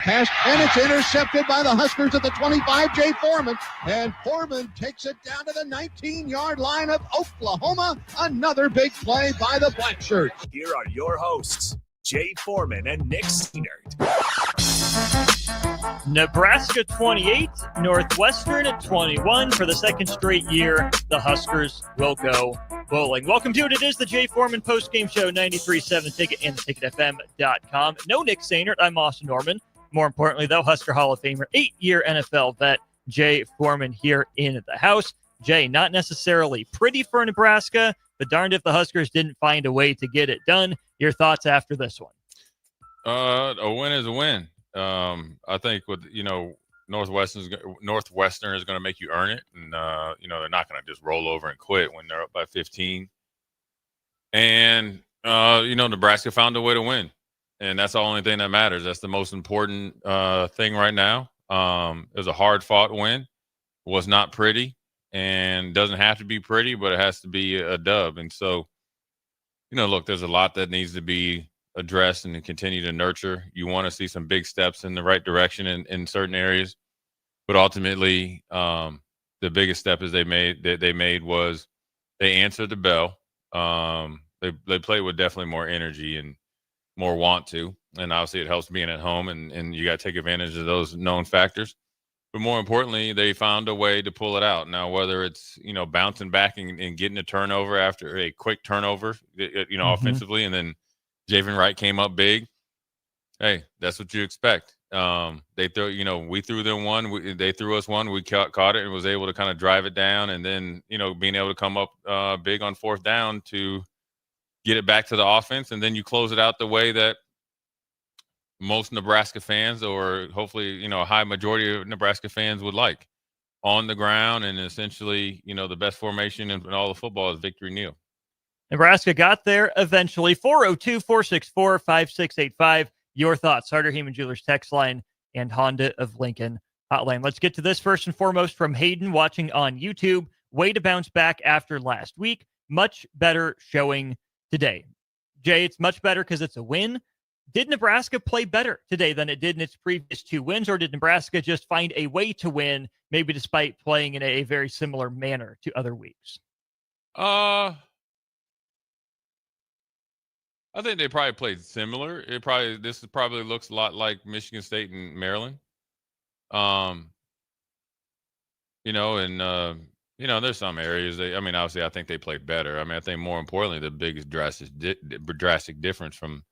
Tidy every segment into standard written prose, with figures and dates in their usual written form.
Pass, and it's intercepted by the Huskers at the 25, Jay Foreman. And Foreman takes it down to the 19-yard line of Oklahoma. Another big play by the Black Shirts. Here are your hosts, Jay Foreman and Nick Steinert. Nebraska 28, Northwestern at 21. For the second straight year, the Huskers will go bowling. Welcome to it. It is the Jay Foreman Postgame Show, 93.7 Ticket and ticketfm.com. No Nick Steinert. I'm Austin Norman. More importantly, though, Husker Hall of Famer, 8-year NFL vet, Jay Foreman here in the house. Jay, not necessarily pretty for Nebraska, but darned if the Huskers didn't find a way to get it done. Your thoughts after this one? A win is a win. I think with, Northwestern is going to make you earn it. And, they're not going to just roll over and quit when they're up by 15. And, Nebraska found a way to win. And that's the only thing that matters. That's the most important thing right now. It was a hard-fought win. It was not pretty and doesn't have to be pretty, but it has to be a dub. And so, look, there's a lot that needs to be addressed and to continue to nurture. You want to see some big steps in the right direction in certain areas. But ultimately, the biggest step they made was they answered the bell. They played with definitely more energy and more want to, and obviously it helps being at home, and you got to take advantage of those known factors. But more importantly, they found a way to pull it out. Now, whether it's bouncing back and getting a turnover after a quick turnover, offensively, and then Javen Wright came up big. Hey, that's what you expect. They throw, we threw them one, they threw us one, we caught it and was able to kind of drive it down, and then being able to come up big on fourth down to get it back to the offense, and then you close it out the way that most Nebraska fans, or hopefully, a high majority of Nebraska fans would like, on the ground, and essentially, the best formation in all of football is victory kneel. Nebraska got there eventually. 402-464-5685. Your thoughts, Harder Heman Jewelers text line and Honda of Lincoln hotline. Let's get to this first and foremost from Hayden watching on YouTube. Way to bounce back after last week. Much better showing today. Jay, it's much better because it's a win. Did Nebraska play better today than it did in its previous two wins, or did Nebraska just find a way to win, maybe despite playing in a very similar manner to other weeks? I think they probably played similar. This probably looks a lot like Michigan State and Maryland. There's some areas obviously I think they played better. I think more importantly, the biggest drastic difference from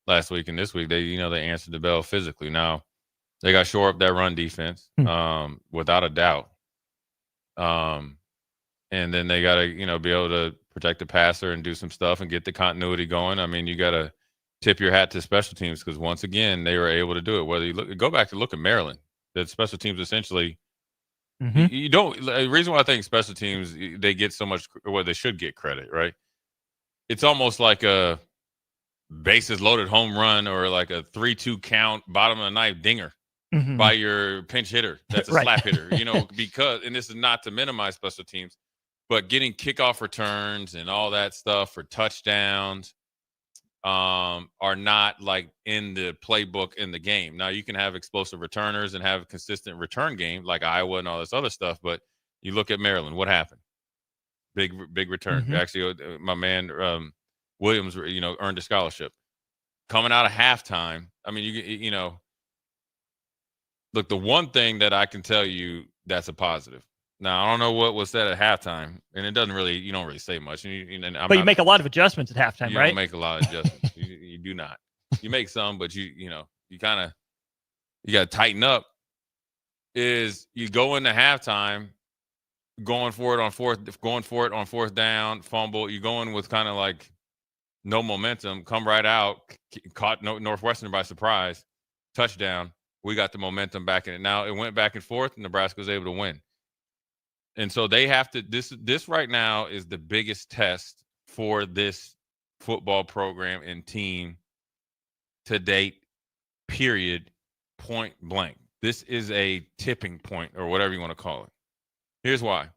last week and this week, they answered the bell physically. Now they got to shore up that run defense, without a doubt. And then they got to, be able to protect the passer and do some stuff and get the continuity going. You got to tip your hat to special teams, because once again, they were able to do it. Whether you go back to look at Maryland, that special teams essentially, you don't. The reason why I think special teams, they get so much, they should get credit, right? It's almost like a bases loaded home run, or like a 3-2 count, bottom of the ninth dinger by your pinch hitter. That's a slap hitter, because, and this is not to minimize special teams, but getting kickoff returns and all that stuff for touchdowns are not like in the playbook in the game. Now you can have explosive returners and have a consistent return game like Iowa and all this other stuff, but you look at Maryland, what happened? Big return. Actually, my man Williams, earned a scholarship. Coming out of halftime, look, the one thing that I can tell you that's a positive. Now, I don't know what was said at halftime, and you don't really say much. But you make a lot of adjustments at halftime, you right? You don't make a lot of adjustments. you do not. You make some, but you got to tighten up. Is you go into halftime going for it on fourth down, fumble. You're going with kind of like no momentum, come right out, caught Northwestern by surprise, touchdown. We got the momentum back in it. Now it went back and forth, and Nebraska was able to win. And so they have to, this right now is the biggest test for this football program and team to date, period, point blank. This is a tipping point, or whatever you want to call it. Here's why.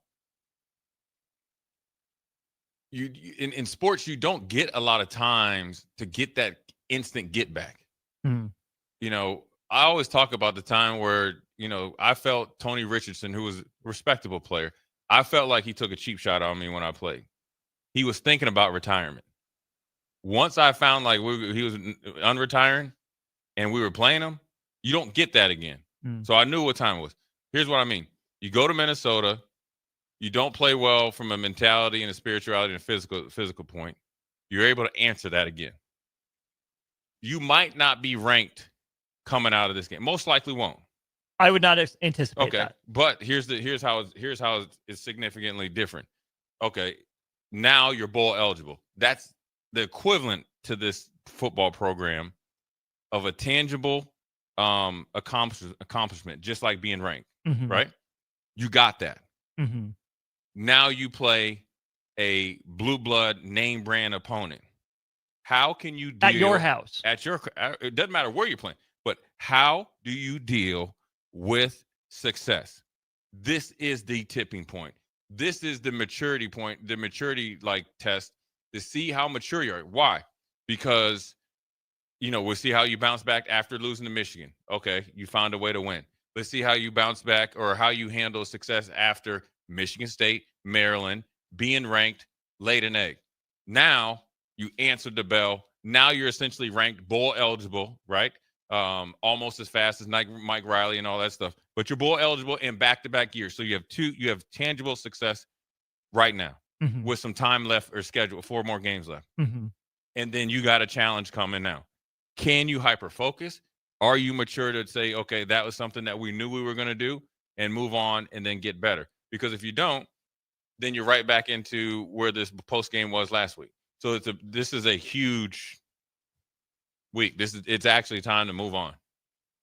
In sports, you don't get a lot of times to get that instant get back. I always talk about the time where, I felt Tony Richardson, who was a respectable player, I felt like he took a cheap shot on me when I played. He was thinking about retirement. Once I found like he was unretiring and we were playing him, you don't get that again. So I knew what time it was. Here's what I mean. You go to Minnesota, you don't play well from a mentality and a spirituality and a physical point. You're able to answer that again. You might not be ranked coming out of this game. Most likely won't. I would not anticipate that. But here's how it's significantly different. Okay, now you're bowl eligible. That's the equivalent to this football program of a tangible accomplishment, just like being ranked, right? You got that. Now you play a blue blood name brand opponent. How can you deal at your house? It doesn't matter where you're playing, but how do you deal with success? This is the tipping point. This is the maturity point, the maturity test to see how mature you are. Why? Because we'll see how you bounce back after losing to Michigan. Okay, you found a way to win. Let's see how you bounce back or how you handle success after Michigan State, Maryland, being ranked, laid an egg. Now you answered the bell. Now you're essentially ranked bowl eligible, right? Almost as fast as Mike Riley and all that stuff. But you're bowl eligible in back-to-back years. So you have tangible success right now with some time left or schedule, 4 more games left. And then you got a challenge coming now. Can you hyper-focus? Are you mature to say, okay, that was something that we knew we were going to do and move on and then get better? Because if you don't, then you're right back into where this post game was last week. So this is a huge week. It's actually time to move on.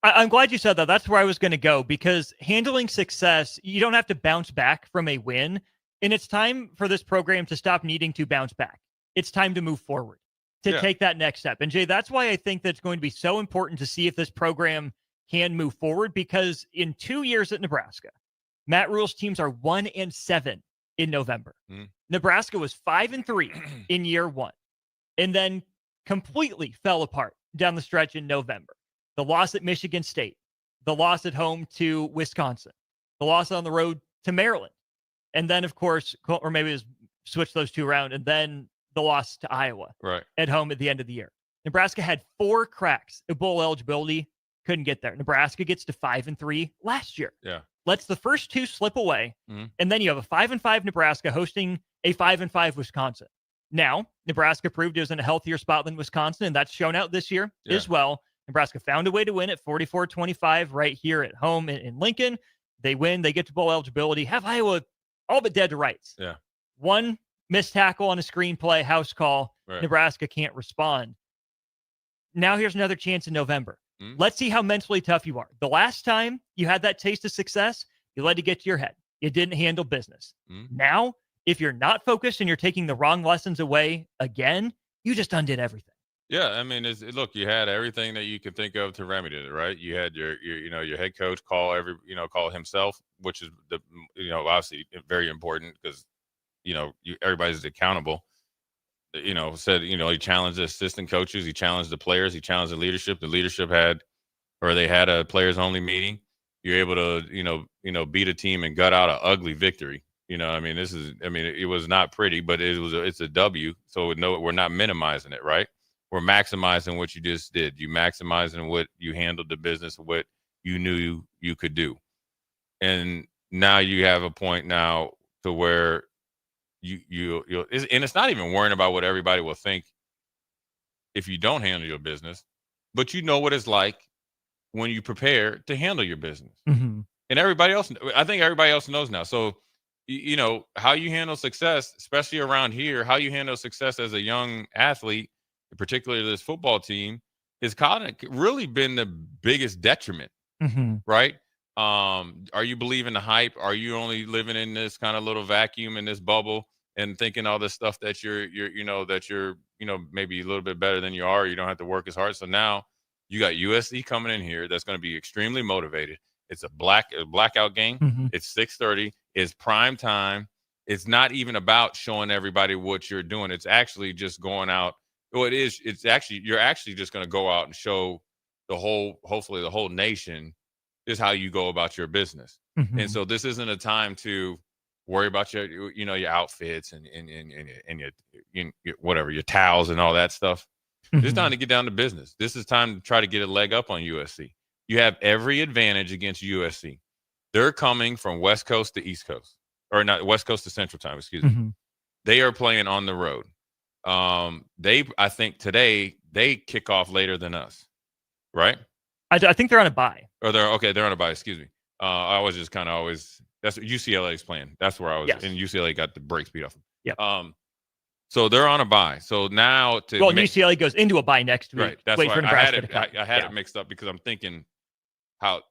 I'm glad you said that. That's where I was going to go, because handling success, you don't have to bounce back from a win. And it's time for this program to stop needing to bounce back. It's time to move forward, to take that next step. And Jay, that's why I think that's going to be so important to see if this program can move forward, because in 2 years at Nebraska, Matt Rule's teams are 1-7 in November. Nebraska was 5-3 in year 1, and then completely fell apart down the stretch in November. The loss at Michigan State, the loss at home to Wisconsin, the loss on the road to Maryland, and then, of course, or maybe it was switch those two around, and then the loss to Iowa at home at the end of the year. Nebraska had 4 cracks at bowl eligibility, couldn't get there. Nebraska gets to 5-3 last year. Lets the first 2 slip away, and then you have a 5-5 Nebraska hosting a 5-5 Wisconsin. Now, Nebraska proved it was in a healthier spot than Wisconsin, and that's shown out this year as well. Nebraska found a way to win at 44-25 right here at home in Lincoln. They win. They get to bowl eligibility. Have Iowa all but dead to rights. One missed tackle on a screenplay, house call. Nebraska can't respond. Now here's another chance in November. Let's see how mentally tough you are. The last time you had that taste of success, you let it get to your head. You didn't handle business. Now, if you're not focused and you're taking the wrong lessons away again, you just undid everything. Yeah, I mean, look, you had everything that you could think of to remedy it, right? You had your head coach call himself, which is obviously very important because everybody's accountable. Said he challenged the assistant coaches, he challenged the players, he challenged the leadership. The leadership had a players only meeting. You're able to beat a team and gut out an ugly victory. It was not pretty, but it's a W. So we're not minimizing it, right? We're maximizing what you just did. You maximizing what you handled the business, what you knew you could do. And now you have a point now to where you'll and it's not even worrying about what everybody will think if you don't handle your business, but you know what it's like when you prepare to handle your business. And I think everybody else knows now. So, how you handle success, especially around here, how you handle success as a young athlete, particularly this football team, is kind of really been the biggest detriment, right? Are you believing the hype? Are you only living in this kind of little vacuum in this bubble and thinking all this stuff that you're maybe a little bit better than you are? You don't have to work as hard. So now you got USC coming in here that's going to be extremely motivated. It's a blackout game. It's 6:30. It's prime time. It's not even about showing everybody what you're doing. It's actually just going out. Well, it is. It's actually you're actually just going to go out and show hopefully the whole nation is how you go about your business. Mm-hmm. And so this isn't a time to worry about your outfits and your whatever, your towels and all that stuff. Mm-hmm. It's time to get down to business. This is time to try to get a leg up on USC. You have every advantage against USC. They're coming from West Coast to East Coast, or not West Coast to Central Time, excuse me. Mm-hmm. They are playing on the road. I think today they kick off later than us, right? I think they're on a bye. Or they're on a bye. Excuse me. I was just kind of always. That's what UCLA's playing. That's where I was, and UCLA got the break speed off them. Yeah. So they're on a bye. So now UCLA goes into a bye next week. Right. That's why I had it mixed up because I'm thinking how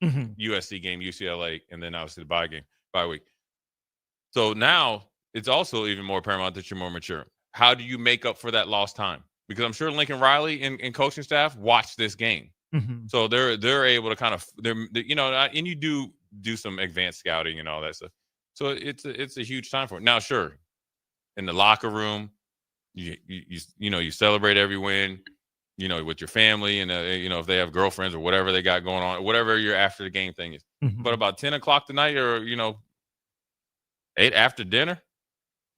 USC game, UCLA, and then obviously the bye week. So now it's also even more paramount that you're more mature. How do you make up for that lost time? Because I'm sure Lincoln Riley and coaching staff watch this game. Mm-hmm. So they're able to kind of and you do some advanced scouting and all that stuff. So it's a huge time for it. Now, sure, in the locker room, you celebrate every win, with your family and if they have girlfriends or whatever they got going on, whatever your after the game thing is. Mm-hmm. But about 10 o'clock tonight, or 8 after dinner,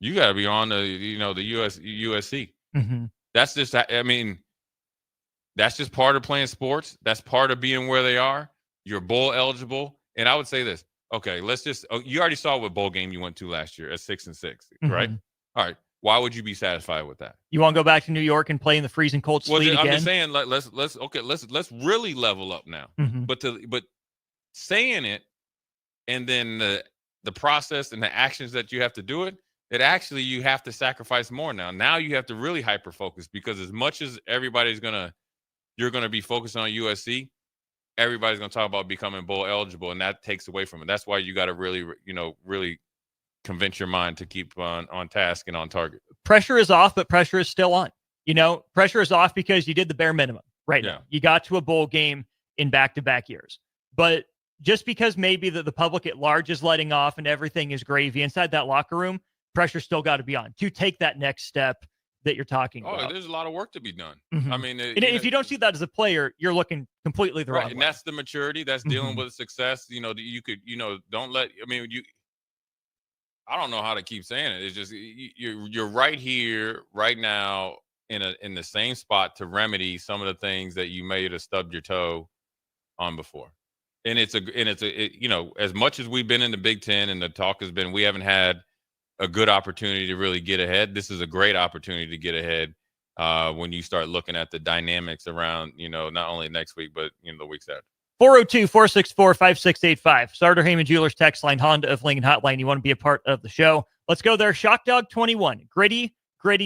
you got to be on the USC. Mm-hmm. That's just that's just part of playing sports. That's part of being where they are. You're bowl eligible. And I would say this. Okay, you already saw what bowl game you went to last year at 6-6, mm-hmm. right? All right. Why would you be satisfied with that? You want to go back to New York and play in the freezing cold sleet again? I'm just saying, let's really level up now. Mm-hmm. But saying it, and then the process and the actions that you have to do it, actually you have to sacrifice more now. Now you have to really hyper focus, because as much as you're gonna be focusing on USC, everybody's gonna talk about becoming bowl eligible, and that takes away from it. That's why you got to really convince your mind to keep on task and on target. Pressure is off, but pressure is still on. Pressure is off because you did the bare minimum right now. You got to a bowl game in back-to-back years. But just because maybe the public at large is letting off and everything is gravy inside that locker room, pressure still got to be on to take that next step that you're talking about. There's a lot of work to be done. Mm-hmm. I mean, if you don't see that as a player, you're looking completely the wrong way. And that's the maturity. That's dealing with success. You could, don't let. I don't know how to keep saying it. It's just you're right here, right now, in the same spot to remedy some of the things that you may have stubbed your toe on before. And it's as much as we've been in the Big Ten and the talk has been, we haven't had a good opportunity to really get ahead. This is a great opportunity to get ahead when you start looking at the dynamics around, not only next week, but the weeks after. 402-464-5685. Starter Heyman Jewelers text line, Honda of Lincoln hotline. You want to be a part of the show? Let's go there. Shock Dog 21. Gritty,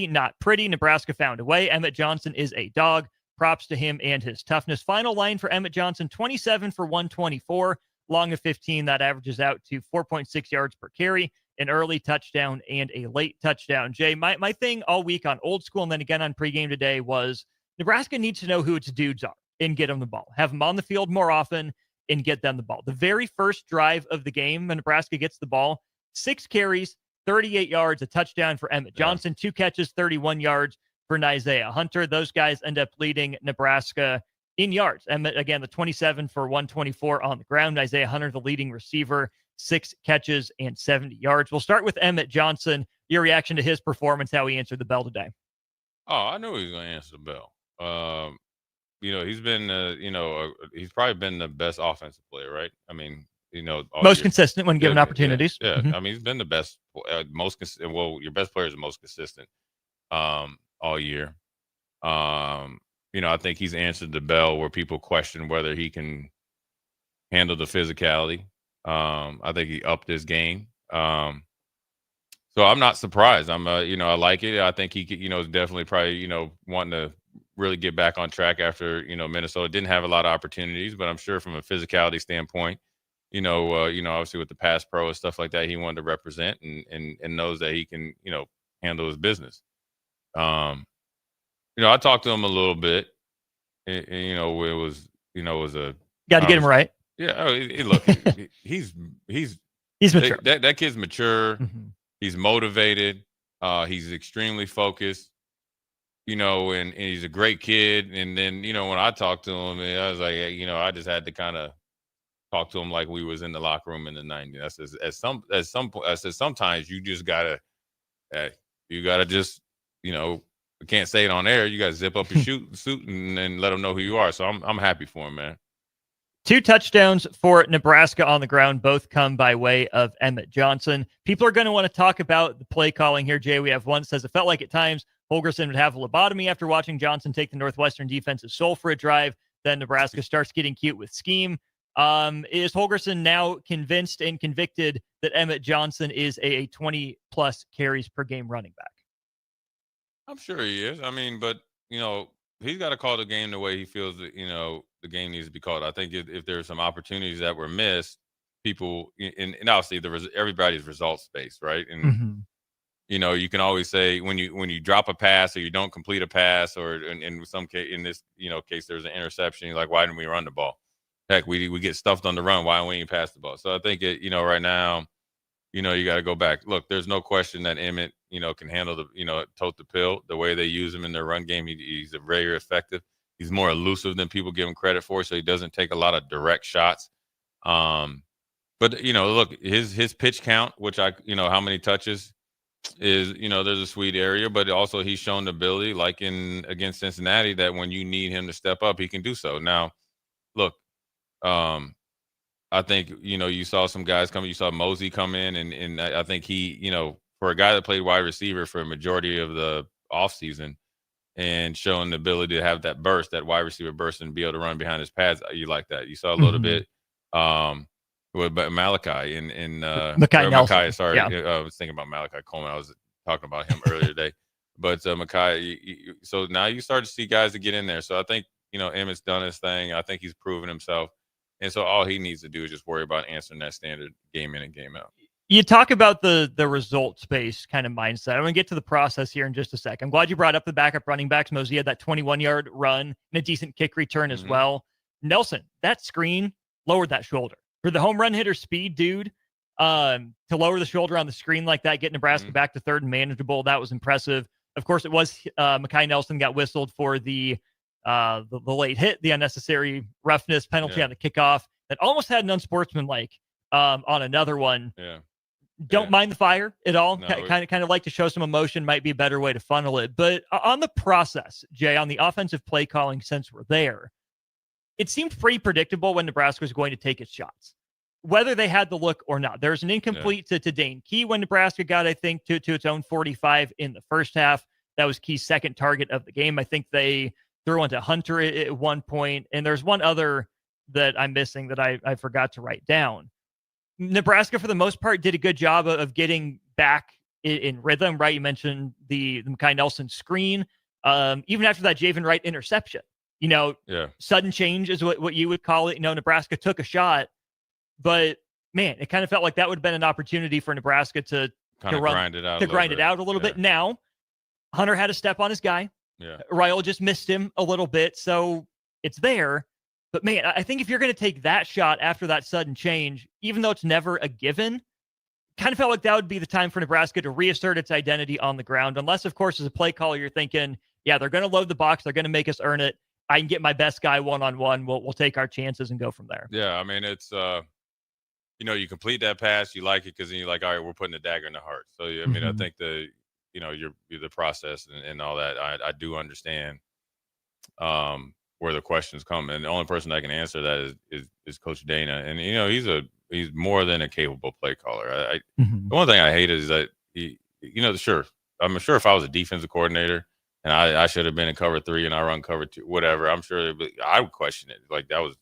not pretty. Nebraska found a way. Emmett Johnson is a dog. Props to him and his toughness. Final line for Emmett Johnson, 27 for 124. Long of 15. That averages out to 4.6 yards per carry. An early touchdown and a late touchdown. Jay, my thing all week on Old School and then again on pregame today was Nebraska needs to know who its dudes are and get them the ball. Have them on the field more often and get them the ball. The very first drive of the game, when Nebraska gets the ball, 6 carries, 38 yards, a touchdown for Emmett Johnson, 2 catches, 31 yards for Isaiah Hunter. Those guys end up leading Nebraska in yards. Emmett, again, the 27 for 124 on the ground. Isaiah Hunter, the leading receiver, 6 catches and 70 yards. We'll start with Emmett Johnson. Your reaction to his performance, how he answered the bell today. Oh, I knew he was going to answer the bell. He's been, he's probably been the best offensive player, right? I mean, most consistent when given opportunities. Yeah. Mm-hmm. I mean, he's been the best, most consistent. Well, your best player is the most consistent all year. I think he's answered the bell where people question whether he can handle the physicality. I think he upped his game. So I'm not surprised. I like it. I think he could, is definitely probably, wanting to really get back on track after, Minnesota didn't have a lot of opportunities, but I'm sure from a physicality standpoint, obviously with the pass pro and stuff like that, he wanted to represent and knows that he can, handle his business. I talked to him a little bit, and, it was a, got to get him right. Yeah. Look, he's mature. That kid's mature. Mm-hmm. He's motivated. He's extremely focused. and he's a great kid. And then, when I talked to him, I was like, I just had to kind of talk to him like we was in the locker room in the 90s. I said, at some point, I said, sometimes you just gotta just, I can't say it on air. You gotta zip up your suit and let them know who you are. So I'm happy for him, man. 2 touchdowns for Nebraska on the ground, both come by way of Emmett Johnson. People are going to want to talk about the play calling here, Jay. We have one that says it felt like at times Holgorsen would have a lobotomy after watching Johnson take the Northwestern defense's soul for a drive. Then Nebraska starts getting cute with scheme. Is Holgorsen now convinced and convicted that Emmett Johnson is a 20-plus carries per game running back? I'm sure he is. I mean, but, he's got to call the game the way he feels that, the game needs to be called. I think if there's some opportunities that were missed, people, and obviously everybody's results based, right? And, you can always say when you drop a pass or you don't complete a pass, or in some case, in this, case, there's an interception, you're like, why didn't we run the ball? Heck, we get stuffed on the run. Why don't we even pass the ball? So I think right now, you got to go back. Look, there's no question that Emmett, can handle the, tote the pill. The way they use him in their run game, he's very effective. He's more elusive than people give him credit for, so he doesn't take a lot of direct shots. But look, his pitch count, which how many touches is, there's a sweet area, but also he's shown the ability, like against Cincinnati, that when you need him to step up, he can do so. Now, look, I think, you saw some guys come. You saw Mosey come in, and I think he, for a guy that played wide receiver for a majority of the offseason and showing the ability to have that burst, that wide receiver burst, and be able to run behind his pads, you like that. You saw a little bit with Malachi and Makai Nelson. Makai, sorry, Yeah. I was thinking about Malachi Coleman. I was talking about him earlier today. But Makai, so now you start to see guys that get in there. So I think, Emmett's done his thing. I think he's proven himself. And so all he needs to do is just worry about answering that standard game in and game out. You talk about the results-based kind of mindset. I'm going to get to the process here in just a sec. I'm glad you brought up the backup running backs. Mosey had that 21-yard run and a decent kick return as well. Nelson, that screen lowered that shoulder. For the home run hitter speed, dude, to lower the shoulder on the screen like that, get Nebraska back to third and manageable, that was impressive. Of course, it was Makai Nelson got whistled for the late hit, the unnecessary roughness penalty on the kickoff that almost had an unsportsmanlike on another one. Yeah. Don't mind the fire at all. No, kind of like to show some emotion might be a better way to funnel it. But on the process, Jay, on the offensive play calling, since we're there, it seemed pretty predictable when Nebraska was going to take its shots, whether they had the look or not. There's an incomplete to Dane Key when Nebraska got, I think, to its own 45 in the first half. That was Key's second target of the game. I think they threw one to Hunter at one point, and there's one other that I'm missing that I forgot to write down. Nebraska, for the most part, did a good job of getting back in rhythm, right? You mentioned the Makai Nelson screen. Even after that Javen Wright interception, sudden change is what you would call it. Nebraska took a shot, but man, it kind of felt like that would have been an opportunity for Nebraska to grind it out a little bit. Now, Hunter had a step on his guy. Yeah. Raiola just missed him a little bit, so it's there. But, man, I think if you're going to take that shot after that sudden change, even though it's never a given, kind of felt like that would be the time for Nebraska to reassert its identity on the ground. Unless, of course, as a play caller, you're thinking, yeah, they're going to load the box. They're going to make us earn it. I can get my best guy one-on-one. We'll take our chances and go from there. Yeah, I mean, it's, you complete that pass. You like it because then you're like, all right, we're putting the dagger in the heart. So, I mean, I think the process and all that, I do understand where the questions come, and the only person that can answer that is Coach Dana, and he's more than a capable play caller. The one thing I hate is that I'm sure if I was a defensive coordinator and I should have been in cover 3 and I run cover 2, whatever, I'm sure I would question it. Like that was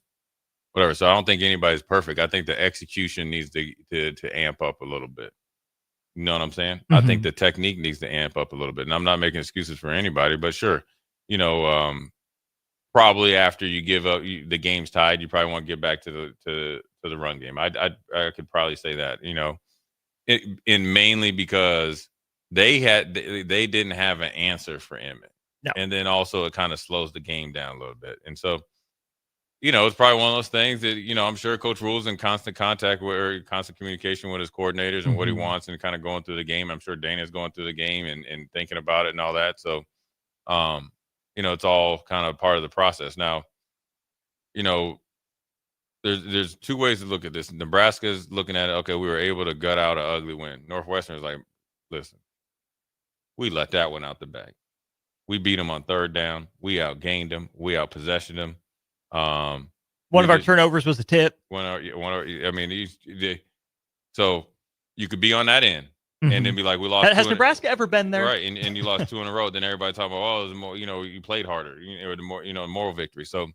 whatever. So I don't think anybody's perfect. I think the execution needs to amp up a little bit. You know what I'm saying? I think the technique needs to amp up a little bit, and I'm not making excuses for anybody, but sure, probably after you give up, the game's tied, you probably want to get back to the run game. I could probably say that, in mainly because they didn't have an answer for Emmett, and then also it kind of slows the game down a little bit, and so it's probably one of those things that I'm sure Coach Rule's in constant contact with, constant communication with his coordinators and what he wants, and kind of going through the game. I'm sure Dana's going through the game and thinking about it and all that. So It's all kind of part of the process. Now, there's two ways to look at this. Nebraska's looking at it, okay, we were able to gut out an ugly win. Northwestern is like, listen, we let that one out the bag. We beat them on third down. We outgained them. We outpossessioned them. One of our turnovers was a tip. So you could be on that end and then be like, we lost. Has Nebraska ever been there? Right, and you lost 2 in a row. Then everybody talking about, it was more, you played harder, or the more, moral victory. So,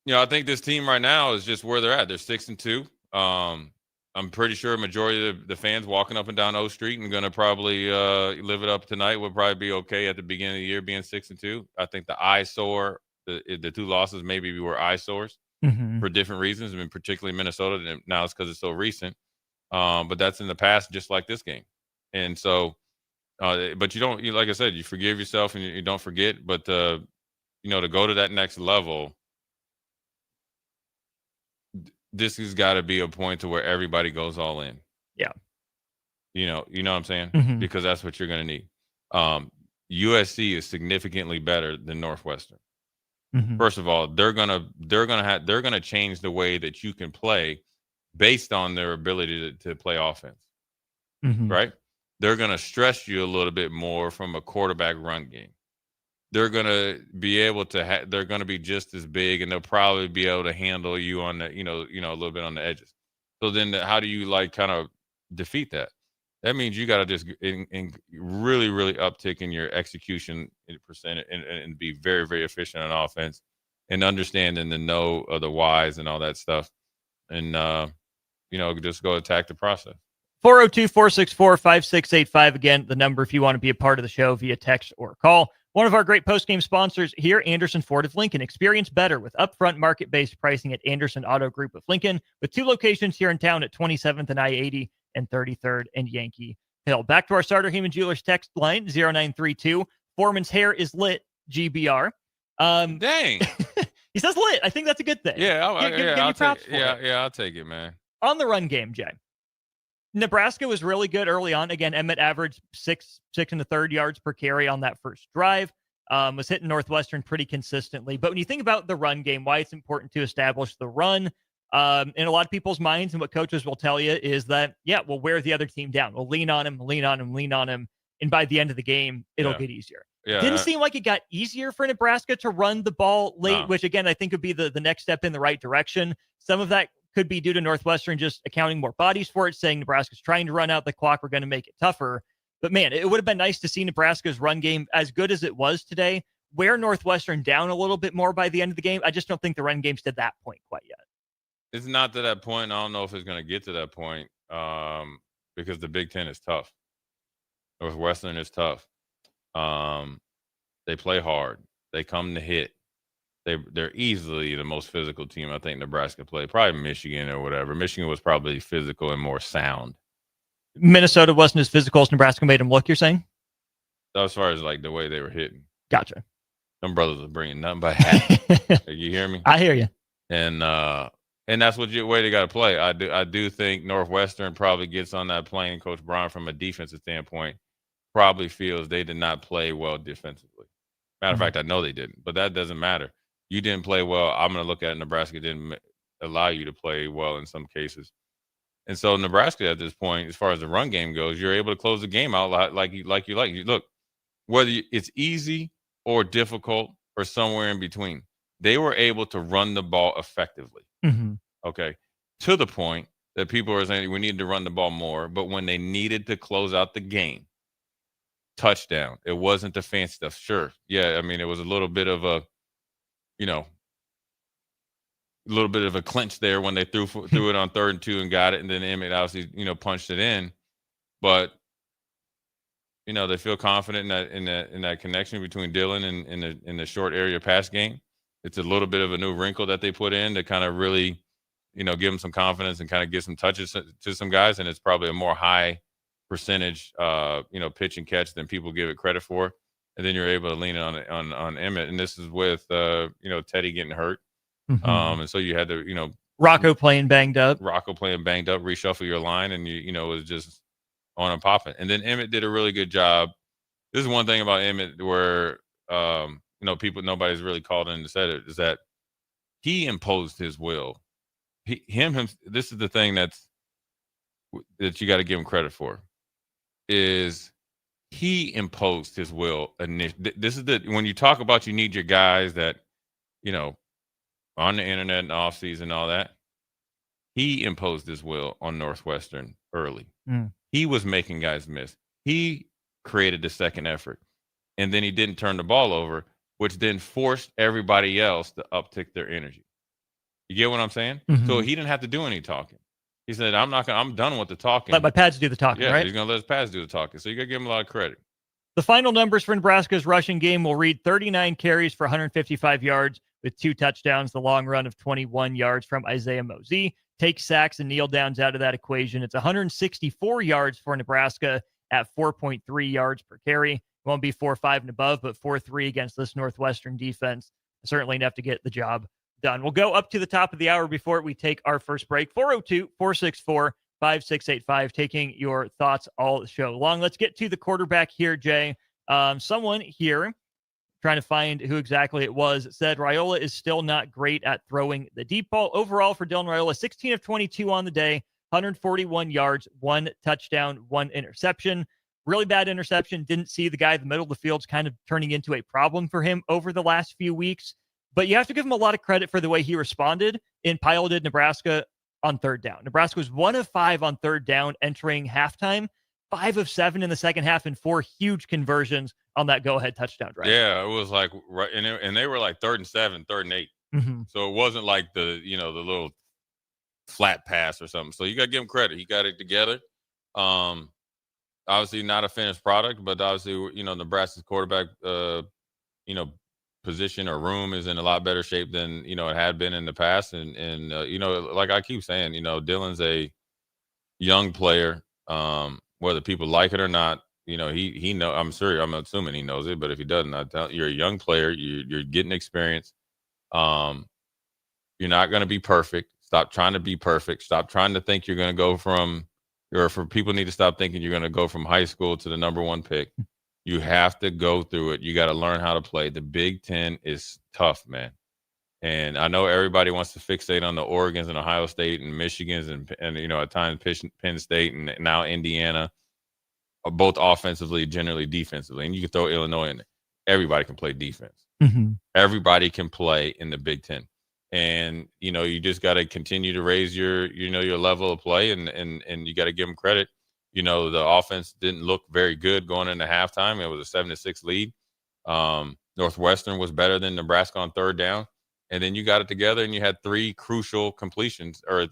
I think this team right now is just where they're at. They're 6-2. I'm pretty sure a majority of the fans walking up and down O Street and going to probably live it up tonight will probably be okay at the beginning of the year being 6-2. I think the eyesore, the 2 losses maybe were eyesores for different reasons. I mean, particularly Minnesota. And now it's because it's so recent. But that's in the past, just like this game. And so, but you don't, like I said, you forgive yourself and you don't forget. But, to go to that next level, this has got to be a point to where everybody goes all in. Yeah. You know what I'm saying? Because that's what you're going to need. USC is significantly better than Northwestern. First of all, they're gonna change the way that you can play based on their ability to play offense. Right? They're gonna stress you a little bit more from a quarterback run game. They're gonna be able to. They're gonna be just as big, and they'll probably be able to handle you on the, a little bit on the edges. So then, how do you kind of defeat that? That means you got to just really, really uptick in your execution percent and be very, very efficient on offense and understanding the know of the whys and all that stuff. And, just go attack the process. 402-464-5685. Again, the number if you want to be a part of the show via text or call. One of our great postgame sponsors here, Anderson Ford of Lincoln. Experience better with upfront market-based pricing at Anderson Auto Group of Lincoln, with 2 locations here in town at 27th and I-80 and 33rd and Yankee Hill. Back to our Starter Heyman Jewelers text line, 0932. Foreman's hair is lit, GBR. Dang. He says lit. I think that's a good thing. Yeah, I'll take it, man. On the run game, Jay. Nebraska was really good early on. Again, Emmett averaged 6 1/3 yards per carry on that first drive. Was hitting Northwestern pretty consistently. But when you think about the run game, why it's important to establish the run, in a lot of people's minds and what coaches will tell you is that, we'll wear the other team down. We'll lean on him. And by the end of the game, it'll get easier. Yeah, Didn't seem like it got easier for Nebraska to run the ball late, which, again, I think would be the next step in the right direction. Some of that could be due to Northwestern just accounting more bodies for it, saying Nebraska's trying to run out the clock. We're going to make it tougher. But, man, it would have been nice to see Nebraska's run game, as good as it was today, wear Northwestern down a little bit more by the end of the game. I just don't think the run game's to that point quite yet. It's not to that point. I don't know if it's going to get to that point because the Big Ten is tough. Northwestern is tough. They play hard. They come to hit. They're easily the most physical team I think Nebraska played. Probably Michigan or whatever. Michigan was probably physical and more sound. Minnesota wasn't as physical as Nebraska made them look, you're saying? As far as the way they were hitting. Gotcha. Them brothers are bringing nothing but hat. You hear me? I hear you. And that's what way they got to play. I do think Northwestern probably gets on that plane. Coach Brown, from a defensive standpoint, probably feels they did not play well defensively. Matter of fact, I know they didn't, but that doesn't matter. You didn't play well. I'm going to look at it. Nebraska didn't allow you to play well in some cases. And so Nebraska at this point, as far as the run game goes, you're able to close the game out like you like. Look, whether it's easy or difficult or somewhere in between, they were able to run the ball effectively. Okay. To the point that people are saying we need to run the ball more, but when they needed to close out the game, touchdown. It wasn't the fancy stuff. Sure. Yeah. I mean, it was a little bit of a clinch there when they threw it on 3rd and 2 and got it. And then Emmett obviously, punched it in, but they feel confident in that connection between Dylan and in the short area pass game. It's a little bit of a new wrinkle that they put in to kind of really, give them some confidence and kind of get some touches to some guys. And it's probably a more high percentage, pitch and catch than people give it credit for. And then you're able to lean on Emmett. And this is with, Teddy getting hurt. And so you had to, Rocco playing banged up, reshuffle your line, and it was just on and popping. And then Emmett did a really good job this is one thing about Emmett where nobody's really called in and said it, is that he imposed his will. This is the thing that you got to give him credit for, is he imposed his will. This is when you talk about you need your guys that, on the internet and off season, all that. He imposed his will on Northwestern early. He was making guys miss. He created the second effort, and then he didn't turn the ball over, which then forced everybody else to uptick their energy. You get what I'm saying? Mm-hmm. So he didn't have to do any talking. He said, I'm done with the talking. Let my pads do the talking, yeah, right? He's going to let his pads do the talking. So you got to give him a lot of credit. The final numbers for Nebraska's rushing game will read 39 carries for 155 yards with 2 touchdowns, the long run of 21 yards from Isaiah Mosey. Take sacks and kneel downs out of that equation. It's 164 yards for Nebraska at 4.3 yards per carry. It won't be 4.5 and above, but 4.3 against this Northwestern defense. Certainly enough to get the job done. We'll go up to the top of the hour before we take our first break. 402-464-5685, taking your thoughts all show long. Let's get to the quarterback here, Jay. Someone here, trying to find who exactly it was, said Raiola is still not great at throwing the deep ball. Overall for Dylan Raiola, 16 of 22 on the day, 141 yards, 1 touchdown, 1 interception. Really bad interception. Didn't see the guy in the middle of the field's kind of turning into a problem for him over the last few weeks. But you have to give him a lot of credit for the way he responded and piloted Nebraska on third down. Nebraska was 1 of 5 on third down entering halftime, 5 of 7 in the second half, and 4 huge conversions on that go-ahead touchdown drive. Yeah, it was like right, and they were like 3rd and 7, 3rd and 8. Mm-hmm. So it wasn't like the little flat pass or something. So you got to give him credit. He got it together. Obviously not a finished product, but obviously Nebraska's quarterback position or room is in a lot better shape than it had been in the past. And like I keep saying, Dylan's a young player. Whether people like it or not, he know. I'm assuming he knows it, but if he doesn't, you're a young player. You're getting experience. You're not going to be perfect. Stop trying to be perfect. Stop trying to think you're going to go people need to stop thinking you're going to go from high school to the number 1 pick. You have to go through it. You got to learn how to play. The Big Ten is tough, man. And I know everybody wants to fixate on the Oregons and Ohio State and Michigans and at times Penn State and now Indiana, both offensively, generally defensively. And you can throw Illinois in there. Everybody can play defense. Mm-hmm. Everybody can play in the Big Ten. And, you just got to continue to raise your level of play and you got to give them credit. The offense didn't look very good going into halftime. It was a 7-6 lead. Northwestern was better than Nebraska on third down. And then you got it together and you had 3 crucial completions. And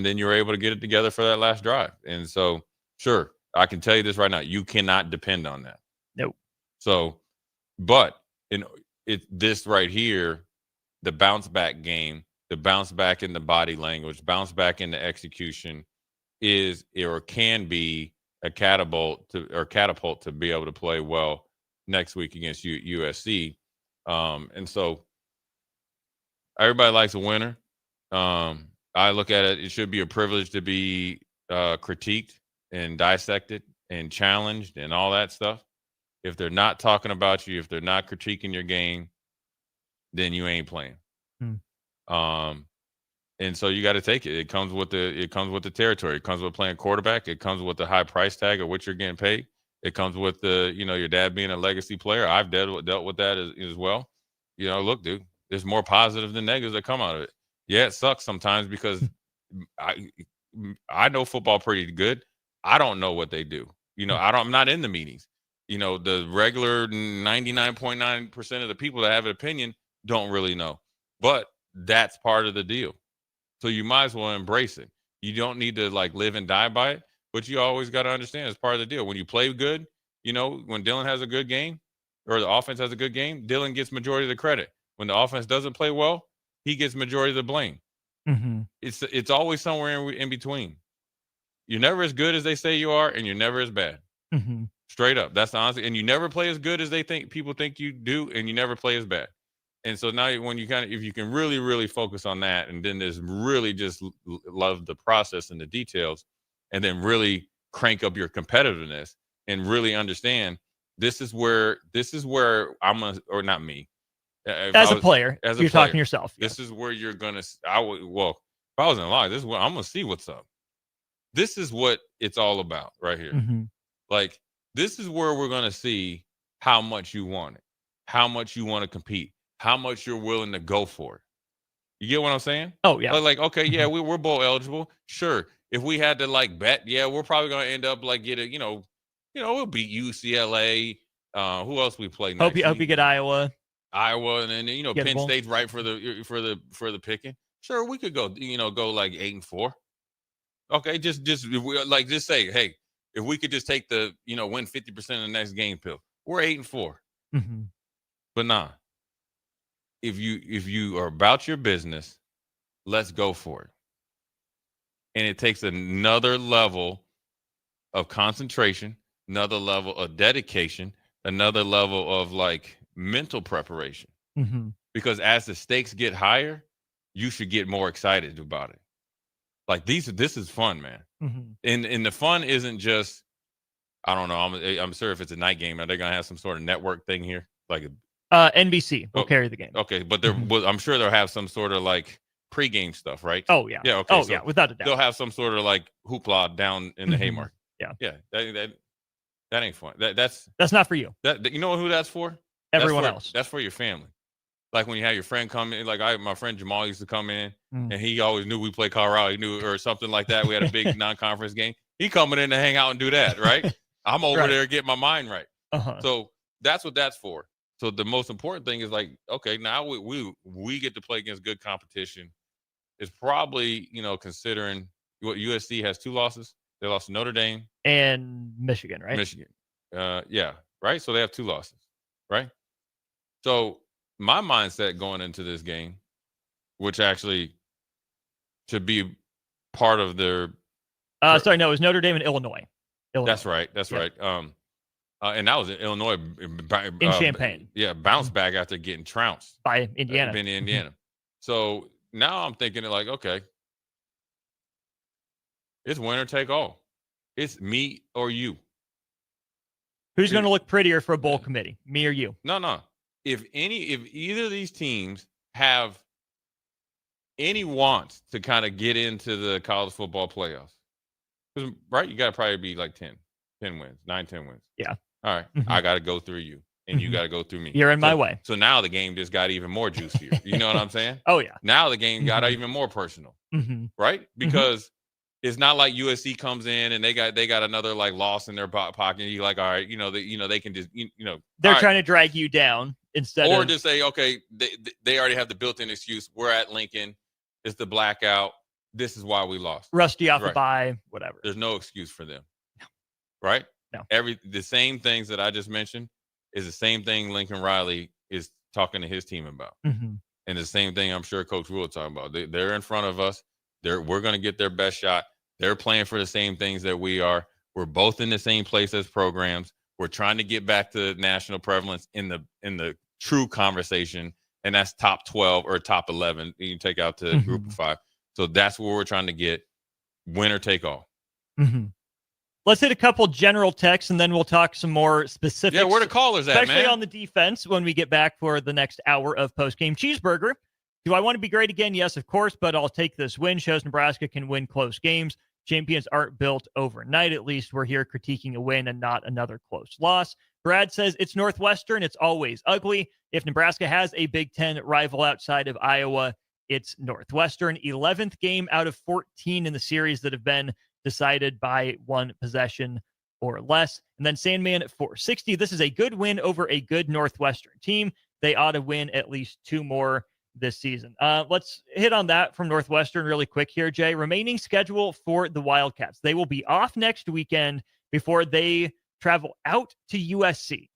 then you were able to get it together for that last drive. And so, sure, I can tell you this right now. You cannot depend on that. Nope. So, but this right here, the bounce back game, the bounce back in the body language, bounce back in the execution is or can be a catapult to be able to play well next week against USC. And so everybody likes a winner. I look at it, it should be a privilege to be critiqued and dissected and challenged and all that stuff. If they're not talking about you, if they're not critiquing your game, then you ain't playing. And so you got to take it. It comes with the territory. It comes with playing quarterback. It comes with the high price tag of what you're getting paid. It comes with your dad being a legacy player. I've dealt with that as well. Look, dude, there's more positive than negatives that come out of it. Yeah, it sucks sometimes because I know football pretty good. I don't know what they do. I'm not in the meetings. The regular 99.9% of the people that have an opinion don't really know. But that's part of the deal. So you might as well embrace it. You don't need to live and die by it, but you always got to understand it's part of the deal. When you play good, when Dylan has a good game or the offense has a good game, Dylan gets majority of the credit. When the offense doesn't play well, he gets majority of the blame. Mm-hmm. It's always somewhere in between. You're never as good as they say you are, and you're never as bad. Mm-hmm. Straight up. That's the honesty. And you never play as good as people think you do, and you never play as bad. And so now when if you can really, really focus on that, and then there's really just love the process and the details, and then really crank up your competitiveness, and really understand this is where I'm gonna, or not me. As a player, you're talking to yourself. This is where you're gonna. If I was in line, this is where I'm gonna see what's up. This is what it's all about right here. Mm-hmm. Like, this is where we're gonna see how much you want it, how much you want to compete, how much you're willing to go for it. You get what I'm saying? Oh, yeah. Like, okay, yeah, we're bowl eligible. Sure. If we had to like bet, yeah, we're probably gonna end up like we'll beat UCLA. Who else we play next? Hope you get Iowa. And then Penn State's right for the picking. Sure, we could go go like 8-4. Okay, just say, hey, if we could just take the win 50% of the next game pill, we're 8-4. Mm-hmm. But nah, if you are about your business, let's go for it. And it takes another level of concentration, another level of dedication, another level of like mental preparation. Mm-hmm. Because as the stakes get higher, you should get more excited about it. Like this is fun, man. Mm-hmm. And the fun isn't just, I don't know. I'm sure if it's a night game, are they gonna have some sort of network thing here, like NBC will carry the game. Okay, but I'm sure they'll have some sort of like pregame stuff, right? Oh yeah, yeah. Okay, yeah, without a doubt. They'll have some sort of like hoopla down in the Haymarket. Yeah. That ain't fun. That's not for you. That you know who that's for? Everyone else. That's for your family. Like when you have your friend come in, like my friend Jamal used to come in, and he always knew we played Colorado. He knew, or something like that. We had a big non-conference game. He coming in to hang out and do that, right? I'm over there getting my mind right. So that's what that's for. So the most important thing is like, okay, now we get to play against good competition. It's probably, considering what USC has 2 losses. They lost to Notre Dame and Michigan, right? Michigan. Yeah, right? So they have 2 losses, right? So my mindset going into this game, which actually should be part of their sorry, no, it was Notre Dame and Illinois. That's right. And that was in Illinois. In Champaign. Yeah, bounced back after getting trounced. By Indiana. Indiana. So now I'm thinking like, okay, it's winner take all. It's me or you. Who's going to look prettier for a bowl committee? Me or you? No. If either of these teams have any wants to kind of get into the college football playoffs, right? You got to probably be like 10 wins, 9-10 wins. Yeah. All right. I got to go through you, and you got to go through me. You're in my way. So now the game just got even more juicier. You know what I'm saying? Oh, yeah. Now the game got even more personal, right? Because it's not like USC comes in and they got another like loss in their pocket. And you're like, all right, they can just, they're trying to drag you down instead just say, okay, they already have the built-in excuse. We're at Lincoln. It's the blackout. This is why we lost. Rusty off a bye, whatever. There's no excuse for them. No. Right? No. The same things that I just mentioned is the same thing Lincoln Riley is talking to his team about. And the same thing I'm sure Coach Rule is talking about. They're in front of us. We're going to get their best shot. They're playing for the same things that we are. We're both in the same place as programs. We're trying to get back to national prevalence in the true conversation, and that's top 12 or top 11. You can take out to group of 5. So that's where we're trying to get. Winner take all. Let's hit a couple general texts, and then we'll talk some more specifics. Yeah, where the callers at, man? Especially on the defense when we get back for the next hour of post-game cheeseburger. Do I want to be great again? Yes, of course, but I'll take this win. Shows Nebraska can win close games. Champions aren't built overnight. At least we're here critiquing a win and not another close loss. Brad says it's Northwestern. It's always ugly. If Nebraska has a Big Ten rival outside of Iowa, it's Northwestern. 11th game out of 14 in the series that have been decided by 1 possession or less. And then Sandman at 460. This is a good win over a good Northwestern team. They ought to win at least 2 more this season. Let's hit on that from Northwestern really quick here, Jay. Remaining schedule for the Wildcats. They will be off next weekend before they travel out to USC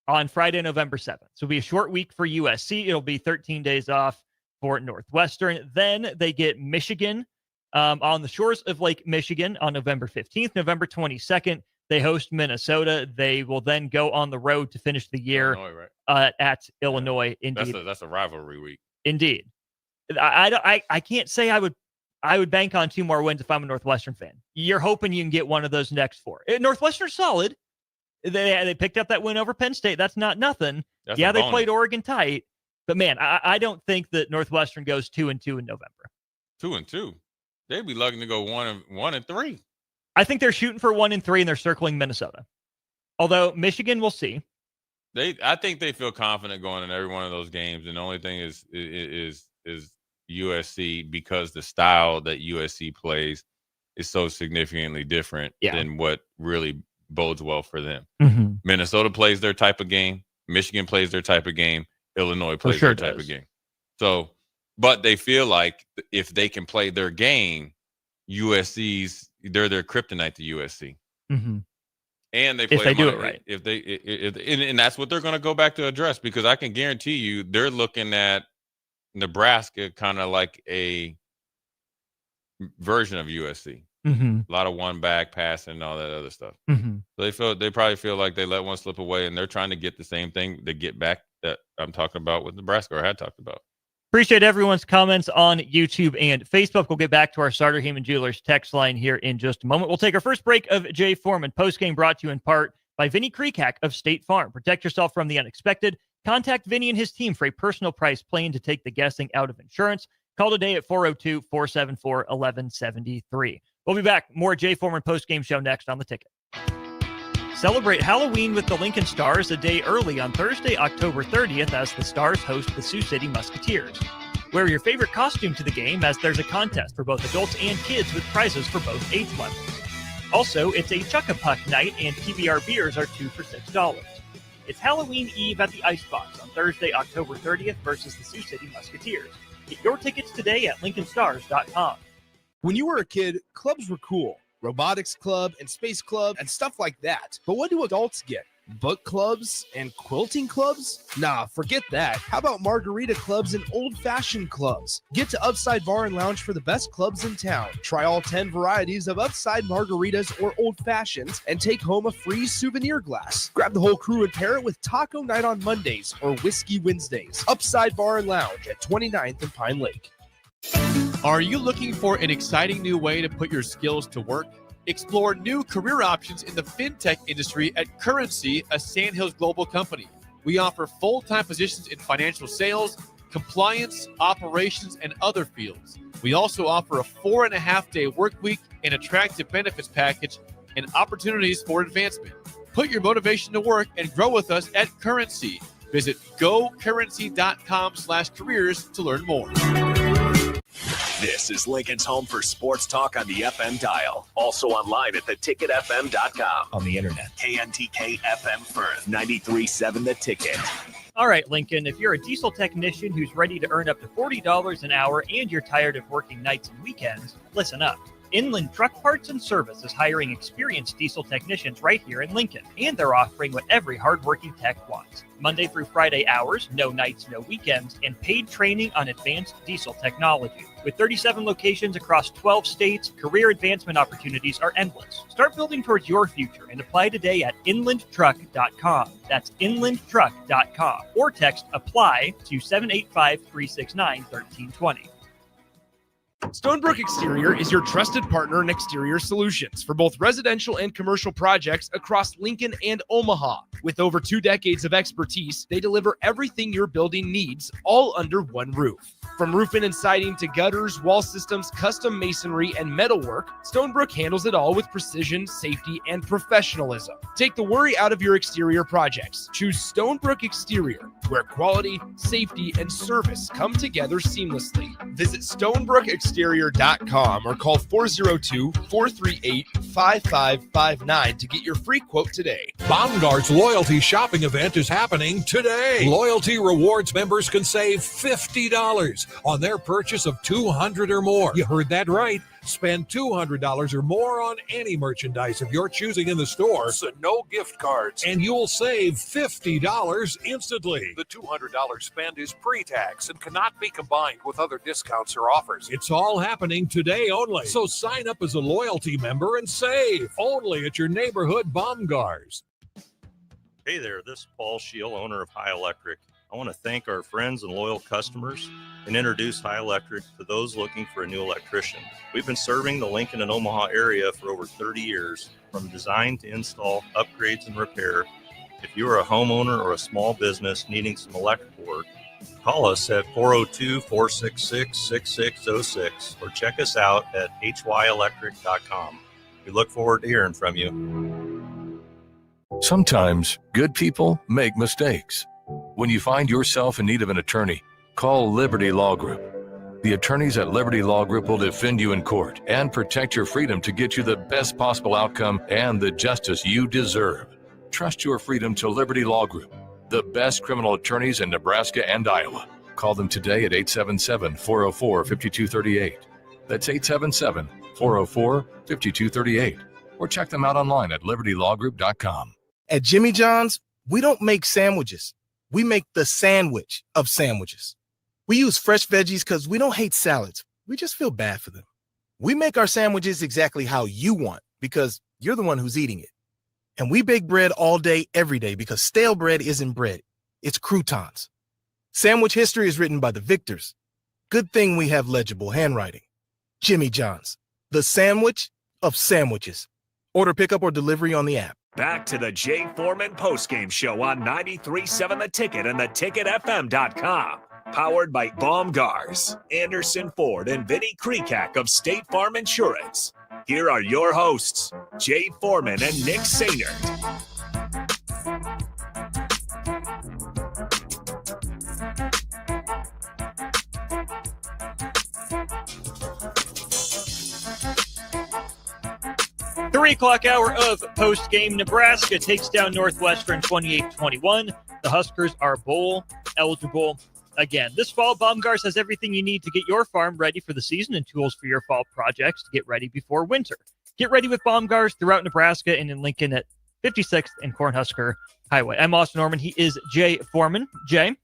on Friday, November 7th. So it'll be a short week for USC. It'll be 13 days off for Northwestern. Then they get Michigan on the shores of Lake Michigan on November 15th. November 22nd, they host Minnesota. They will then go on the road to finish the year Illinois, right? At Illinois. Indeed. That's a rivalry week. Indeed. I can't say I would I would bank on 2 more wins if I'm a Northwestern fan. You're hoping you can get one of those next 4. Northwestern's solid. They picked up that win over Penn State. That's not nothing. That's yeah, they played Oregon tight. But, man, I don't think that Northwestern goes 2-2 in November. 2-2. They'd be lucky to go 1-3. I think they're shooting for 1-3, and they're circling Minnesota. Although Michigan, we'll see. I think they feel confident going in every one of those games, and the only thing is USC, because the style that USC plays is so significantly different than what really bodes well for them. Mm-hmm. Minnesota plays their type of game. Michigan plays their type of game. Illinois plays their type of game. So, but they feel like if they can play their game, they're their kryptonite to USC. Mm-hmm. And they play if they do it right. And that's what they're going to go back to address, because I can guarantee you they're looking at Nebraska kind of like a version of USC. Mm-hmm. A lot of one back passing and all that other stuff. Mm-hmm. So they probably feel like they let one slip away, and they're trying to get the same thing to get back that I'm talking about with Nebraska, or had talked about. Appreciate everyone's comments on YouTube and Facebook. We'll get back to our Starter Heyman Jewelers text line here in just a moment. We'll take our first break of Jay Foreman Postgame, brought to you in part by Vinny Kreekak of State Farm. Protect yourself from the unexpected. Contact Vinny and his team for a personal price plan to take the guessing out of insurance. Call today at 402-474-1173. We'll be back. More Jay Foreman Postgame Show next on The Ticket. Celebrate Halloween with the Lincoln Stars a day early on Thursday, October 30th, as the Stars host the Sioux City Musketeers. Wear your favorite costume to the game, as there's a contest for both adults and kids with prizes for both age levels. Also, it's a Chuck-a-Puck night, and PBR beers are 2 for $6. It's Halloween Eve at the Icebox on Thursday, October 30th versus the Sioux City Musketeers. Get your tickets today at LincolnStars.com. When you were a kid, clubs were cool. Robotics club and space club and stuff like that. But what do adults get? Book clubs and quilting clubs? Nah, forget that. How about margarita clubs and old-fashioned clubs? Get to Upside Bar and Lounge for the best clubs in town. Try all 10 varieties of Upside margaritas or old fashions and take home a free souvenir glass. Grab the whole crew and pair it with taco night on Mondays or whiskey Wednesdays. Upside Bar and Lounge at 29th and Pine Lake. Are you looking for an exciting new way to put your skills to work? Explore new career options in the fintech industry at Currency, a Sandhills Global company. We offer full-time positions in financial sales, compliance, operations, and other fields. We also offer a 4.5-day work week, an attractive benefits package, and opportunities for advancement. Put your motivation to work and grow with us at Currency. Visit gocurrency.com/careers to learn more. This is Lincoln's home for sports talk on the FM dial. Also online at theticketfm.com. On the internet, KNTK FM Firth, 93.7 The Ticket. All right, Lincoln, if you're a diesel technician who's ready to earn up to $40 an hour and you're tired of working nights and weekends, listen up. Inland Truck Parts and Service is hiring experienced diesel technicians right here in Lincoln, and they're offering what every hardworking tech wants. Monday through Friday hours, no nights, no weekends, and paid training on advanced diesel technology. With 37 locations across 12 states, career advancement opportunities are endless. Start building towards your future and apply today at inlandtruck.com. That's inlandtruck.com. Or text APPLY to 785-369-1320. Stonebrook Exterior is your trusted partner in exterior solutions for both residential and commercial projects across Lincoln and Omaha. With over 2 decades of expertise, they deliver everything your building needs, all under one roof. From roofing and siding to gutters, wall systems, custom masonry, and metalwork, Stonebrook handles it all with precision, safety, and professionalism. Take the worry out of your exterior projects. Choose Stonebrook Exterior, where quality, safety, and service come together seamlessly. Visit StonebrookExterior.com or call 402-438-5559 to get your free quote today. Baumgart's Loyalty Shopping Event is happening today. Loyalty Rewards members can save $50 on their purchase of $200 or more. You heard that right. Spend $200 or more on any merchandise of your choosing in the store, so no gift cards, and you'll save $50 instantly. The $200 spend is pre-tax and cannot be combined with other discounts or offers. It's all happening today only. So sign up as a loyalty member and save only at your neighborhood Baumgart's. Hey there, this is Paul Scheel, owner of High Electric. I want to thank our friends and loyal customers and introduce High Electric to those looking for a new electrician. We've been serving the Lincoln and Omaha area for over 30 years, from design to install, upgrades, and repair. If you are a homeowner or a small business needing some electrical work, call us at 402-466-6606 or check us out at hyelectric.com. We look forward to hearing from you. Sometimes good people make mistakes. When you find yourself in need of an attorney, call Liberty Law Group. The attorneys at Liberty Law Group will defend you in court and protect your freedom to get you the best possible outcome and the justice you deserve. Trust your freedom to Liberty Law Group, the best criminal attorneys in Nebraska and Iowa. Call them today at 877-404-5238. That's 877-404-5238. Or check them out online at libertylawgroup.com. At Jimmy John's, we don't make sandwiches. We make the sandwich of sandwiches. We use fresh veggies because we don't hate salads. We just feel bad for them. We make our sandwiches exactly how you want because you're the one who's eating it. And we bake bread all day, every day because stale bread isn't bread. It's croutons. Sandwich history is written by the victors. Good thing we have legible handwriting. Jimmy John's, the sandwich of sandwiches. Order pickup or delivery on the app. Back to the Jay Foreman Postgame Show on 93.7 The Ticket and theticketfm.com. Powered by Baumgars, Anderson Ford, and Vinnie Kreekak of State Farm Insurance. Here are your hosts, Jay Foreman and Nick Sainert. Three o'clock hour of post-game. Nebraska takes down Northwestern 28-21. The Huskers are bowl eligible again. This fall, Baumgars has everything you need to get your farm ready for the season and tools for your fall projects to get ready before winter. Get ready with Baumgars throughout Nebraska and in Lincoln at 56th and Cornhusker Highway. I'm Austin Norman. He is Jay Foreman. Jay,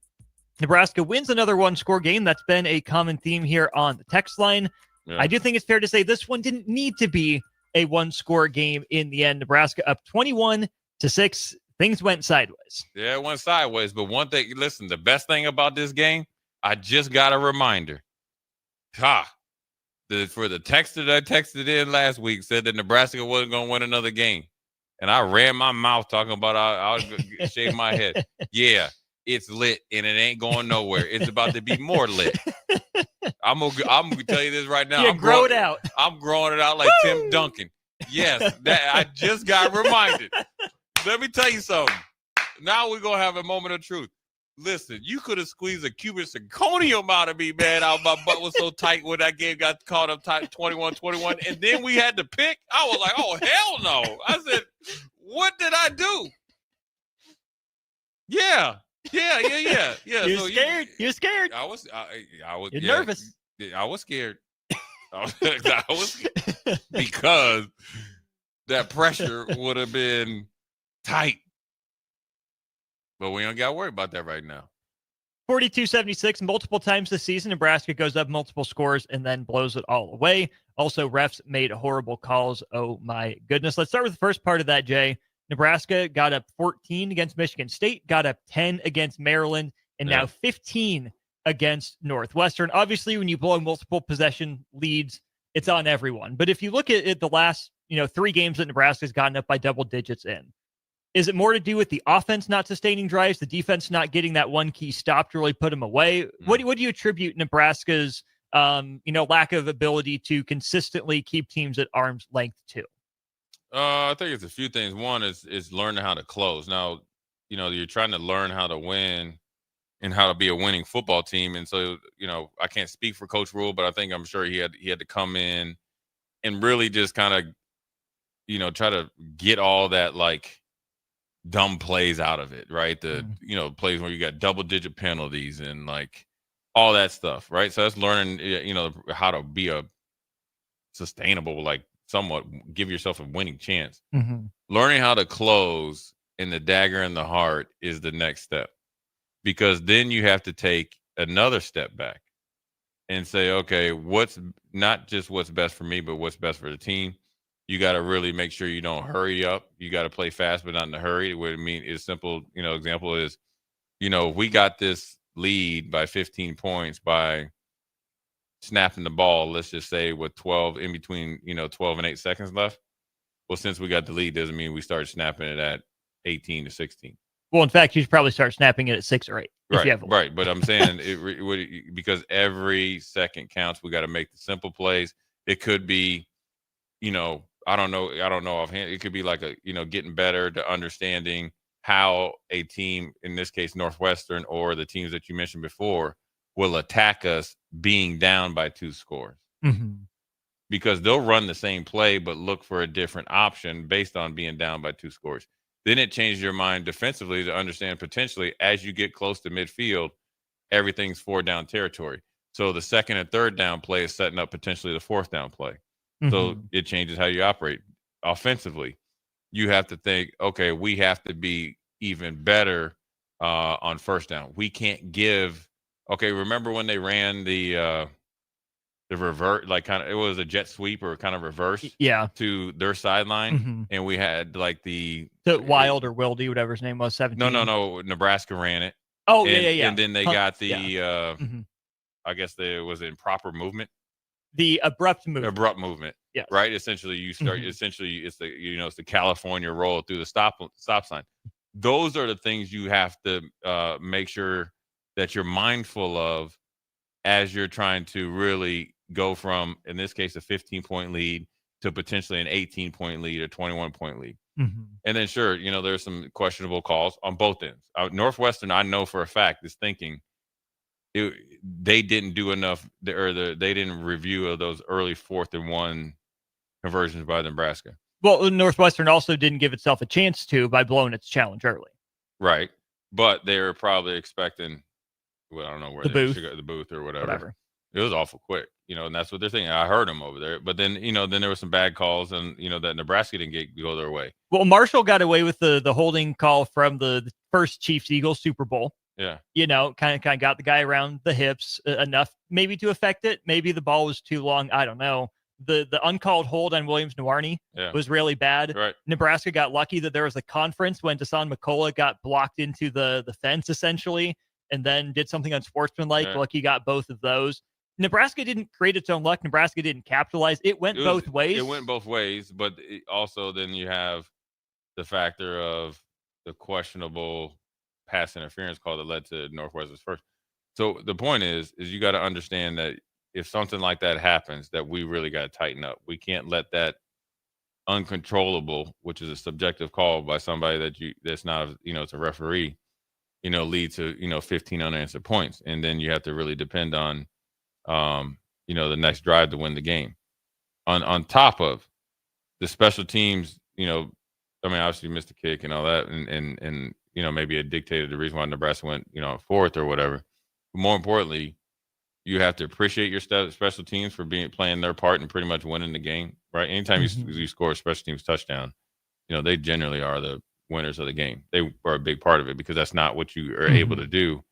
Nebraska wins another one-score game. That's been a common theme here on the text line. Yeah. I do think it's fair to say this one didn't need to be a one-score game in the end. Nebraska up 21-6. Things went sideways. Yeah, it went sideways. But one thing, listen, the best thing about this game, I just got a reminder. For the texter that texted in last week said that Nebraska wasn't going to win another game. And I ran my mouth talking about I'll shave my head. Yeah, it's lit and it ain't going nowhere. It's about to be more lit. I'm gonna tell you this right now. Grow it out. I'm growing it out like Tim Duncan. Yes, that I just got reminded. Let me tell you something. Now we're gonna have a moment of truth. Listen, you could have squeezed a cubic zirconium out of me, man. My butt was so tight when that game got caught up tight 21-21. And then we had to pick. I was like, oh, hell no. I said, what did I do? Yeah. You're scared. You're scared. I was You're nervous. I was scared. I was scared because that pressure would have been tight. But we don't got to worry about that right now. 42-76, multiple times this season, Nebraska goes up multiple scores and then blows it all away. Also, refs made horrible calls. Oh, my goodness. Let's start with the first part of that, Jay. Nebraska got up 14 against Michigan State, got up 10 against Maryland, and now 15 against Northwestern. Obviously, when you blow multiple possession leads, it's on everyone. But if you look at it, the last 3 games that Nebraska's gotten up by double digits in, is it more to do with the offense not sustaining drives, the defense not getting that one key stop to really put them away? What do you attribute Nebraska's lack of ability to consistently keep teams at arm's length to? I think it's a few things. One is learning how to close. Now, you're trying to learn how to win and how to be a winning football team. And so, I can't speak for Coach Rule, but I'm sure he had to come in and really just kind of, try to get all that like dumb plays out of it, right? The plays where you got double-digit penalties and like all that stuff, right? So that's learning, how to be a sustainable, like somewhat give yourself a winning chance. Mm-hmm. Learning how to close in the dagger in the heart is the next step, because then you have to take another step back and say, okay, what's not just what's best for me, but what's best for the team. You got to really make sure you don't hurry up. You got to play fast, but not in a hurry. What I mean is simple, example is we got this lead by 15 points by snapping the ball, let's just say with 12 in between, 12 and 8 seconds left. Well, since we got the lead, doesn't mean we start snapping it at 18 to 16. Well, in fact, you should probably start snapping it at 6 or 8. If you have a lead. Right. But I'm saying because every second counts. We got to make the simple plays. It could be, I don't know offhand. It could be like getting better to understanding how a team, in this case Northwestern or the teams that you mentioned before, will attack us being down by 2 scores. Mm-hmm. Because they'll run the same play but look for a different option based on being down by 2 scores. Then it changes your mind defensively to understand potentially as you get close to midfield, everything's 4 down territory. So the second and third down play is setting up potentially the 4th down play. Mm-hmm. So it changes how you operate offensively. You have to think, okay, we have to be even better on first down. We can't give. Okay, remember when they ran the revert, like kind of, it was a jet sweep or kind of reverse to their sideline, and we had like the Wild or Wildy, whatever his name was, 17. No, Nebraska ran it. Oh, and, yeah. And then they got the I guess there was improper movement. The abrupt movement. Yeah. Right. Essentially, you start. Essentially, it's the it's the California roll through the stop sign. Those are the things you have to make sure that you're mindful of as you're trying to really go from, in this case, a 15-point lead to potentially an 18-point lead, a 21-point lead. Mm-hmm. And then, sure, there's some questionable calls on both ends. Northwestern, I know for a fact, is thinking they didn't do enough, they didn't review of those early 4th and 1 conversions by Nebraska. Well, Northwestern also didn't give itself a chance to by blowing its challenge early. Right. But they were probably expecting, I don't know where the booth or whatever. It was awful quick, and that's what they're thinking. I heard them over there, but then, then there were some bad calls, and that Nebraska didn't go their way. Well, Marshall got away with the holding call from the first Chiefs-Eagles Super Bowl. Yeah, kind of got the guy around the hips enough, maybe to affect it. Maybe the ball was too long. I don't know. The uncalled hold on Williams-Nwaneri was really bad. Right. Nebraska got lucky that there was a conference when Dasan McCullough got blocked into the fence essentially, and then did something unsportsmanlike. Like he got both of those. Nebraska didn't create its own luck. Nebraska didn't capitalize. It went both ways. It went both ways, but also then you have the factor of the questionable pass interference call that led to Northwestern's first. So the point is you got to understand that if something like that happens, that we really got to tighten up. We can't let that uncontrollable, which is a subjective call by somebody that's not, it's a referee, lead to, 15 unanswered points. And then you have to really depend on, the next drive to win the game. On top of the special teams, obviously missed the kick and all that, and maybe it dictated the reason why Nebraska went, 4th or whatever. But more importantly, you have to appreciate your special teams for playing their part and pretty much winning the game, right? Anytime you score a special teams touchdown, they generally are the winners of the game. They are a big part of it because that's not what you are able to do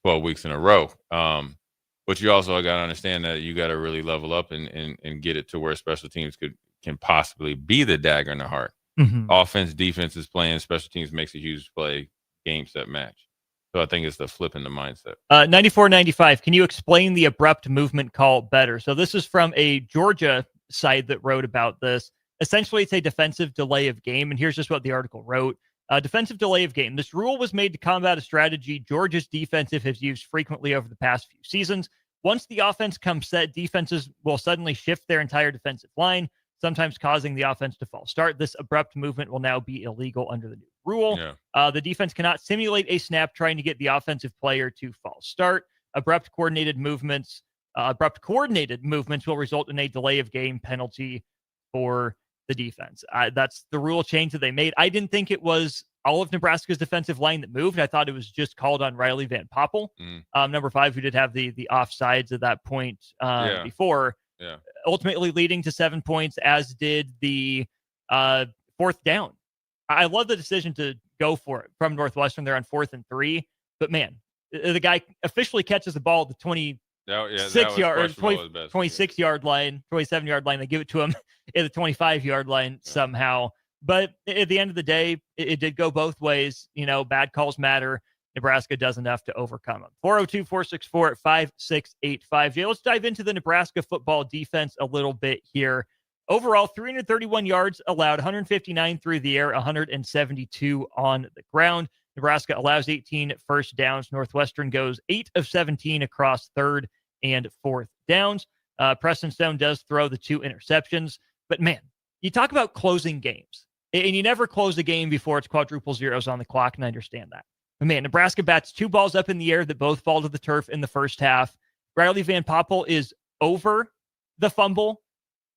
12 weeks in a row. But you also got to understand that you got to really level up and get it to where special teams can possibly be the dagger in the heart. Mm-hmm. Offense, defense is playing. Special teams makes a huge play, game, set, match. So I think it's the flip in the mindset. 9495, can you explain the abrupt movement call better? So this is from a Georgia site that wrote about this. Essentially, it's a defensive delay of game. And here's just what the article wrote. Defensive delay of game. This rule was made to combat a strategy Georgia's defensive has used frequently over the past few seasons. Once the offense comes set, defenses will suddenly shift their entire defensive line, sometimes causing the offense to false start. This abrupt movement will now be illegal under the new rule. Yeah. The defense cannot simulate a snap trying to get the offensive player to false start. Abrupt coordinated movements will result in a delay of game penalty for the defense. That's the rule change that they made. I didn't think it was all of Nebraska's defensive line that moved. I thought it was just called on Riley Van Poppel, number 5, who did have the offsides at that point before. Yeah. Ultimately leading to 7 points, as did the 4th down. I love the decision to go for it from Northwestern. They're on 4th and 3, but man, the guy officially catches the ball at the 26 yard line, 27 yard line. They give it to him at the 25 yard line somehow. But at the end of the day, it did go both ways. Bad calls matter. Nebraska does enough to overcome them. 402-464-5685. Jay, let's dive into the Nebraska football defense a little bit here. Overall, 331 yards allowed, 159 through the air, 172 on the ground. Nebraska allows 18 first downs. Northwestern goes 8 of 17 across third and fourth downs. Preston Stone does throw the 2 interceptions. But, man, you talk about closing games. And you never close a game before it's quadruple zeros on the clock, and I understand that. But, man, Nebraska bats 2 balls up in the air that both fall to the turf in the first half. Riley Van Poppel is over the fumble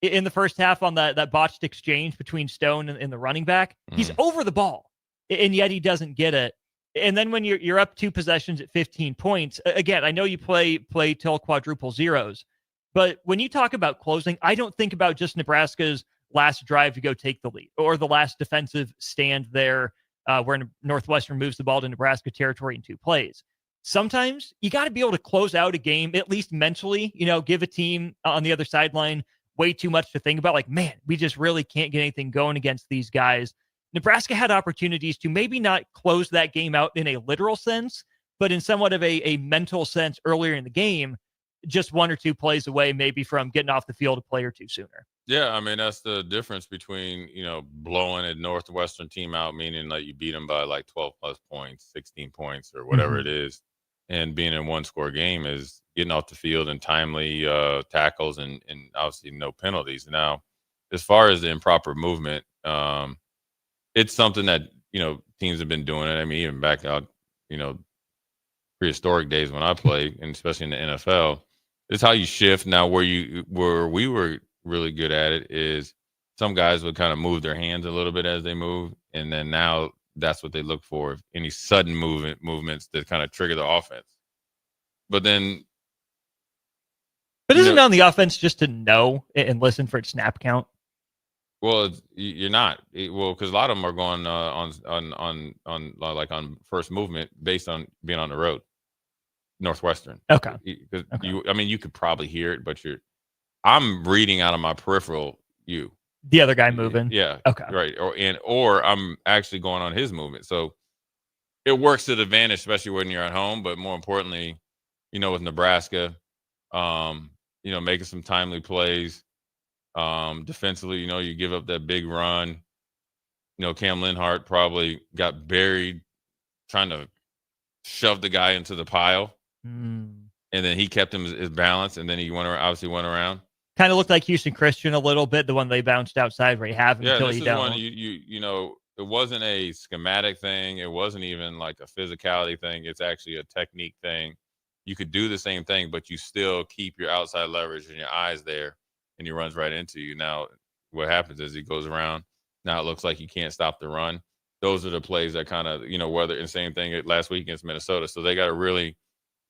in the first half on that botched exchange between Stone and the running back. He's over the ball, and yet he doesn't get it. And then when you're up 2 possessions at 15 points, again, I know you play till quadruple zeros, but when you talk about closing, I don't think about just Nebraska's last drive to go take the lead or the last defensive stand there where Northwestern moves the ball to Nebraska territory in 2 plays. Sometimes you got to be able to close out a game, at least mentally, give a team on the other sideline way too much to think about. Like, man, we just really can't get anything going against these guys. Nebraska had opportunities to maybe not close that game out in a literal sense, but in somewhat of a mental sense earlier in the game, just 1 or 2 plays away maybe from getting off the field a play or 2 sooner. Yeah, I mean, that's the difference between, blowing a Northwestern team out, meaning like you beat them by like 12 plus points, 16 points or whatever it is, and being in 1-score game is getting off the field and timely tackles and obviously no penalties. Now, as far as the improper movement, it's something that, teams have been doing it. I mean, even back out, prehistoric days when I played, and especially in the NFL, it's how you shift. Now, where we were really good at it is some guys would kind of move their hands a little bit as they move, and then now that's what they look for, any sudden movements that kind of trigger the offense. But isn't it on the offense just to know and listen for its snap count? Well, you're not. Because a lot of them are going on first movement based on being on the road. Northwestern. Okay. You could probably hear it, but I'm reading out of my peripheral. The other guy moving. Yeah. Okay. Right. Or I'm actually going on his movement. So it works to the advantage, especially when you're at home. But more importantly, with Nebraska, making some timely plays. Defensively, you give up that big run. Cam Linhart probably got buried trying to shove the guy into the pile. And then he kept his balance, and then he went around. Kind of looked like Houston Christian a little bit, the one they bounced outside where you have him until you don't. It wasn't a schematic thing. It wasn't even like a physicality thing. It's actually a technique thing. You could do the same thing, but you still keep your outside leverage and your eyes there, and he runs right into you. Now, what happens is he goes around. Now it looks like he can't stop the run. Those are the plays that kind of, whether, and same thing last week against Minnesota. So they got to really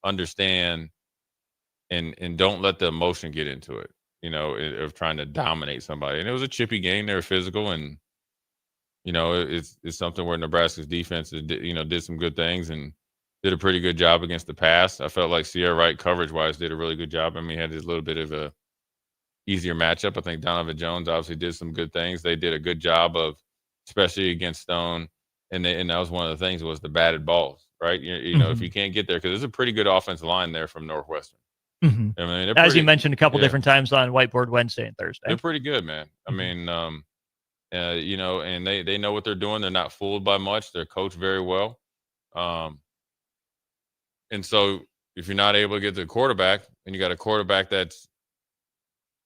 understand and don't let the emotion get into it, of trying to dominate somebody. And it was a chippy game. They were physical, and, it's something where Nebraska's defense, did some good things and did a pretty good job against the pass. I felt like Sierra Wright coverage-wise did a really good job. I mean, he had this little bit of a easier matchup. I think Donovan Jones obviously did some good things. They did a good job of, especially against Stone, and that was one of the things was the batted balls, right? If you can't get there, because there's a pretty good offensive line there from Northwestern. I mean, as you mentioned a couple different times on Whiteboard Wednesday and Thursday. They're pretty good, man. I mean, and they know what they're doing. They're not fooled by much. They're coached very well. And so if you're not able to get to the quarterback, and you got a quarterback that's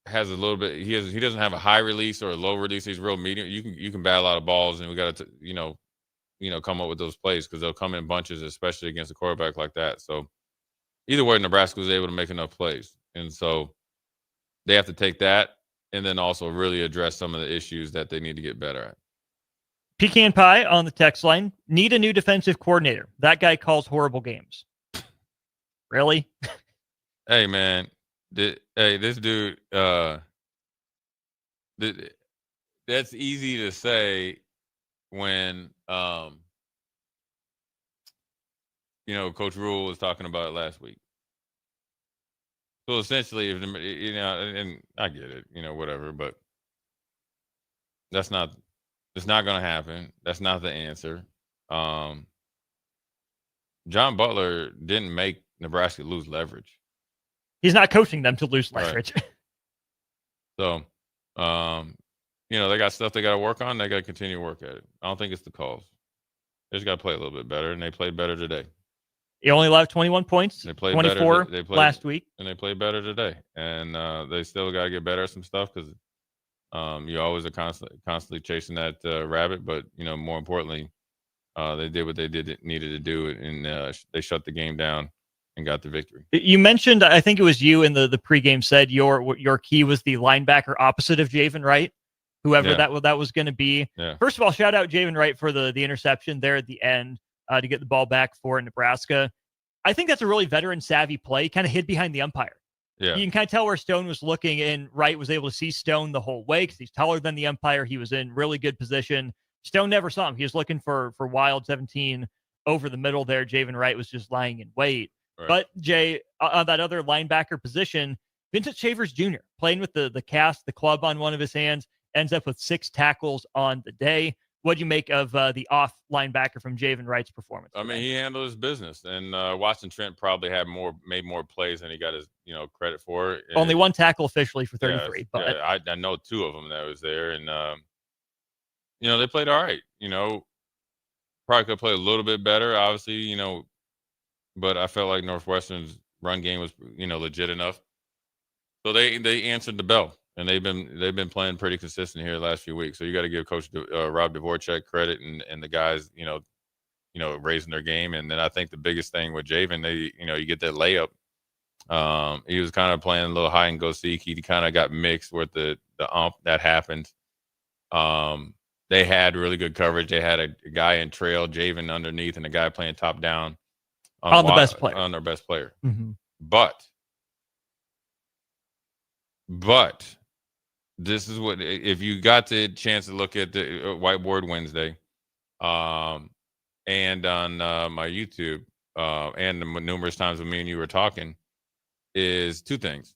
has a little bit, he doesn't have a high release or a low release. He's real medium. You can bat a lot of balls, and we got to come up with those plays, because they'll come in bunches, especially against a quarterback like that. So either way, Nebraska was able to make enough plays, and so they have to take that and then also really address some of the issues that they need to get better at. Pecan Pie on the text line: need a new defensive coordinator. That guy calls horrible games. Really? Hey, man. This dude, that's easy to say when, Coach Rule was talking about it last week. So essentially, if and I get it, whatever, but it's not going to happen. That's not the answer. John Butler didn't make Nebraska lose leverage. He's not coaching them to lose leverage. Right. So, they got stuff they got to work on. They got to continue to work at it. I don't think it's the calls. They just got to play a little bit better, and they played better today. He only allowed 21 points. They played 24 better. Last week, and they played better today. And they still got to get better at some stuff because you always are constantly chasing that rabbit. But more importantly, they did what they needed to do, and they shut the game down and got the victory. You mentioned, I think it was you in the pregame said your key was the linebacker opposite of Javen Wright, whoever that was going to be. Yeah. First of all, shout out Javen Wright for the interception there at the end to get the ball back for Nebraska. I think that's a really veteran savvy play. Kind of hid behind the umpire. Yeah. You can kind of tell where Stone was looking, and Wright was able to see Stone the whole way because he's taller than the umpire. He was in really good position. Stone never saw him. He was looking for Wild 17 over the middle there. Javen Wright was just lying in wait. Right. But, Jay, on that other linebacker position, Vincent Shavers Jr. playing with the cast, the club on one of his hands, ends up with 6 tackles on the day. What do you make of the off linebacker from Javen Wright's performance? I mean, he handled his business, and Watson Trent probably made more plays than he got his credit for. Only 1 tackle officially for 33. But I know 2 of them that was there, and they played all right. Probably could play a little bit better, obviously. But I felt like Northwestern's run game was legit enough, so they answered the bell. And they've been playing pretty consistent here the last few weeks. So you got to give Coach Rob Dvorak credit and the guys, raising their game. And then I think the biggest thing with Javen, you get that layup. He was kind of playing a little hide and go seek. He kind of got mixed with the ump that happened. They had really good coverage. They had a guy in trail, Javen underneath, and a guy playing top down on the best player. On their best player. Mm-hmm. But this is what, if you got the chance to look at the Whiteboard Wednesday and on my YouTube and the numerous times when me and you were talking, is 2 things.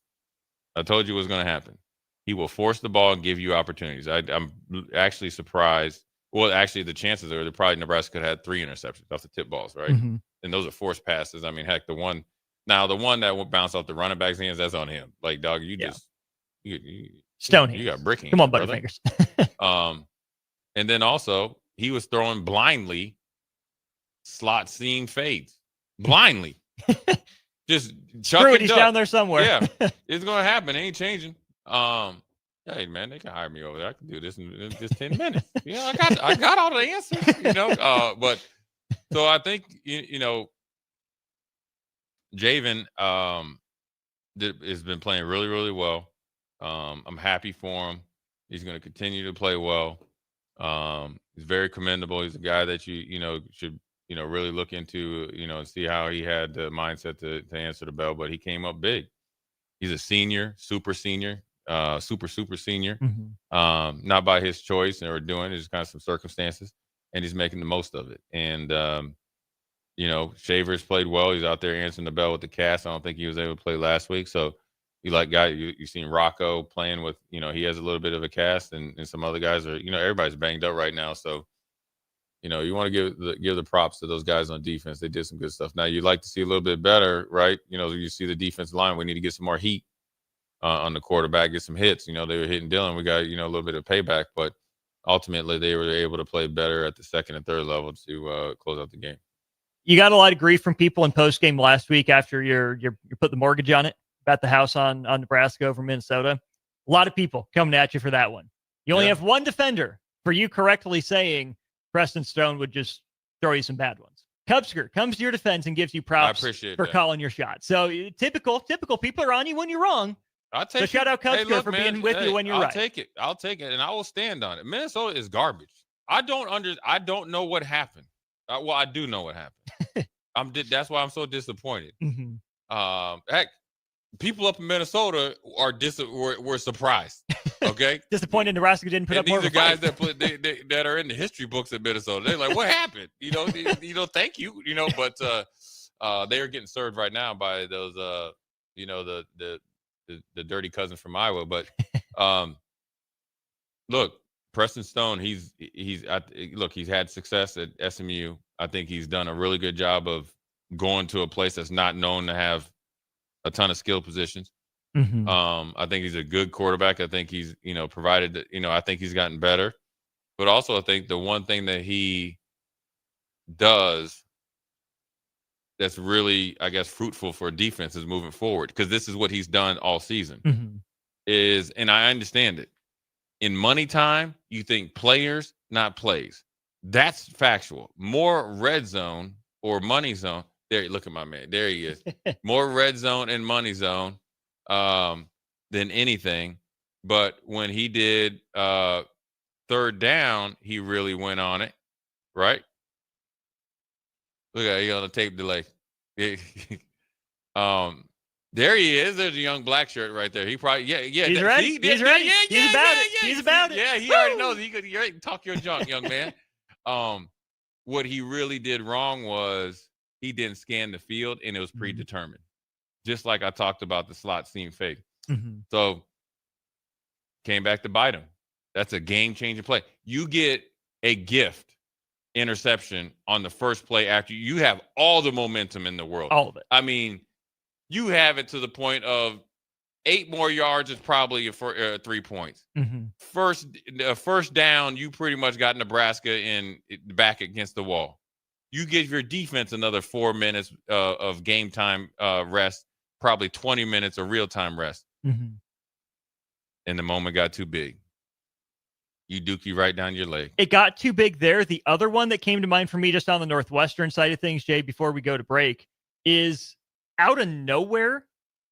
I told you what was going to happen. He will force the ball and give you opportunities. I'm actually surprised. Well, actually, the chances are that probably Nebraska could have had 3 interceptions off the tip balls, right? Mm-hmm. And those are forced passes. I mean, heck, the one that would bounce off the running back's hands, that's on him. Like, dog, you just Stone you got brick hands. Come on, Butterfingers. And then also he was throwing blindly slot seam fades. Blindly. Just chuck Screw it. It, he's down there somewhere. Yeah. It's gonna happen. It ain't changing. Hey man, they can hire me over there. I can do this in just 10 minutes. I got all the answers, but so I think Javen has been playing really, really well. I'm happy for him. He's going to continue to play well. He's very commendable. He's a guy that you should really look into, and see how he had the mindset to answer the bell. But he came up big. He's a senior, super senior, super senior. Mm-hmm. Not by his choice or doing it, just kind of some circumstances, and he's making the most of it. And Shavers played well. He's out there answering the bell with the cast. I don't think he was able to play last week. So you've seen Rocco playing with, he has a little bit of a cast, and some other guys are, everybody's banged up right now. So, you want to give the props to those guys on defense. They did some good stuff. Now you'd like to see a little bit better, right? You see the defensive line. We need to get some more heat on the quarterback, get some hits. They were hitting Dillon. We got, a little bit of payback, but ultimately they were able to play better at the 2nd and 3rd level to close out the game. You got a lot of grief from people in postgame last week after you put the mortgage on it, bet the house on Nebraska over Minnesota. A lot of people coming at you for that one. You only have one defender for you correctly saying Preston Stone would just throw you some bad ones. Cubsker comes to your defense and gives you props for calling your shot. So typical people are on you when you're wrong. I'll take it. Shout out Cubsker for being with you when you're right. I'll take it, and I will stand on it. Minnesota is garbage. I don't know what happened. Well, I do know what happened. That's why I'm so disappointed. Mm-hmm. Heck, people up in Minnesota were surprised. Okay, disappointed Nebraska didn't put up more. These are guys that are in the history books at Minnesota. They're like, what happened? Thank you. But they are getting served right now by those the dirty cousin from Iowa. But look, Preston Stone, he's had success at SMU. I think he's done a really good job of going to a place that's not known to have a ton of skill positions. Mm-hmm. I think he's a good quarterback. I think he's, provided that, I think he's gotten better. But also I think the one thing that he does that's really, I guess, fruitful for defenses moving forward, because this is what he's done all season, is, and I understand it, in money time, you think players, not plays. That's factual. More red zone or money zone. There, look at my man. There he is. More red zone and money zone than anything. But when he did third down, he really went on it, right? Look at you on the tape delay. There he is. There's a young black shirt right there. He probably, He's ready. He's ready. He's about it. He's about it. Yeah, he already knows. He could talk your junk, young man. What he really did wrong was he didn't scan the field, and it was predetermined. Just like I talked about the slot seam fake. So came back to bite him. That's a game-changing play. You get a gift interception on the first play after you have all the momentum in the world. All of it. I mean, you have it to the point of 8 more yards is probably for 3 points. First down, you pretty much got Nebraska in back against the wall. You give your defense another 4 minutes of game time rest, probably 20 minutes of real time rest. And the moment got too big. You dookie right down your leg. It got too big there. The other one that came to mind for me just on the Northwestern side of things, Jay, before we go to break, is out of nowhere,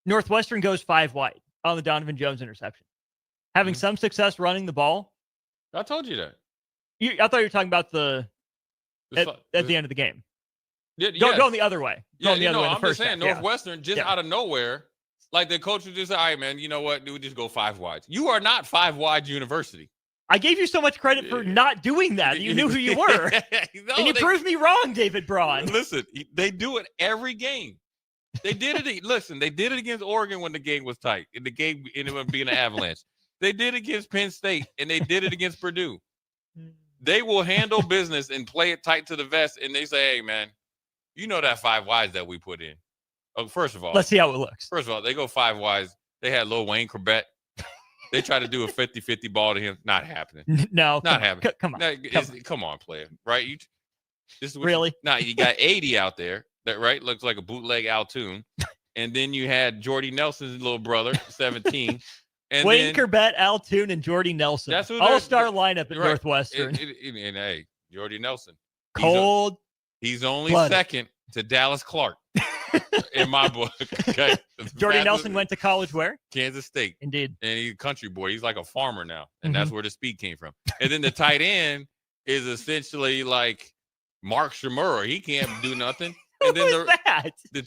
Northwestern goes 5 wide on the Donovan Jones interception. Having some success running the ball. I told you that. I thought you were talking about at the end of the game. Going the other way. I'm just saying, Northwestern, out of nowhere, like the coach would just say, all right, man, you know what? We just go 5 wide. You are not 5 wide university. I gave you so much credit for not doing that. You knew who you were. And you proved me wrong, David Braun. Listen, they do it every game. They did it. Listen, they did it against Oregon when the game was tight. And the game ended up being an avalanche. They did it against Penn State, and they did it against Purdue. They will handle business and play it tight to the vest, and they say, hey, man, you know that 5 wides that we put in. Oh, first of all. Let's see how it looks. First of all, they go 5 wides. They had Lil Wayne Corbett. They try to do a 50-50 ball to him. Not happening. No. Not happening. Come on. Come on, player. Right? This is really? You got 80 out there. That right? Looks like a bootleg Altoon. And then you had Jordy Nelson's little brother, 17. And Wayne Corbett, Altoon, and Jordy Nelson. That's who all-star lineup at Northwestern. And hey, Jordy Nelson. Cold. He's only second to Dallas Clark in my book. Okay. Jordy Nelson went to college where? Kansas State. Indeed. And he's a country boy. He's like a farmer now. And that's where the speed came from. And then the tight end is essentially like Mark Shimura. He can't do nothing. And then the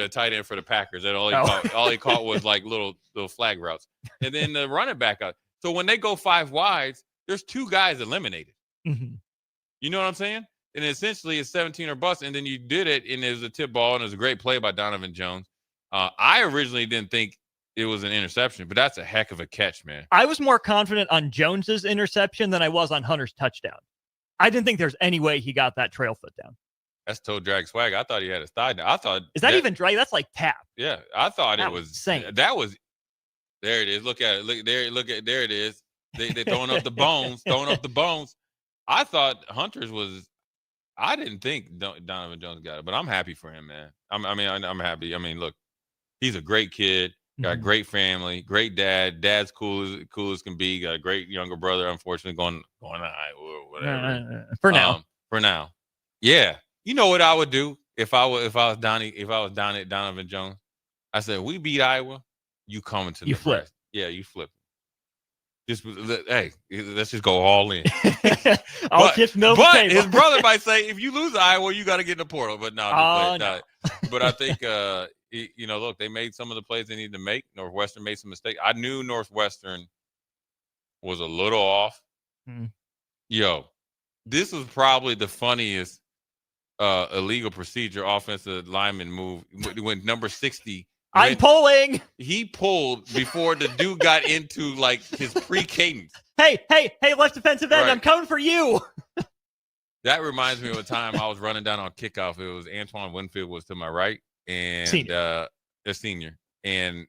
tight end for the Packers, that all he caught was like little flag routes. And then the running back out. So when they go 5 wides, there's 2 guys eliminated. You know what I'm saying? And essentially it's 17 or bust. And then you did it, and it was a tip ball, and it was a great play by Donovan Jones. I originally didn't think it was an interception, but that's a heck of a catch, man. I was more confident on Jones's interception than I was on Hunter's touchdown. I didn't think there's any way he got that trail foot down. That's toe drag swag. I thought he had his thigh down. I thought is that even dry? That's like tap. Yeah, I thought it was insane. That was there. It is. Look at it. Look there. Look at there. It is. They throwing up the bones. Throwing up the bones. I thought Hunter's was. I didn't think Donovan Jones got it, but I'm happy for him, man. I'm happy. I mean, look, he's a great kid. Got a great family. Great dad. Dad's cool as can be. Got a great younger brother. Unfortunately, going to Iowa or whatever. For now. For now. Yeah. You know what I would do if I was Donovan Jones? I said, we beat Iowa, you coming to the flip. Yeah, you flip. Hey, let's just go all in. But his brother might say, if you lose Iowa, you got to get in the portal. But no. But I think, look, they made some of the plays they needed to make. Northwestern made some mistakes. I knew Northwestern was a little off. Yo, this was probably the funniest illegal procedure offensive lineman move when number 60. I'm pulling. He pulled before the dude got into like his pre-cadence. Hey, left defensive end, right. I'm coming for you. That reminds me of a time I was running down on kickoff. It was Antoine Winfield was to my right, and Senior. a senior, and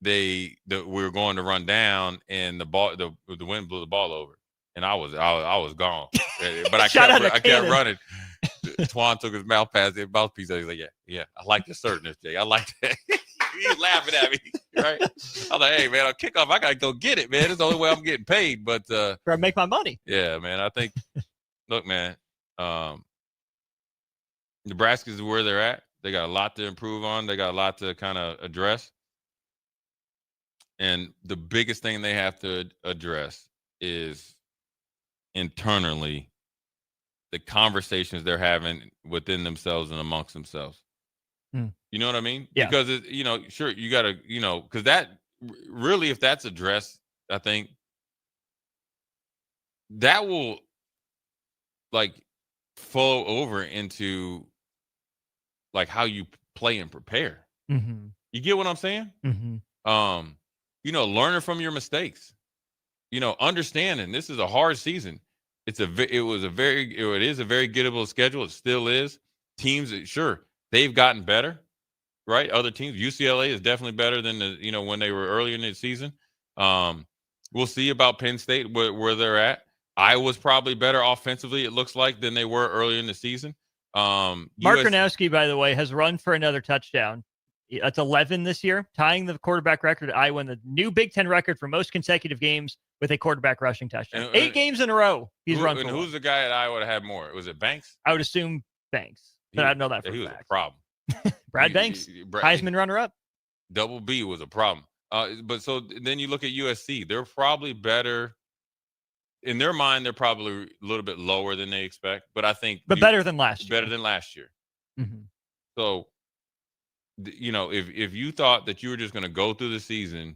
we were going to run down, and the wind blew the ball over, and I was gone. But I kept running. Twan took his mouthpiece. He was like, yeah, I like the certainty, Jay. I like that. He's laughing at me, right? I was like, hey, man, on kickoff, I got to go get it, man. It's the only way I'm getting paid. But I make my money. Yeah, man. I think, look, man, Nebraska is where they're at. They got a lot to improve on. They got a lot to kind of address. And the biggest thing they have to address is internally the conversations they're having within themselves and amongst themselves. You know what I mean? Yeah. Because, sure, you got to, because that really, if that's addressed, I think that will like flow over into like how you play and prepare. Mm-hmm. You get what I'm saying? Mm-hmm. Learning from your mistakes, understanding this is a hard season. It is a very gettable schedule. It still is. Teams, sure, they've gotten better, right? Other teams, UCLA is definitely better than when they were earlier in the season. We'll see about Penn State where they're at. Iowa's probably better offensively, it looks like, than they were earlier in the season. Mark Gronowski, by the way, has run for another touchdown. That's 11 this year, tying the quarterback record at Iowa, and the new Big Ten record for most consecutive games with a quarterback rushing touchdown. 8 games in a row he's run for. And who's the guy at Iowa that had more? Was it Banks? I would assume Banks, but I don't know that for a fact. He was a problem. Brad Banks, Heisman runner-up. Double B was a problem. But so then you look at USC. They're probably better. In their mind, they're probably a little bit lower than they expect. But I think better than last year. Better than last year. Mm-hmm. So, if you thought that you were just going to go through the season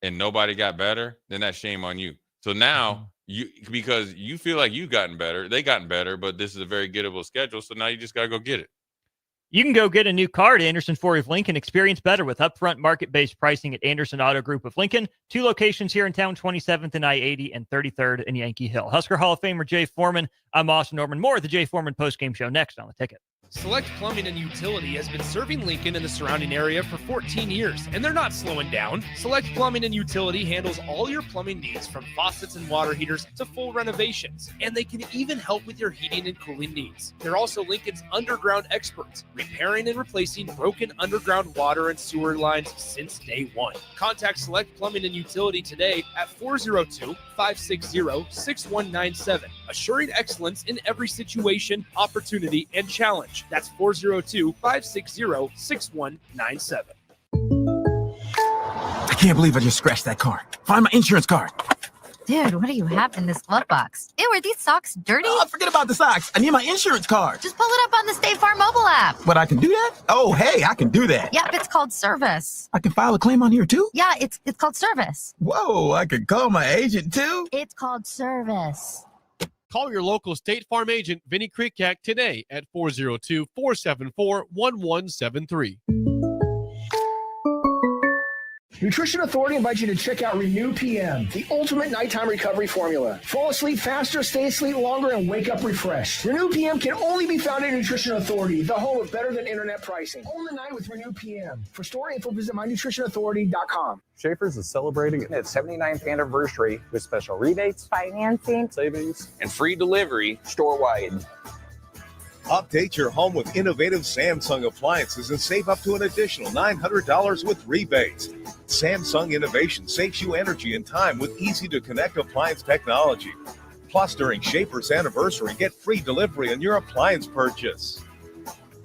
and nobody got better, then that's shame on you. So now because you feel like you've gotten better, they gotten better, but this is a very gettable schedule. So now you just got to go get it. You can go get a new car at Anderson Ford of Lincoln. Experience better with upfront market-based pricing at Anderson Auto Group of Lincoln. 2 locations here in town, 27th and I-80 and 33rd and Yankee Hill. Husker Hall of Famer Jay Foreman. I'm Austin Norman. More of the Jay Foreman postgame show next on The Ticket. Select Plumbing and Utility has been serving Lincoln and the surrounding area for 14 years, and they're not slowing down. Select Plumbing and Utility handles all your plumbing needs, from faucets and water heaters to full renovations, and they can even help with your heating and cooling needs. They're also Lincoln's underground experts, repairing and replacing broken underground water and sewer lines since day one. Contact Select Plumbing and Utility today at 402-560-6197, assuring excellence in every situation, opportunity, and challenge. That's 402-560-6197. I can't believe I just scratched that car. Find my insurance card. Dude, what do you have in this glove box? Ew, are these socks dirty? Oh, forget about the socks. I need my insurance card. Just pull it up on the State Farm mobile app. But I can do that? Oh, hey, I can do that. Yep, it's called service. I can file a claim on here too? Yeah, it's called service. Whoa, I can call my agent too? It's called service. Call your local State Farm agent, Vinny Krikak, today at 402-474-1173. Nutrition Authority invites you to check out Renew PM, the ultimate nighttime recovery formula. Fall asleep faster, stay asleep longer, and wake up refreshed. Renew PM can only be found at Nutrition Authority, the home of better than internet pricing. Own the night with Renew PM. For store info, visit mynutritionauthority.com. Schaefer's is celebrating its 79th anniversary with special rebates, financing, savings, and free delivery store-wide. Update your home with innovative Samsung appliances and save up to an additional $900 with rebates. Samsung Innovation saves you energy and time with easy-to-connect appliance technology. Plus, during Schaefer's anniversary, get free delivery on your appliance purchase.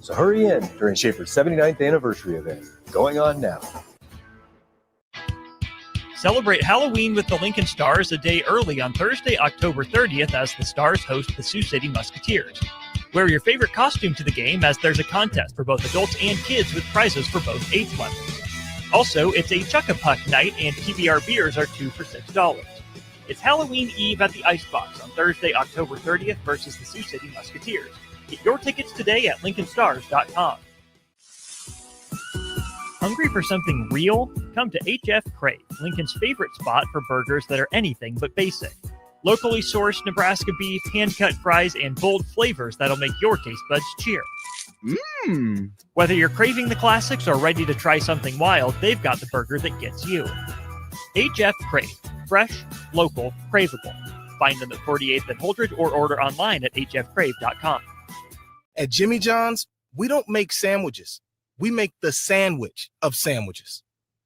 So hurry in during Schaefer's 79th anniversary event, going on now. Celebrate Halloween with the Lincoln Stars a day early on Thursday, October 30th, as the Stars host the Sioux City Musketeers. Wear your favorite costume to the game, as there's a contest for both adults and kids with prizes for both age levels. Also, it's a Chuck-a-Puck night, and PBR beers are 2 for $6. It's Halloween Eve at the Icebox on Thursday, October 30th versus the Sioux City Musketeers. Get your tickets today at LincolnStars.com. Hungry for something real? Come to HF Crave, Lincoln's favorite spot for burgers that are anything but basic. Locally sourced Nebraska beef, hand-cut fries, and bold flavors that'll make your taste buds cheer. Mmm. Whether you're craving the classics or ready to try something wild, they've got the burger that gets you. HF Crave. Fresh, local, craveable. Find them at 48th and Holdridge or order online at hfcrave.com. At Jimmy John's, we don't make sandwiches. We make the sandwich of sandwiches.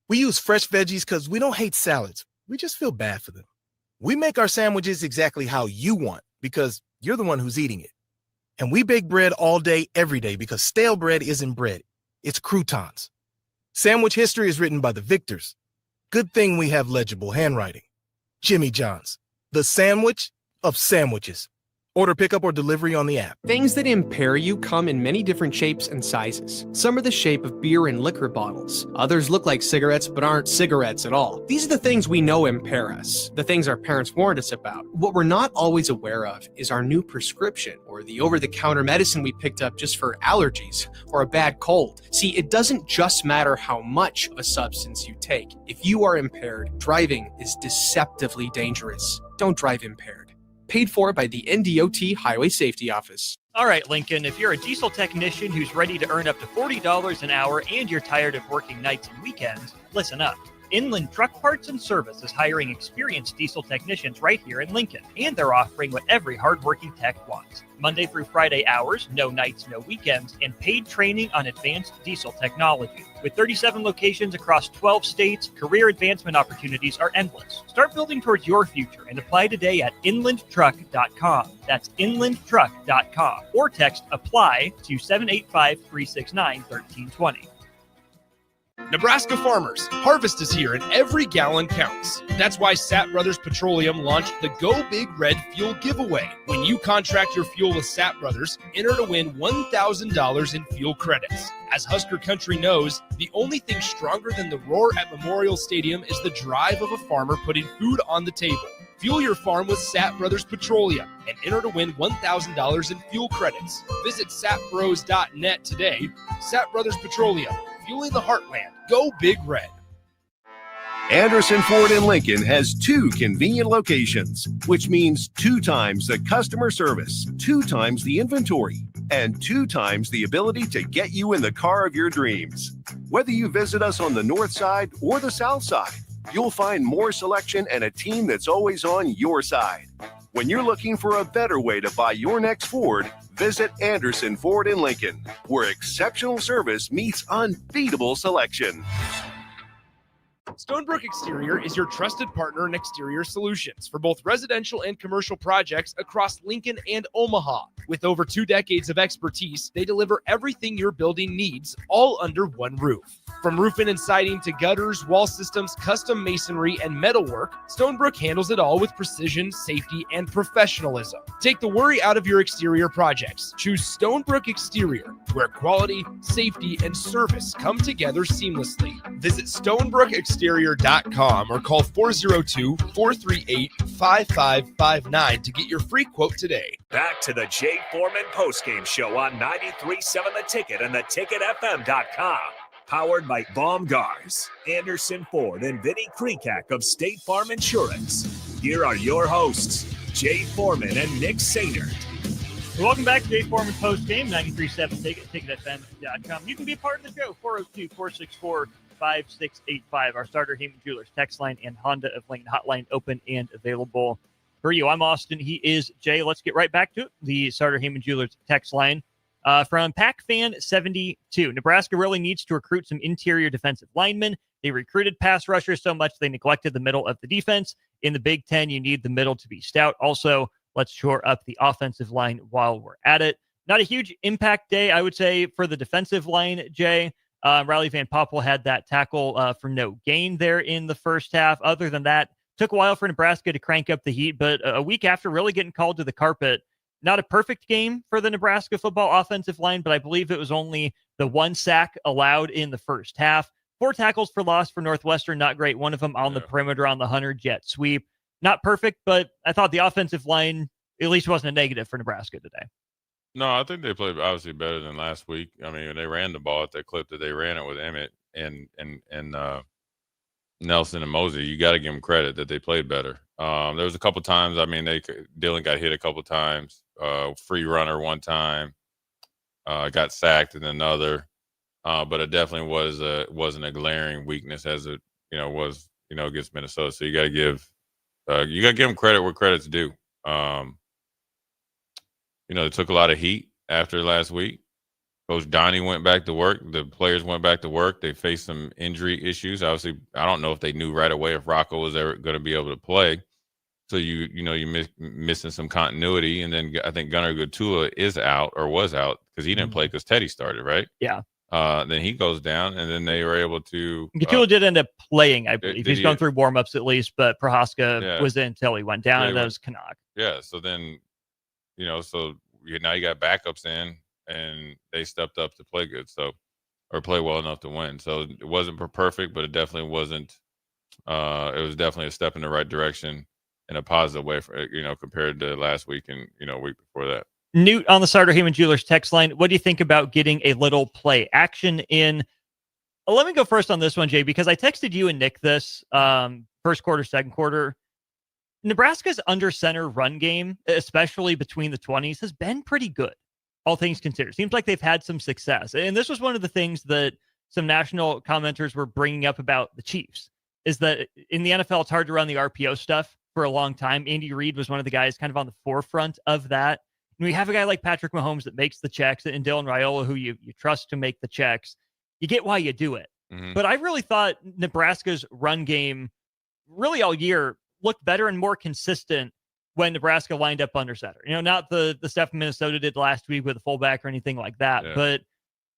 We use fresh veggies because we don't hate salads. We just feel bad for them. We make our sandwiches exactly how you want because you're the one who's eating it. And we bake bread all day, every day because stale bread isn't bread. It's croutons. Sandwich history is written by the victors. Good thing we have legible handwriting. Jimmy John's, the sandwich of sandwiches. Order pickup or delivery on the app. Things that impair you come in many different shapes and sizes. Some are the shape of beer and liquor bottles. Others look like cigarettes but aren't cigarettes at all. These are the things we know impair us, the things our parents warned us about. What we're not always aware of is our new prescription or the over-the-counter medicine we picked up just for allergies or a bad cold. See, it doesn't just matter how much of a substance you take. If you are impaired, driving is deceptively dangerous. Don't drive impaired. Paid for by the NDOT Highway Safety Office. All right, Lincoln, if you're a diesel technician who's ready to earn up to $40 an hour and you're tired of working nights and weekends, listen up. Inland Truck Parts and Service is hiring experienced diesel technicians right here in Lincoln, and they're offering what every hardworking tech wants. Monday through Friday hours, no nights, no weekends, and paid training on advanced diesel technology. With 37 locations across 12 states, career advancement opportunities are endless. Start building towards your future and apply today at inlandtruck.com. That's inlandtruck.com. Or text APPLY to 785-369-1320. Nebraska farmers, harvest is here and every gallon counts. That's why Sapp Brothers Petroleum launched the Go Big Red Fuel Giveaway. When you contract your fuel with Sapp Brothers, enter to win $1,000 in fuel credits. As Husker Country knows, the only thing stronger than the roar at Memorial Stadium is the drive of a farmer putting food on the table. Fuel your farm with Sapp Brothers Petroleum and enter to win $1,000 in fuel credits. Visit sapbros.net today. Sapp Brothers Petroleum, fueling the heartland. Go Big Red. Anderson Ford in Lincoln has 2 convenient locations, which means 2 times the customer service, 2 times the inventory, and 2 times the ability to get you in the car of your dreams. Whether you visit us on the north side or the south side, you'll find more selection and a team that's always on your side. When you're looking for a better way to buy your next Ford, visit Anderson Ford in Lincoln, where exceptional service meets unbeatable selection. Stonebrook Exterior is your trusted partner in exterior solutions for both residential and commercial projects across Lincoln and Omaha. With over 2 decades of expertise, they deliver everything your building needs, all under one roof. From roofing and siding to gutters, wall systems, custom masonry, and metalwork, Stonebrook handles it all with precision, safety, and professionalism. Take the worry out of your exterior projects. Choose Stonebrook Exterior, where quality, safety, and service come together seamlessly. Visit StonebrookExterior.com or call 402-438-5559 to get your free quote today. Back to the Jay Foreman Postgame Show on 93.7 The Ticket and theticketfm.com. Powered by Baumgars, Anderson Ford, and Vinny Krekak of State Farm Insurance. Here are your hosts, Jay Foreman and Nick Sainert. Welcome back to Jay Foreman Postgame, 93.7 Ticket, ticketfm.com. You can be a part of the show, 402-464-5685. Our starter Heyman Jewelers text line and Honda of Lincoln hotline open and available for you. I'm Austin. He is Jay. Let's get right back to it. The starter Heyman Jewelers text line. From PacFan72, Nebraska really needs to recruit some interior defensive linemen. They recruited pass rushers so much they neglected the middle of the defense. In the Big Ten, you need the middle to be stout. Also, let's shore up the offensive line while we're at it. Not a huge impact day, I would say, for the defensive line, Jay. Riley Van Poppel had that tackle for no gain there in the first half. Other than that, took a while for Nebraska to crank up the heat, but a week after really getting called to the carpet. Not a perfect game for the Nebraska football offensive line, but I believe it was only the 1 sack allowed in the first half. 4 tackles for loss for Northwestern, not great. One of them on the perimeter on the Hunter jet sweep. Not perfect, but I thought the offensive line at least wasn't a negative for Nebraska today. No, I think they played obviously better than last week. I mean, they ran the ball at that clip that they ran it with Emmett, and Nelson and Mosley, you got to give them credit that they played better. There was a couple times. I mean, Dylan got hit a couple times. Free runner one time, got sacked in another. But it definitely wasn't a glaring weakness as it was against Minnesota. So you got to give them credit where credit's due. They took a lot of heat after last week. Coach Donnie went back to work. The players went back to work. They faced some injury issues. Obviously, I don't know if they knew right away if Rocco was ever going to be able to play. So you're missing some continuity. And then I think Gunnar Gutula is out or was out because he didn't play because Teddy started, right? Yeah. Then he goes down, and then they were able to. Gutula did end up playing, I believe. He's going through warm-ups at least, but Prohaska was in until he went down, and that was Canuck. Yeah, so then, now you got backups in, and they stepped up to play good, or play well enough to win. So it wasn't perfect, but it definitely wasn't. It was definitely a step in the right direction in a positive way for compared to last week and week before that. Newt on the Sartor Heyman Jewelers text line. What do you think about getting a little play action in? Let me go first on this one, Jay, because I texted you and Nick this first quarter, second quarter. Nebraska's under center run game, especially between the 20s, has been pretty good, all things considered. Seems like they've had some success. And this was one of the things that some national commenters were bringing up about the Chiefs, is that in the NFL, it's hard to run the RPO stuff for a long time. Andy Reid was one of the guys kind of on the forefront of that. And we have a guy like Patrick Mahomes that makes the checks, and Dylan Raiola, who you trust to make the checks. You get why you do it. Mm-hmm. But I really thought Nebraska's run game really all year looked better and more consistent when Nebraska lined up under center. Not the stuff Minnesota did last week with a fullback or anything like that. Yeah. But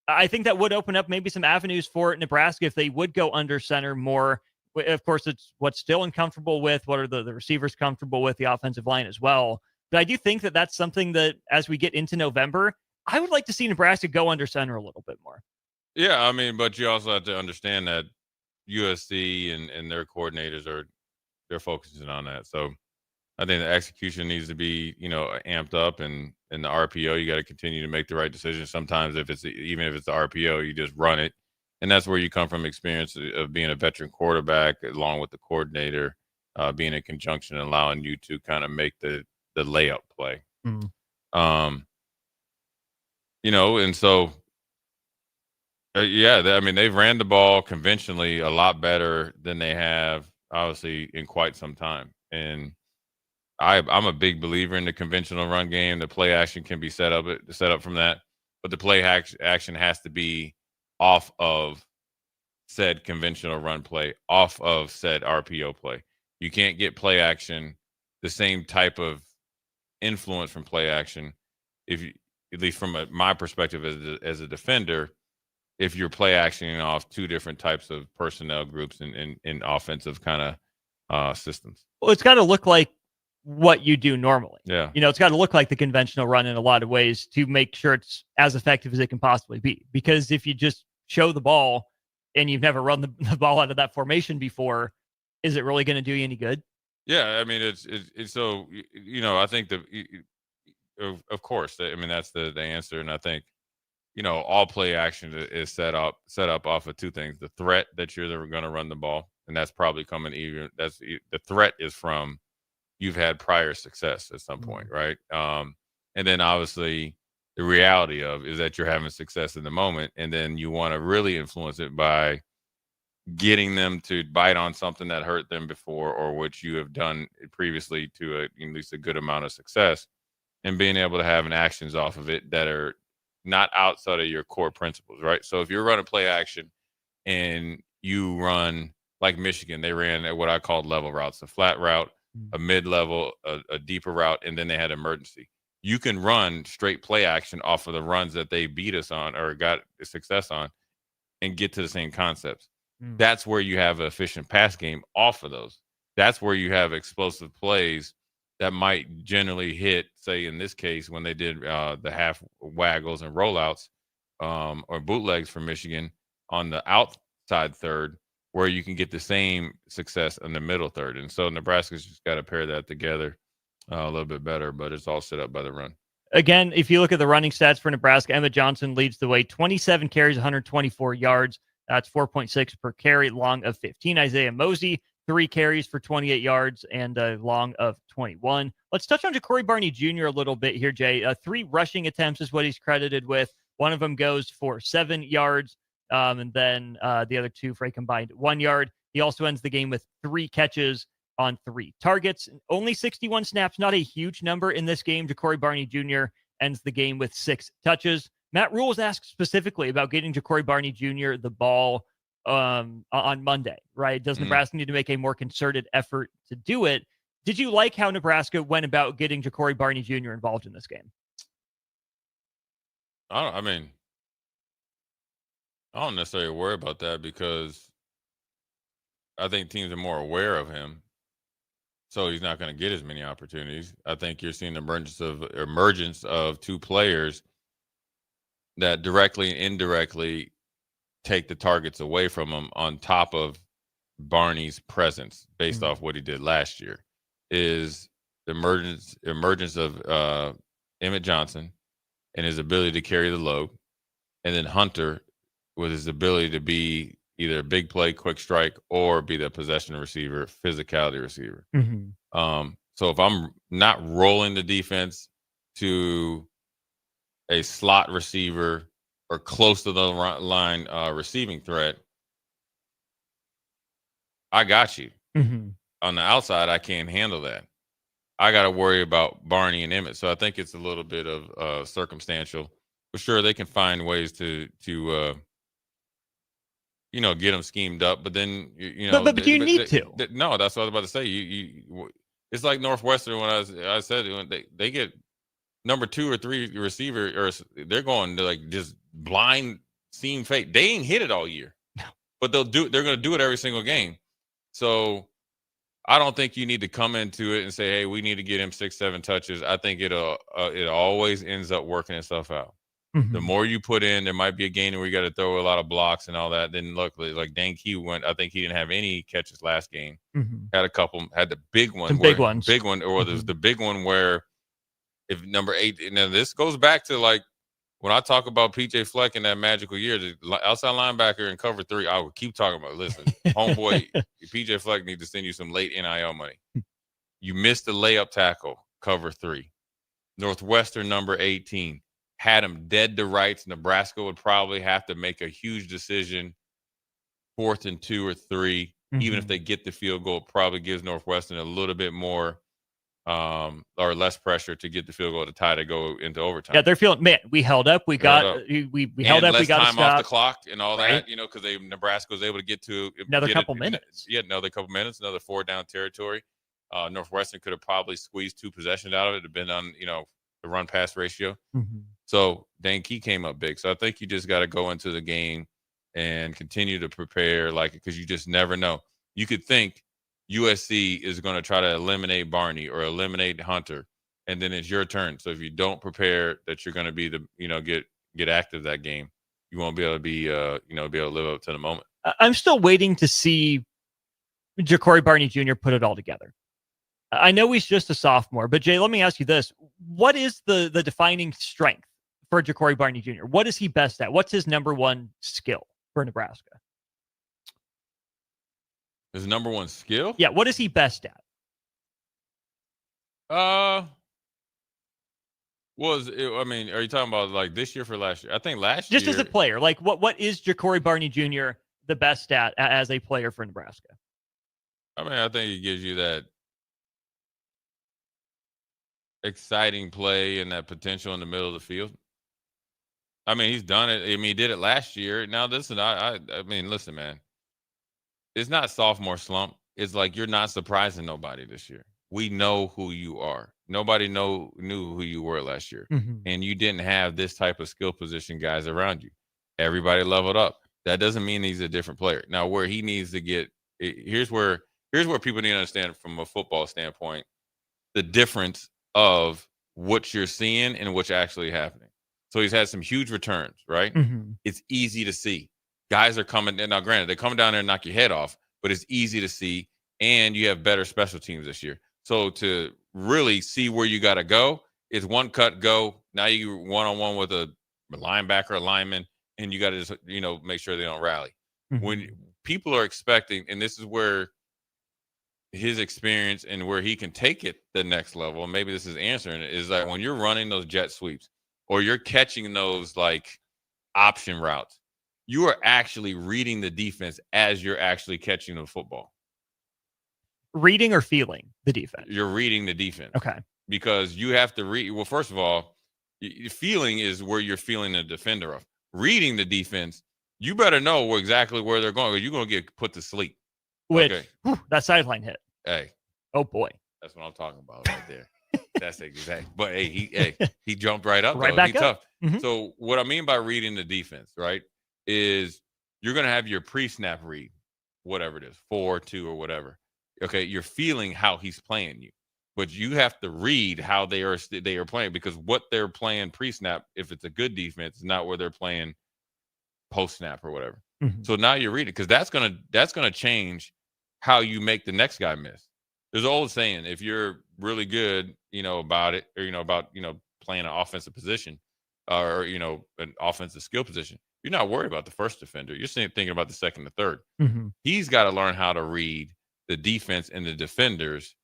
I think that would open up maybe some avenues for Nebraska if they would go under center more. Of course, it's what's still uncomfortable with, what are the receivers comfortable with, the offensive line as well. But I do think that that's something that as we get into November, I would like to see Nebraska go under center a little bit more. Yeah, I mean, but you also have to understand that USC and their coordinators they're focusing on that. So I think the execution needs to be, amped up, and in the RPO, you got to continue to make the right decision. Sometimes even if it's the RPO, you just run it. And that's where you come from experience of being a veteran quarterback, along with the coordinator, being in conjunction and allowing you to kind of make the layup play. Mm-hmm. And so, they've ran the ball conventionally a lot better than they have, obviously, in quite some time. And I'm a big believer in the conventional run game. The play action can be set up from that, but the play action has to be off of said conventional run play, off of said RPO play. You can't get play action, the same type of influence from play action, if you, at least from my perspective as a defender, if you're play actioning off two different types of personnel groups in offensive kind of systems. Well, it's got to look like what you do normally. Yeah. It's got to look like the conventional run in a lot of ways to make sure it's as effective as it can possibly be. Because if you just show the ball and you've never run the ball out of that formation before, is it really going to do you any good? Yeah, I mean, it's so, I think of course, that's the answer. And I think, all play action is set up off of two things: the threat that you're going to run the ball, and that's probably coming the threat is from you've had prior success at some point, right? And then obviously the reality is that you're having success in the moment, and then you want to really influence it by getting them to bite on something that hurt them before, or which you have done previously to at least a good amount of success, and being able to have actions off of it that are not outside of your core principles, right? So if you're running play action and you run like Michigan, they ran at what I called level routes, a flat route, a mid-level, a deeper route, and then they had emergency. You can run straight play action off of the runs that they beat us on or got success on and get to the same concepts. That's where you have an efficient pass game off of those. That's where you have explosive plays that might generally hit, say in this case, when they did the half waggles and rollouts or bootlegs for Michigan on the outside third, where you can get the same success in the middle third. And so Nebraska's just got to pair that together a little bit better, but it's all set up by the run. Again, if you look at the running stats for Nebraska, Emmett Johnson leads the way, 27 carries, 124 yards. That's 4.6 per carry, long of 15. Isaiah Mosey, 3 carries for 28 yards and a long of 21. Let's touch on Ja'Cory Barney Jr. a little bit here, Jay. 3 rushing attempts is what he's credited with. One of them goes for 7 yards, and then the other 2 for a combined 1 yard. He also ends the game with 3 catches on 3 targets. Only 61 snaps, not a huge number in this game. Ja'Cory Barney Jr. ends the game with 6 touches. Matt Rule was asked specifically about getting Ja'Cory Barney Jr. the ball on Monday, right? Does Nebraska need to make a more concerted effort to do it? Did you like how Nebraska went about getting Ja'Cory Barney Jr. involved in this game? I don't necessarily worry about that because I think teams are more aware of him. So he's not going to get as many opportunities. I think you're seeing the emergence of 2 players that directly and indirectly take the targets away from him on top of Barney's presence based off what he did last year. Is the emergence of Emmett Johnson and his ability to carry the load, and then Hunter with his ability to be either a big play, quick strike, or be the possession receiver, physicality receiver. So if I'm not rolling the defense to a slot receiver or close to the line receiving threat, I got you. On the outside, I can't handle that. I got to worry about Barney and Emmett. So I think it's a little bit of circumstantial. For sure, they can find ways to get them schemed up. But then, But you need to. No, that's what I was about to say. It's like Northwestern when I said when they get number 2 or 3 receiver, or they're going to like just blind seam fake. They ain't hit it all year, but they're going to do it every single game. So I don't think you need to come into it and say, hey, we need to get him 6-7 touches. I think it always ends up working itself out. The more you put in, there might be a game where you got to throw a lot of blocks and all that. Then look, like Dan Key went, I think he didn't have any catches last game. Had a couple, had the big one. Big ones. Big one, or there's the big one where if number 8, now this goes back to like when I talk about PJ Fleck in that magical year, the outside linebacker in cover 3, I would keep talking about, listen, homeboy, PJ Fleck needs to send you some late NIL money. You missed the layup tackle, cover 3. Northwestern number 18. Had him dead to rights. Nebraska would probably have to make a huge decision, 4th and 2 or 3. Even if they get the field goal, it probably gives Northwestern a little bit more or less pressure to get the field goal to tie to go into overtime. Yeah, they're feeling, man, we held up. We held up. We got time off the clock and all that, because Nebraska was able to get to another couple minutes. Yeah, another couple minutes, another 4 down territory. Northwestern could have probably squeezed 2 possessions out of it, depending on, the run pass ratio. So Dan Key came up big. So I think you just got to go into the game and continue to prepare because you just never know. You could think USC is going to try to eliminate Barney or eliminate Hunter, and then it's your turn. So if you don't prepare that you're going to be get active that game, you won't be able to be able to live up to the moment. I'm still waiting to see Ja'Cory Barney Jr. put it all together. I know he's just a sophomore, but Jay, let me ask you this. What is the defining strength for Ja'Cory Barney Jr.? What is he best at? What's his number 1 skill for Nebraska? His number 1 skill? Yeah, what is he best at? Are you talking about like this year for last year? I think last year. Just as a player, like what is Ja'Cory Barney Jr. the best at as a player for Nebraska? I think he gives you that exciting play and that potential in the middle of the field. He's done it. He did it last year. Now, listen, listen, man. It's not sophomore slump. It's like you're not surprising nobody this year. We know who you are. Nobody knew who you were last year. And you didn't have this type of skill position guys around you. Everybody leveled up. That doesn't mean he's a different player. Now, where he needs to get – here's where people need to understand from a football standpoint the difference of what you're seeing and what's actually happening. So he's had some huge returns, right? It's easy to see. Guys are coming – now, granted, they come down there and knock your head off, but it's easy to see, and you have better special teams this year. So to really see where you got to go, it's one cut, go. Now you one-on-one with a linebacker, a lineman, and you got to just, make sure they don't rally. When people are expecting, and this is where his experience and where he can take it the next level, and maybe this is answering it, is that when you're running those jet sweeps or you're catching those like option routes, you are actually reading the defense as you're actually catching the football. Reading or feeling the defense? You're reading the defense. Okay. Because you have to read. Well, first of all, feeling is where you're feeling the defender of. Reading the defense, you better know exactly where they're going, or you're going to get put to sleep. Which, that sideline hit. Hey. Oh, boy. That's what I'm talking about right there. That's exact. But, hey, he jumped right up. Right back up. Tough. So what I mean by reading the defense, right, is you're going to have your pre-snap read, whatever it is, 4-2 or whatever. Okay, you're feeling how he's playing you. But you have to read how they are playing, because what they're playing pre-snap, if it's a good defense, is not where they're playing post-snap or whatever. So now you read it, because that's gonna change how you make the next guy miss. There's an old saying: if you're really good, about it, or about playing an offensive position, or an offensive skill position, you're not worried about the first defender. You're thinking about the second and third. He's got to learn how to read the defense and the defenders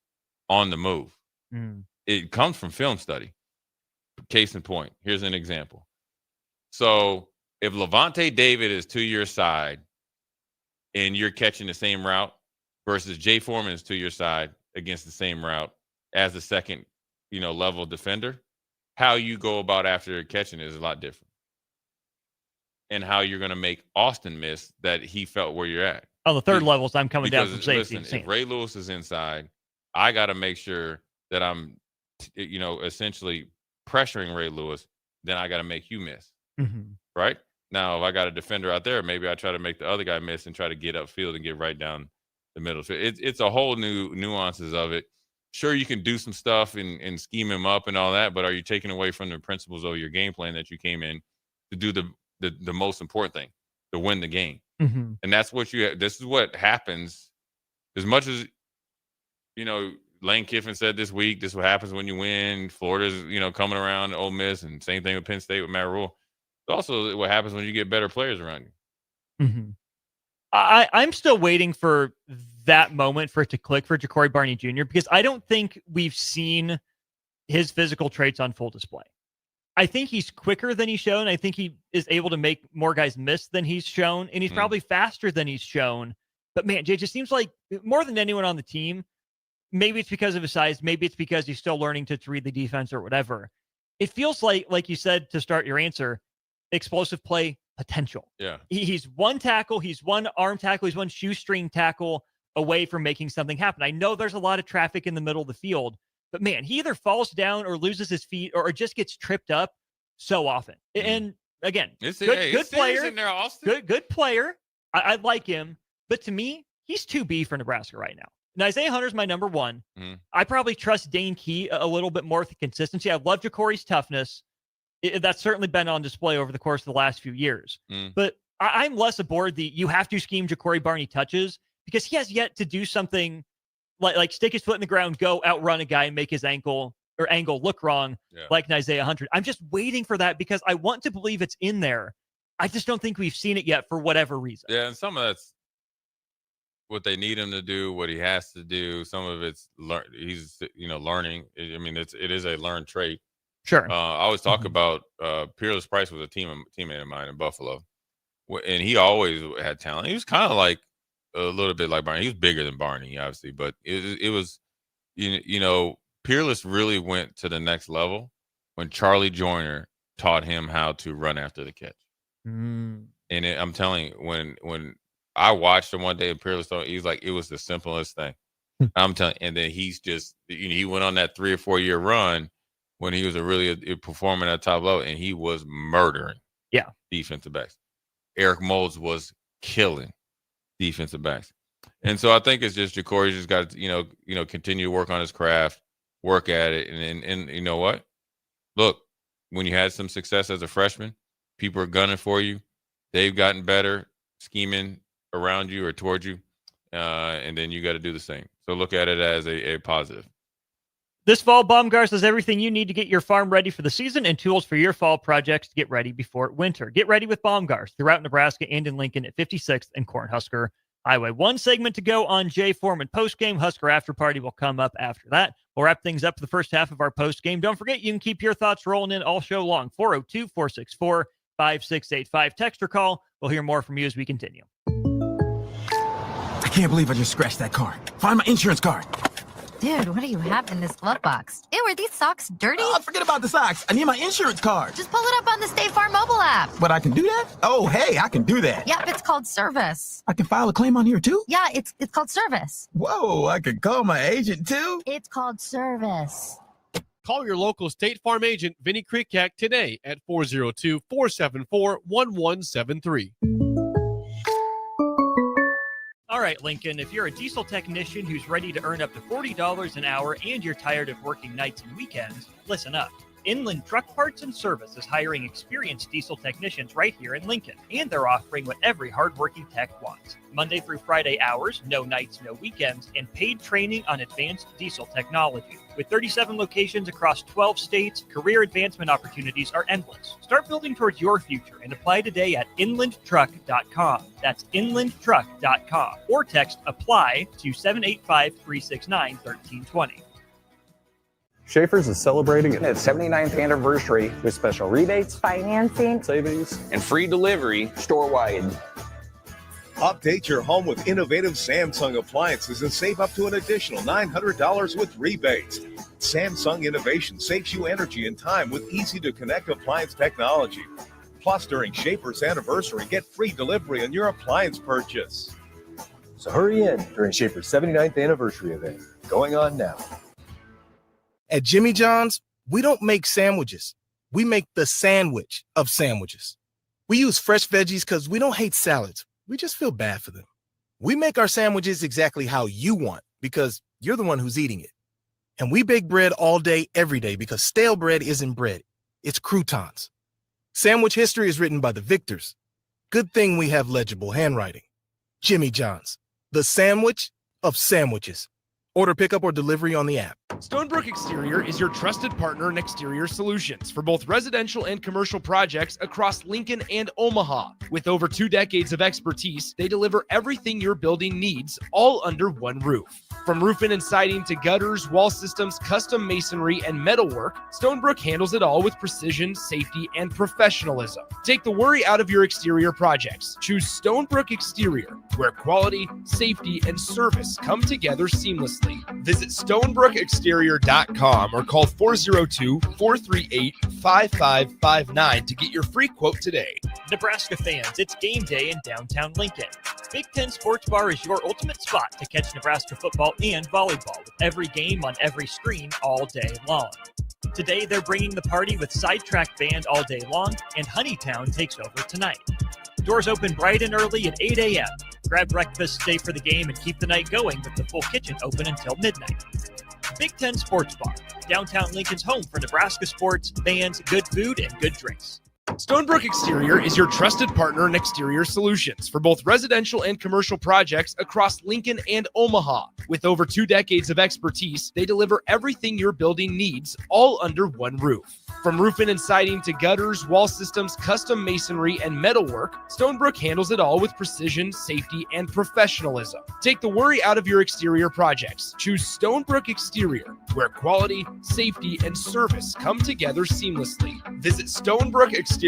on the move. It comes from film study. Case in point, here's an example. So if Levante David is to your side and you're catching the same route versus Jay Foreman is to your side against the same route as the second, level defender, how you go about after catching it is a lot different. And how you're going to make Austin miss that he felt where you're at. On the third levels, I'm coming down from safety. Listen, if Ray Lewis is inside, I got to make sure that I'm, essentially pressuring Ray Lewis. Then I got to make you miss. Right? Now, if I got a defender out there, maybe I try to make the other guy miss and try to get upfield and get right down the middle. So it's a whole new nuances of it. Sure, you can do some stuff and scheme him up and all that, but are you taking away from the principles of your game plan that you came in to do the most important thing, to win the game? And that's what this is what happens. As much as, Lane Kiffin said this week, this is what happens when you win. Florida's, coming around Ole Miss, and same thing with Penn State with Matt Rule. It's also what happens when you get better players around you. I'm still waiting for that moment for it to click for Ja'Cory Barney Jr., because I don't think we've seen his physical traits on full display. I think he's quicker than he's shown. I think he is able to make more guys miss than he's shown, and he's probably faster than he's shown. But man, Jay, just seems like more than anyone on the team, maybe it's because of his size, maybe it's because he's still learning to read the defense or whatever. It feels like you said to start your answer, explosive play potential. Yeah. He's one tackle, he's one arm tackle, he's one shoestring tackle away from making something happen. I know there's a lot of traffic in the middle of the field, but man, he either falls down or loses his feet or just gets tripped up so often. And again, good player. In there, Austin. Good player. I like him, but to me, he's 2B for Nebraska right now. And Isaiah Hunter's my number one. I probably trust Dane Key a little bit more with the consistency. I love Ja'Cory's toughness. That's certainly been on display over the course of the last few years. But I'm less aboard you have to scheme Ja'Cory Barney touches, because he has yet to do something like stick his foot in the ground, go outrun a guy and make his ankle or angle look wrong like an Isaiah Hunter. I'm just waiting for that because I want to believe it's in there. I just don't think we've seen it yet for whatever reason. Yeah, and some of that's what they need him to do, what he has to do. Some of it's he's learning. I mean, it is a learned trait. Sure. I always talk about Peerless Price was a teammate of mine in Buffalo, and he always had talent. He was kind of like a little bit like Barney. He was bigger than Barney, obviously, but it was Peerless really went to the next level when Charlie Joyner taught him how to run after the catch. And I'm telling you, when I watched him one day in Peerless, he's like, it was the simplest thing. I'm telling you, and then he's just he went on that 3 or 4 year run when he was really performing at top level, and he was murdering defensive backs. Eric Moulds was killing defensive backs. And so I think it's just Ja'Cory's just got to, continue to work on his craft, work at it. And you know what? Look, when you had some success as a freshman, people are gunning for you. They've gotten better scheming around you or towards you. And then you got to do the same. So look at it as a positive. This fall, Baumgars has everything you need to get your farm ready for the season and tools for your fall projects to get ready before winter. Get ready with Baumgars throughout Nebraska and in Lincoln at 56th and Cornhusker Highway. One segment to go on Jay Foreman Postgame. Husker After Party will come up after that. We'll wrap things up for the first half of our postgame. Don't forget, you can keep your thoughts rolling in all show long. 402-464-5685. Text or call. We'll hear more from you as we continue. I can't believe I just scratched that car. Find my insurance card. Dude, what do you have in this glove box? Ew, are these socks dirty? Forget about the socks. I need my insurance card. Just pull it up on the State Farm mobile app. But I can do that? Oh, hey, I can do that. Yep, it's called service. I can file a claim on here, too? Yeah, it's called service. Whoa, I can call my agent, too? It's called service. Call your local State Farm agent, Vinny Krikak, today at 402-474-1173. All right, Lincoln, if you're a diesel technician who's ready to earn up to $40 an hour and you're tired of working nights and weekends, listen up. Inland Truck Parts and Service is hiring experienced diesel technicians right here in Lincoln, and they're offering what every hardworking tech wants. Monday through Friday hours, no nights, no weekends, and paid training on advanced diesel technology. With 37 locations across 12 states, career advancement opportunities are endless. Start building towards your future and apply today at inlandtruck.com. That's inlandtruck.com. Or text APPLY to 785-369-1320. Schaefer's is celebrating its 79th anniversary with special rebates, financing, savings, and free delivery store-wide. Update your home with innovative Samsung appliances and save up to an additional $900 with rebates. Samsung Innovation saves you energy and time with easy-to-connect appliance technology. Plus, during Schaefer's anniversary, get free delivery on your appliance purchase. So hurry in during Schaefer's 79th anniversary event, going on now. At Jimmy John's, we don't make sandwiches. We make the sandwich of sandwiches. We use fresh veggies because we don't hate salads. We just feel bad for them. We make our sandwiches exactly how you want because you're the one who's eating it. And we bake bread all day, every day because stale bread isn't bread. It's croutons. Sandwich history is written by the victors. Good thing we have legible handwriting. Jimmy John's, the sandwich of sandwiches. Order pickup or delivery on the app. Stonebrook Exterior is your trusted partner in exterior solutions for both residential and commercial projects across Lincoln and Omaha. With over 2 decades of expertise, they deliver everything your building needs, all under one roof. From roofing and siding to gutters, wall systems, custom masonry, and metalwork, Stonebrook handles it all with precision, safety, and professionalism. Take the worry out of your exterior projects. Choose Stonebrook Exterior, where quality, safety, and service come together seamlessly. Visit StonebrookExterior.com or call 402-438-5559 to get your free quote today. Nebraska fans, it's game day in downtown Lincoln. Big Ten Sports Bar is your ultimate spot to catch Nebraska football and volleyball with every game on every screen all day long. Today, they're bringing the party with Sidetrack Band all day long, and Honeytown takes over tonight. Doors open bright and early at 8 a.m. Grab breakfast, stay for the game, and keep the night going with the full kitchen open until midnight. Big Ten Sports Bar, downtown Lincoln's home for Nebraska sports, bands, good food, and good drinks. Stonebrook Exterior is your trusted partner in exterior solutions for both residential and commercial projects across Lincoln and Omaha. With over 2 decades of expertise, they deliver everything your building needs, all under one roof. From roofing and siding to gutters, wall systems, custom masonry, and metalwork, Stonebrook handles it all with precision, safety, and professionalism. Take the worry out of your exterior projects. Choose Stonebrook Exterior, where quality, safety, and service come together seamlessly. Visit StonebrookExterior.com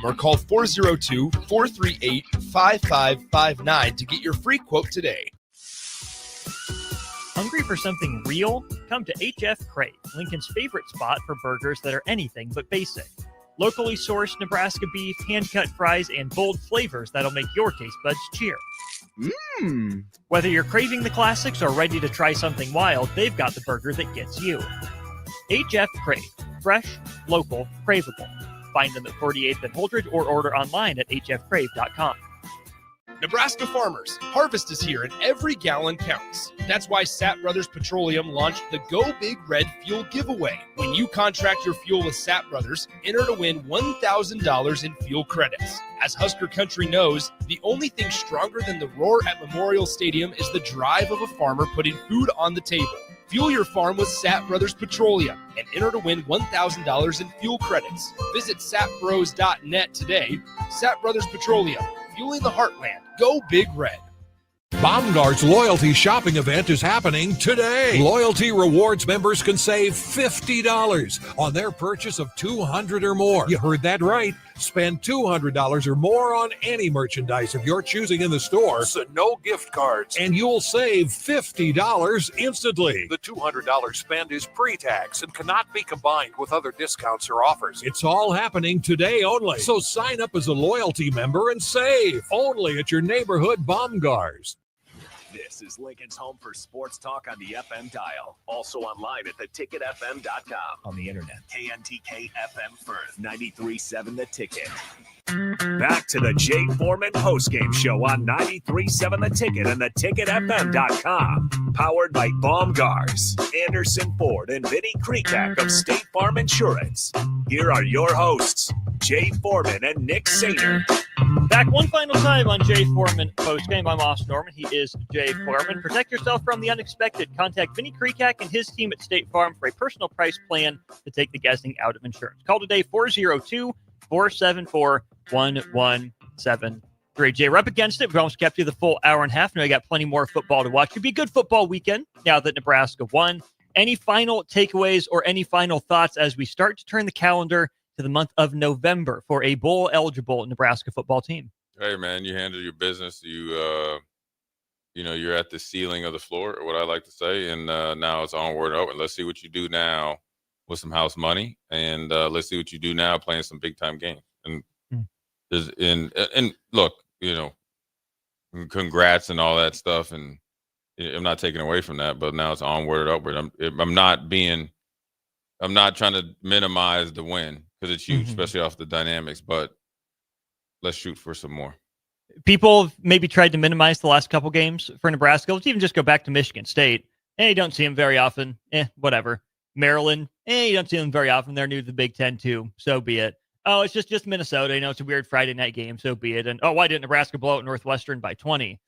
or call 402-438-5559 to get your free quote today. Hungry for something real? Come to HF Crave, Lincoln's favorite spot for burgers that are anything but basic. Locally sourced Nebraska beef, hand-cut fries, and bold flavors that'll make your taste buds cheer. Whether you're craving the classics or ready to try something wild, they've got the burger that gets you. HF Crave. Fresh, local, craveable. Find them at 48th and Holdridge or order online at hfcrave.com. Nebraska farmers, harvest is here and every gallon counts. That's why Sapp Brothers Petroleum launched the Go Big Red Fuel Giveaway. When you contract your fuel with Sapp Brothers, enter to win $1,000 in fuel credits. As Husker Country knows, the only thing stronger than the roar at Memorial Stadium is the drive of a farmer putting food on the table. Fuel your farm with Sap Brothers Petroleum and enter to win $1,000 in fuel credits. Visit sapbros.net today. Sap Brothers Petroleum, fueling the heartland. Go Big Red. Baumgart's loyalty shopping event is happening today. Loyalty Rewards members can save $50 on their purchase of $200 or more. You heard that right. Spend $200 or more on any merchandise of your choosing in the store. So no gift cards. And you'll save $50 instantly. The $200 spend is pre-tax and cannot be combined with other discounts or offers. It's all happening today only. So sign up as a loyalty member and save. Only at your neighborhood Baumgart's. This is Lincoln's home for sports talk on the FM dial. Also online at theticketfm.com. On the internet, KNTK FM Firth, 93.7 The Ticket. Back to the Jay Foreman Postgame Show on 93.7 The Ticket and theticketfm.com. Powered by Baumgart's, Anderson Ford, and Vinny Kreekak of State Farm Insurance. Here are your hosts, Jay Foreman and Nick Sainer. Back one final time on Jay Foreman Postgame. I'm Austin Norman. He is Jay Foreman. Protect yourself from the unexpected. Contact Vinny Kreekak and his team at State Farm for a personal price plan to take the guessing out of insurance. Call today, 402-474-1173. Jay, we're up against it. We almost kept you the full hour and a half. Now we got plenty more football to watch. It'll be a good football weekend now that Nebraska won. Any final takeaways or any final thoughts as we start to turn the calendar to the month of November for a bowl-eligible Nebraska football team? Hey, man, you handle your business. You're at the ceiling of the floor, what I like to say, and now it's onward and over. Let's see what you do now with some house money, and let's see what you do now playing some big-time games. And look, congrats and all that stuff, and I'm not taking away from that, but now it's onward and upward. I'm not trying to minimize the win because it's huge, especially off the dynamics, but let's shoot for some more. People have maybe tried to minimize the last couple games for Nebraska. Let's even just go back to Michigan State. You don't see them very often. Whatever. Maryland, you don't see them very often. They're new to the Big Ten too. So be it. Oh, it's just Minnesota. It's a weird Friday night game. So be it. And why didn't Nebraska blow out Northwestern by 20?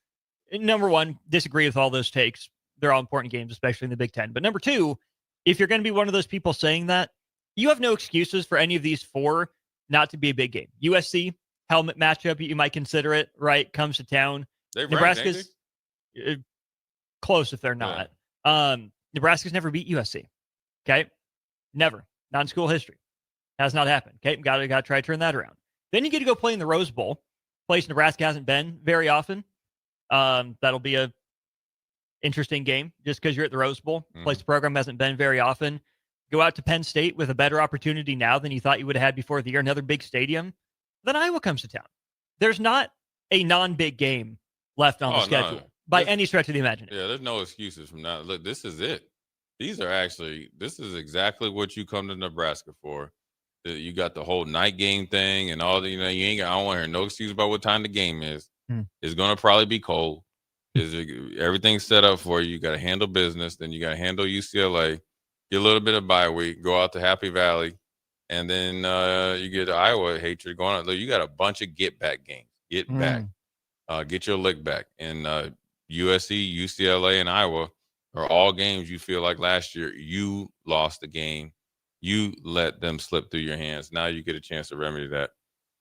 Number one, disagree with all those takes. They're all important games, especially in the Big Ten. But number two, if you're going to be one of those people saying that, you have no excuses for any of these four not to be a big game. USC, helmet matchup, you might consider it, right? Comes to town. Nebraska's close if they're not. Yeah. Nebraska's never beat USC. Okay? Never. Not in school history. Has not happened. Okay? Got to try to turn that around. Then you get to go play in the Rose Bowl, place Nebraska hasn't been very often. That'll be a interesting game just because you're at the Rose Bowl. Place the program hasn't been very often. Go out to Penn State with a better opportunity now than you thought you would have had before the year. Another big stadium. Then Iowa comes to town. There's not a non-big game left on the schedule by any stretch of the imagination. Yeah, there's no excuses from that. Look, this is it. This is exactly what you come to Nebraska for. You got the whole night game thing and all the, I don't want to hear no excuse about what time the game is. It's going to probably be cold. Everything's set up for you. You got to handle business. Then you got to handle UCLA. Get a little bit of bye week. Go out to Happy Valley. And then you get Iowa hatred going on. Look, you got a bunch of get-back games. Get back. Get your lick back. And USC, UCLA, and Iowa are all games you feel like last year you lost the game. You let them slip through your hands. Now you get a chance to remedy that.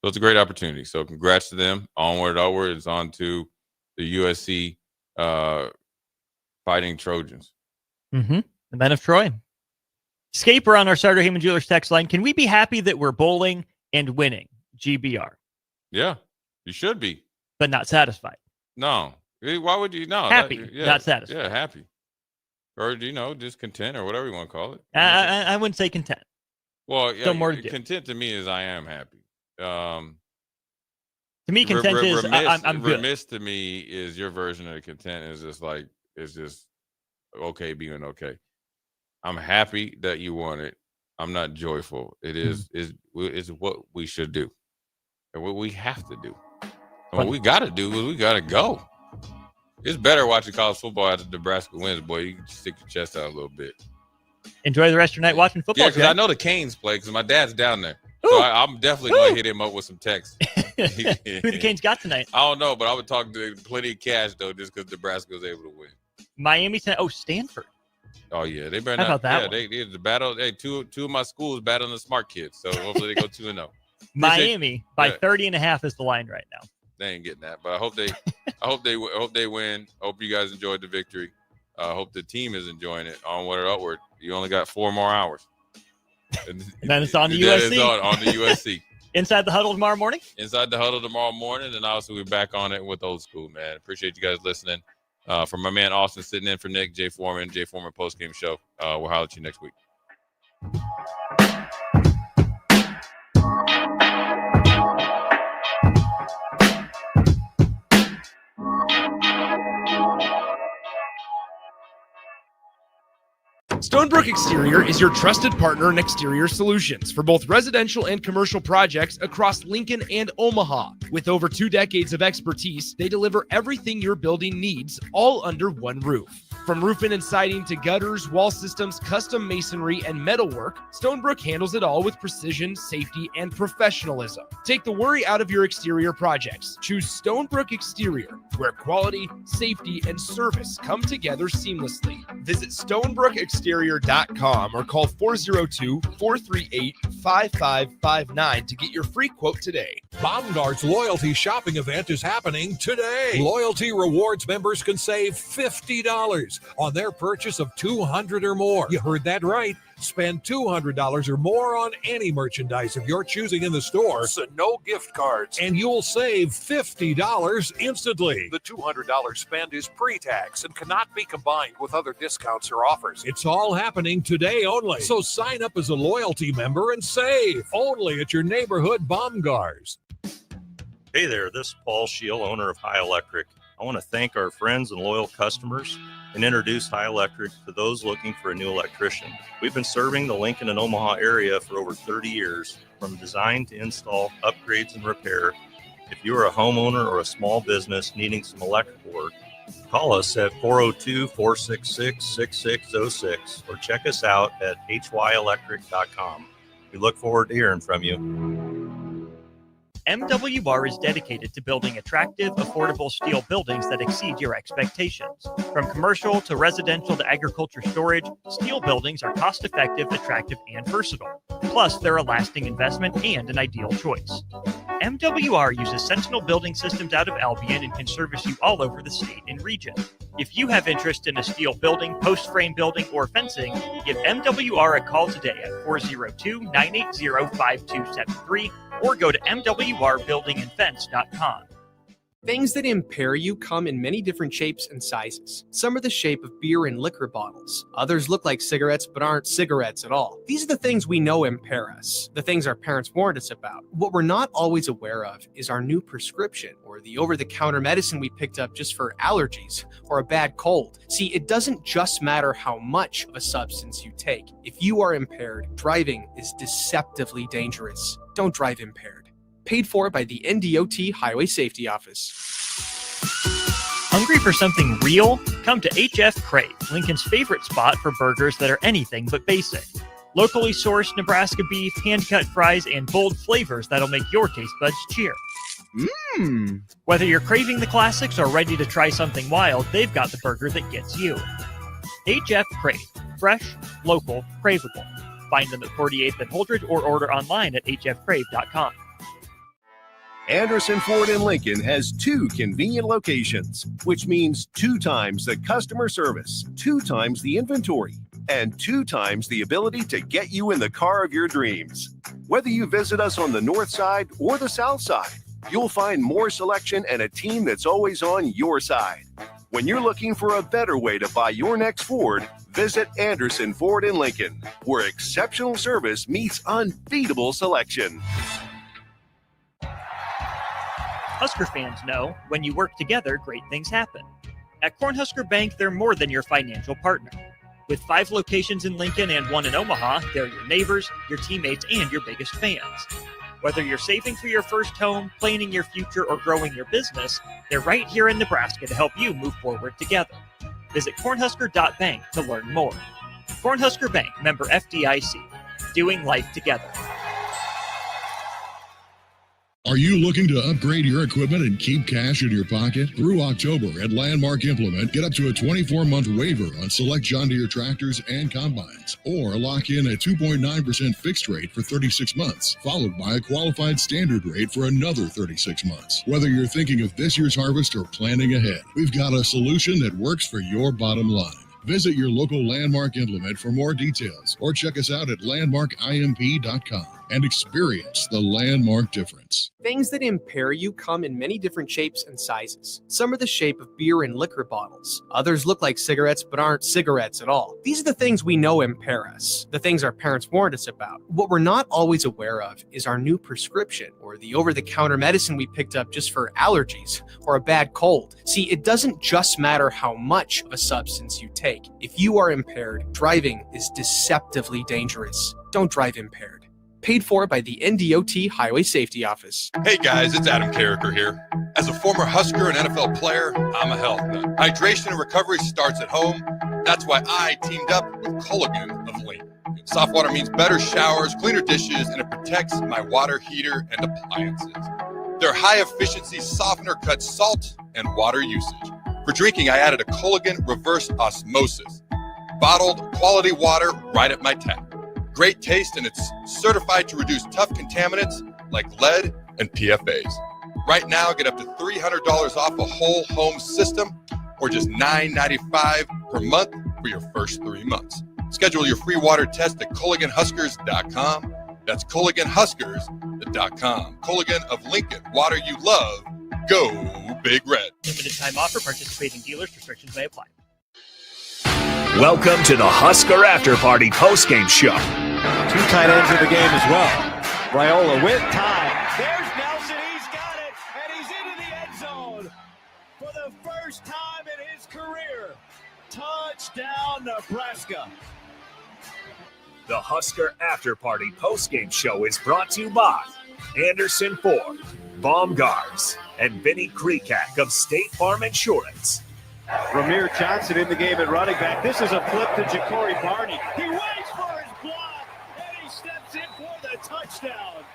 So it's a great opportunity. So congrats to them. Onward, upward. It's on to the USC Fighting Trojans. The men of Troy. Scaper on our Sartor Heyman Jewelers text line. Can we be happy that we're bowling and winning? GBR. Yeah, you should be. But not satisfied. No. Why would you? No. Happy, not satisfied. Yeah, happy. Or, just content or whatever you want to call it. I wouldn't say content. Well, yeah, Still more to do. Content to me is I am happy. To me, content is I'm good. Remiss to me is your version of content is just like, it's just okay being okay. I'm happy that you won it. I'm not joyful. It is what we should do and what we have to do. And what we got to do is we got to go. It's better watching college football after Nebraska wins, boy. You can stick your chest out a little bit. Enjoy the rest of your night watching football. Yeah, because I know the Canes play because my dad's down there. So I'm definitely going to hit him up with some texts. Who the Canes got tonight? I don't know, but I would talk to plenty of cash, though, just because Nebraska was able to win. Miami, Stanford. Oh yeah, they better How not. about that Yeah, one? they did the battle. Hey, two of my schools battling the smart kids. So hopefully they go 2-0. Miami by Yeah. 30.5 is the line right now. They ain't getting that, but I hope they win. Hope you guys enjoyed the victory. Hope the team is enjoying it. Onward or upward. You only got 4 more hours. And then it's on the That USC. is on the USC. Inside the Huddle tomorrow morning? Inside the Huddle tomorrow morning, and also we're back on it with Old School, man. Appreciate you guys listening. For my man Austin sitting in for Nick, Jay Foreman Postgame Show. We'll holler at you next week. Stonebrook Exterior is your trusted partner in exterior solutions for both residential and commercial projects across Lincoln and Omaha. With over 2 decades of expertise, they deliver everything your building needs, all under one roof. From roofing and siding to gutters, wall systems, custom masonry, and metalwork, Stonebrook handles it all with precision, safety, and professionalism. Take the worry out of your exterior projects. Choose Stonebrook Exterior, where quality, safety, and service come together seamlessly. Visit StonebrookExterior.com or call 402-438-5559 to get your free quote today. Baumgart's loyalty shopping event is happening today. Loyalty Rewards members can save $50 on their purchase of $200 or more. You heard that right. Spend $200 or more on any merchandise of your choosing in the store, so no gift cards, and you'll save $50 instantly. The $200 spend is pre-tax and cannot be combined with other discounts or offers. It's all happening today only. So sign up as a loyalty member and save only at your neighborhood Baumgart's. Hey there, this is Paul Scheel, owner of High Electric. I want to thank our friends and loyal customers and introduce High Electric to those looking for a new electrician. We've been serving the Lincoln and Omaha area for over 30 years, from design to install, upgrades, and repair. If you are a homeowner or a small business needing some electrical work, call us at 402-466-6606 or check us out at hyelectric.com. We look forward to hearing from you. MWR is dedicated to building attractive, affordable steel buildings that exceed your expectations. From commercial to residential to agriculture storage, steel buildings are cost-effective, attractive, and versatile. Plus, they're a lasting investment and an ideal choice. MWR uses Sentinel Building Systems out of Albion and can service you all over the state and region. If you have interest in a steel building, post-frame building, or fencing, give MWR a call today at 402-980-5273 or go to mwrbuildingandfence.com. Things that impair you come in many different shapes and sizes. Some are the shape of beer and liquor bottles. Others look like cigarettes but aren't cigarettes at all. These are the things we know impair us, the things our parents warned us about. What we're not always aware of is our new prescription, or the over-the-counter medicine we picked up just for allergies or a bad cold. See, it doesn't just matter how much of a substance you take. If you are impaired, driving is deceptively dangerous. Don't drive impaired. Paid for by the NDOT Highway Safety Office. Hungry for something real? Come to HF Crave, Lincoln's favorite spot for burgers that are anything but basic. Locally sourced Nebraska beef, hand-cut fries, and bold flavors that'll make your taste buds cheer. Whether you're craving the classics or ready to try something wild, they've got the burger that gets you. HF Crave. Fresh, local, craveable. Find them at 48th and Holdridge or order online at hfcrave.com. Anderson Ford in Lincoln has 2 convenient locations, which means 2 times the customer service, 2 times the inventory, and 2 times the ability to get you in the car of your dreams. Whether you visit us on the north side or the south side, you'll find more selection and a team that's always on your side. When you're looking for a better way to buy your next Ford, visit Anderson Ford in Lincoln, where exceptional service meets unbeatable selection. Husker fans know when you work together, great things happen. At Cornhusker Bank, they're more than your financial partner. With 5 locations in Lincoln and 1 in Omaha, they're your neighbors, your teammates, and your biggest fans. Whether you're saving for your first home, planning your future, or growing your business, they're right here in Nebraska to help you move forward together. Visit cornhusker.bank to learn more. Cornhusker Bank, member FDIC. Doing life together. Are you looking to upgrade your equipment and keep cash in your pocket? Through October at Landmark Implement, get up to a 24-month waiver on select John Deere tractors and combines, or lock in a 2.9% fixed rate for 36 months, followed by a qualified standard rate for another 36 months. Whether you're thinking of this year's harvest or planning ahead, we've got a solution that works for your bottom line. Visit your local Landmark Implement for more details, or check us out at landmarkimp.com and experience the Landmark difference. Things that impair you come in many different shapes and sizes. Some are the shape of beer and liquor bottles. Others look like cigarettes but aren't cigarettes at all. These are the things we know impair us, the things our parents warned us about. What we're not always aware of is our new prescription, or the over-the-counter medicine we picked up just for allergies or a bad cold. See, it doesn't just matter how much of a substance you take. If you are impaired, driving is deceptively dangerous. Don't drive impaired. Paid for by the NDOT Highway Safety Office. Hey guys, it's Adam Carricker here. As a former Husker and NFL player, I'm a health nut. Hydration and recovery starts at home. That's why I teamed up with Culligan of Lincoln. Soft water means better showers, cleaner dishes, and it protects my water heater and appliances. Their high-efficiency softener cuts salt and water usage. For drinking, I added a Culligan reverse osmosis. Bottled quality water right at my tap. Great taste, and it's certified to reduce tough contaminants like lead and PFAs. Right now, get up to $300 off a whole home system, or just $9.95 per month for your first 3 months. Schedule your free water test at CulliganHuskers.com. That's CulliganHuskers.com. Culligan of Lincoln, water you love. Go Big Red. Limited time offer. Participating dealers. Restrictions may apply. Welcome to the Husker After Party postgame show. 2 tight ends in the game as well. Raiola with time. There's Nelson. He's got it, and he's into the end zone for the first time in his career. Touchdown, Nebraska. The Husker After Party postgame show is brought to you by Anderson Ford, Baumgars, and Vinny Kreekak of State Farm Insurance. Ramir Johnson in the game at running back. This is a flip to Ja'Cory Barney. He waits for his block, and he steps in for the touchdown.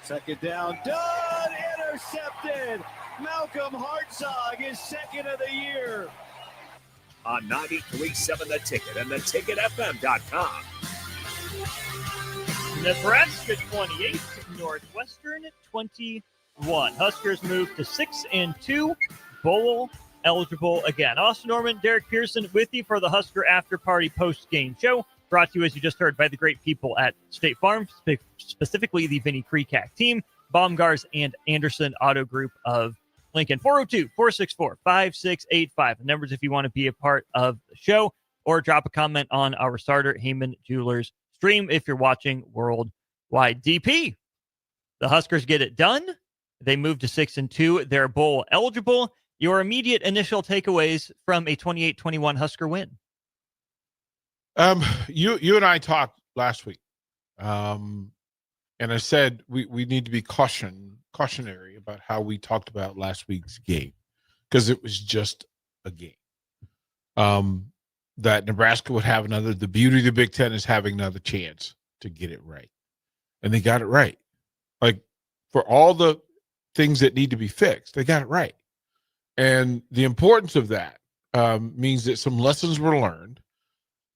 Second down, done, intercepted. Malcolm Hartzog is second of the year. On 93.7 The Ticket and theticketfm.com. Nebraska 28, Northwestern 21. Huskers move to 6-2. Bowl eligible again. Austin Norman, Derek Pearson with you for the Husker After Party post-game show. Brought to you, as you just heard, by the great people at State Farm, specifically the Vinny Kreekak team, Baumgars, and Anderson Auto Group of Lincoln. 402-464-5685. The numbers if you want to be a part of the show, or drop a comment on our Starter Heyman Jewelers stream if you're watching worldwide. DP, the Huskers get it done. They move to 6-2. They're bowl eligible. Your immediate initial takeaways from a 28-21 Husker win? You and I talked last week, and I said we need to be cautionary about how we talked about last week's game, because it was just a game. That Nebraska would have another. The beauty of the Big Ten is having another chance to get it right, and they got it right. Like, for all the things that need to be fixed, they got it right. And the importance of that means that some lessons were learned.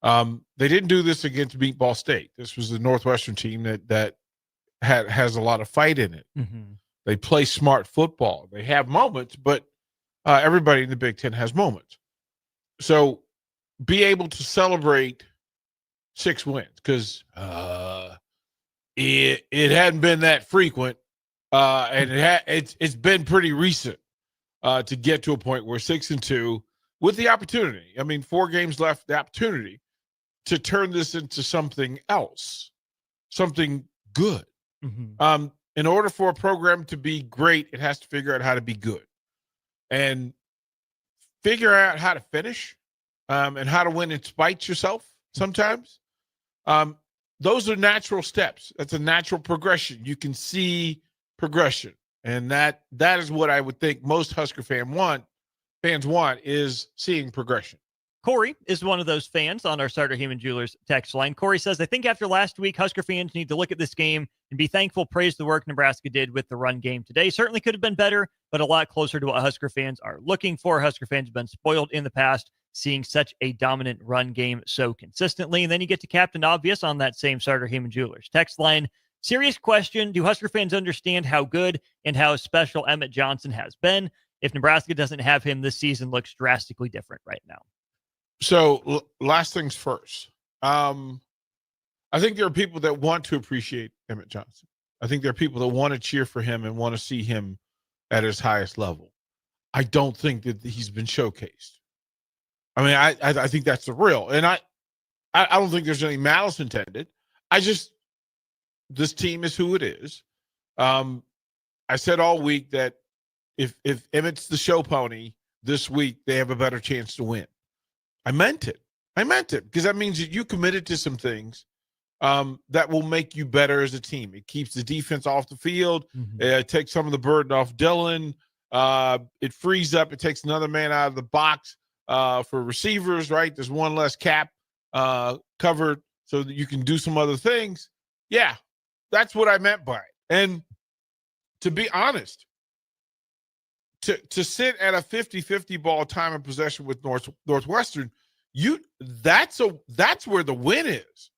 They didn't do this against Meatball State. This was the Northwestern team that has a lot of fight in it. Mm-hmm. They play smart football. They have moments, but everybody in the Big Ten has moments. So be able to celebrate 6 wins, because it hadn't been that frequent, and it's been pretty recent to get to a point where 6-2 with the opportunity. I mean, 4 games left, the opportunity to turn this into something else, something good. Mm-hmm. In order for a program to be great, it has to figure out how to be good, and figure out how to finish, and how to win in spite yourself sometimes. Those are natural steps. That's a natural progression. You can see progression. And that is what I would think most Husker fans want, is seeing progression. Corey is one of those fans on our Starter Heyman Jewelers text line. Corey says, I think after last week, Husker fans need to look at this game and be thankful, praise the work Nebraska did with the run game today. Certainly could have been better, but a lot closer to what Husker fans are looking for. Husker fans have been spoiled in the past, seeing such a dominant run game so consistently. And then you get to Captain Obvious on that same Starter Heyman Jewelers text line. Serious question. Do Husker fans understand how good and how special Emmett Johnson has been? If Nebraska doesn't have him, this season looks drastically different right now. So last things first. I think there are people that want to appreciate Emmett Johnson. I think there are people that want to cheer for him and want to see him at his highest level. I don't think that he's been showcased. I mean, I think that's the real. And I don't think there's any malice intended. This team is who it is. I said all week that if Emmett's the show pony this week, they have a better chance to win. I meant it because that means that you committed to some things that will make you better as a team. It keeps the defense off the field. It takes some of the burden off Dylan. It frees up. It takes another man out of the box for receivers, right? There's one less cap covered so that you can do some other things. Yeah, that's what I meant by it. And to be honest, to sit at a 50-50 ball time of possession with Northwestern, that's where the win is.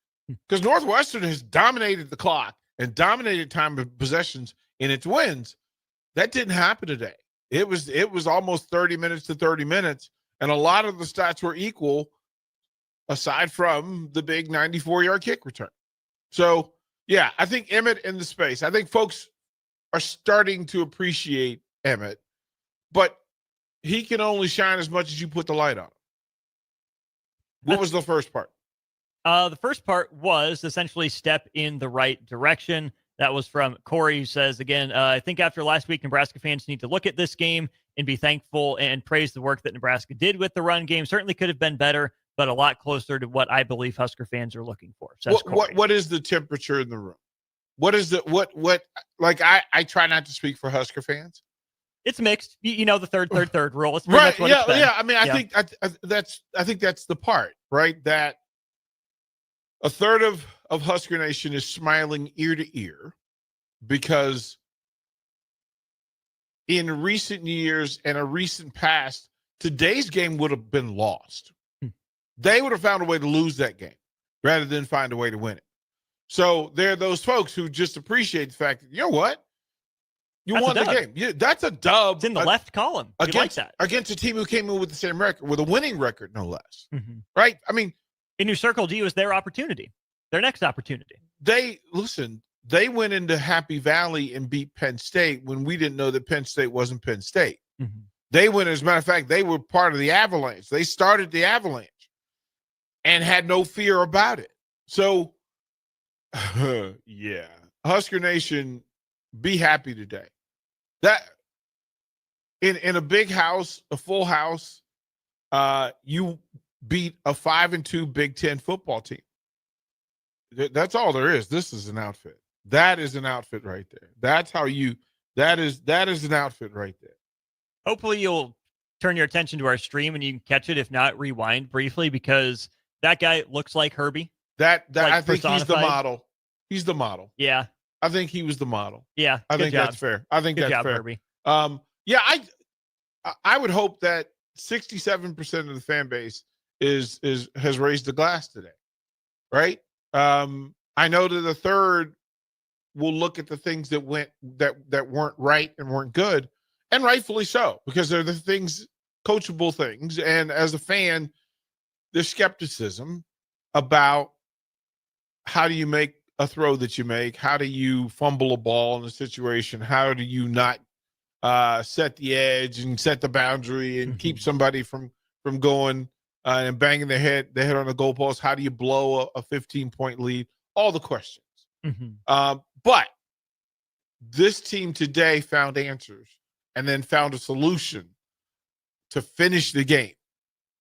Because Northwestern has dominated the clock and dominated time of possessions in its wins. That didn't happen today. It was almost 30 minutes to 30 minutes, and a lot of the stats were equal aside from the big 94-yard kick return. So, yeah, I think Emmett in the space. I think folks are starting to appreciate Emmett. But he can only shine as much as you put the light on him. What was the first part? The first part was essentially step in the right direction. That was from Corey, who says, again, I think after last week, Nebraska fans need to look at this game and be thankful and praise the work that Nebraska did with the run game. Certainly could have been better, but a lot closer to what I believe Husker fans are looking for. What is the temperature in the room? What is I try not to speak for Husker fans. It's mixed. You know, the third rule. It's right. Yeah. I mean, I think that's the part, right? That a third of Husker Nation is smiling ear to ear because in recent years and a recent past, today's game would have been lost. They would have found a way to lose that game rather than find a way to win it. So there are those folks who just appreciate the fact that, you know what? You won the game. Yeah, that's a dub. It's in the left column. Against a team who came in with the same record, with a winning record, no less. Right? I mean, in your circle D was their opportunity, their next opportunity. They went into Happy Valley and beat Penn State when we didn't know that Penn State wasn't Penn State. They went, as a matter of fact, they were part of the Avalanche. They started the Avalanche and had no fear about it. So, yeah, Husker Nation, be happy today. That in a big house, a full house, you beat a 5-2 Big Ten football team. That's all there is. This is an outfit. That is an outfit right there. That is an outfit right there. Hopefully you'll turn your attention to our stream and you can catch it. If not, rewind briefly because that guy looks like Herbie. I think he's the model. He's the model. Yeah. I think he was the model. Yeah. I think that's fair. I think that's fair. Herbie. Yeah, I would hope that 67% of the fan base has raised the glass today. Right? I know that the third will look at the things that weren't right and weren't good, and rightfully so, because they're the things, coachable things. And as a fan, there's skepticism about how do you make a throw that you make? How do you fumble a ball in a situation? How do you not set the edge and set the boundary and keep somebody from going and banging their head on the goalpost? How do you blow a 15-point lead? All the questions. But this team today found answers and then found a solution to finish the game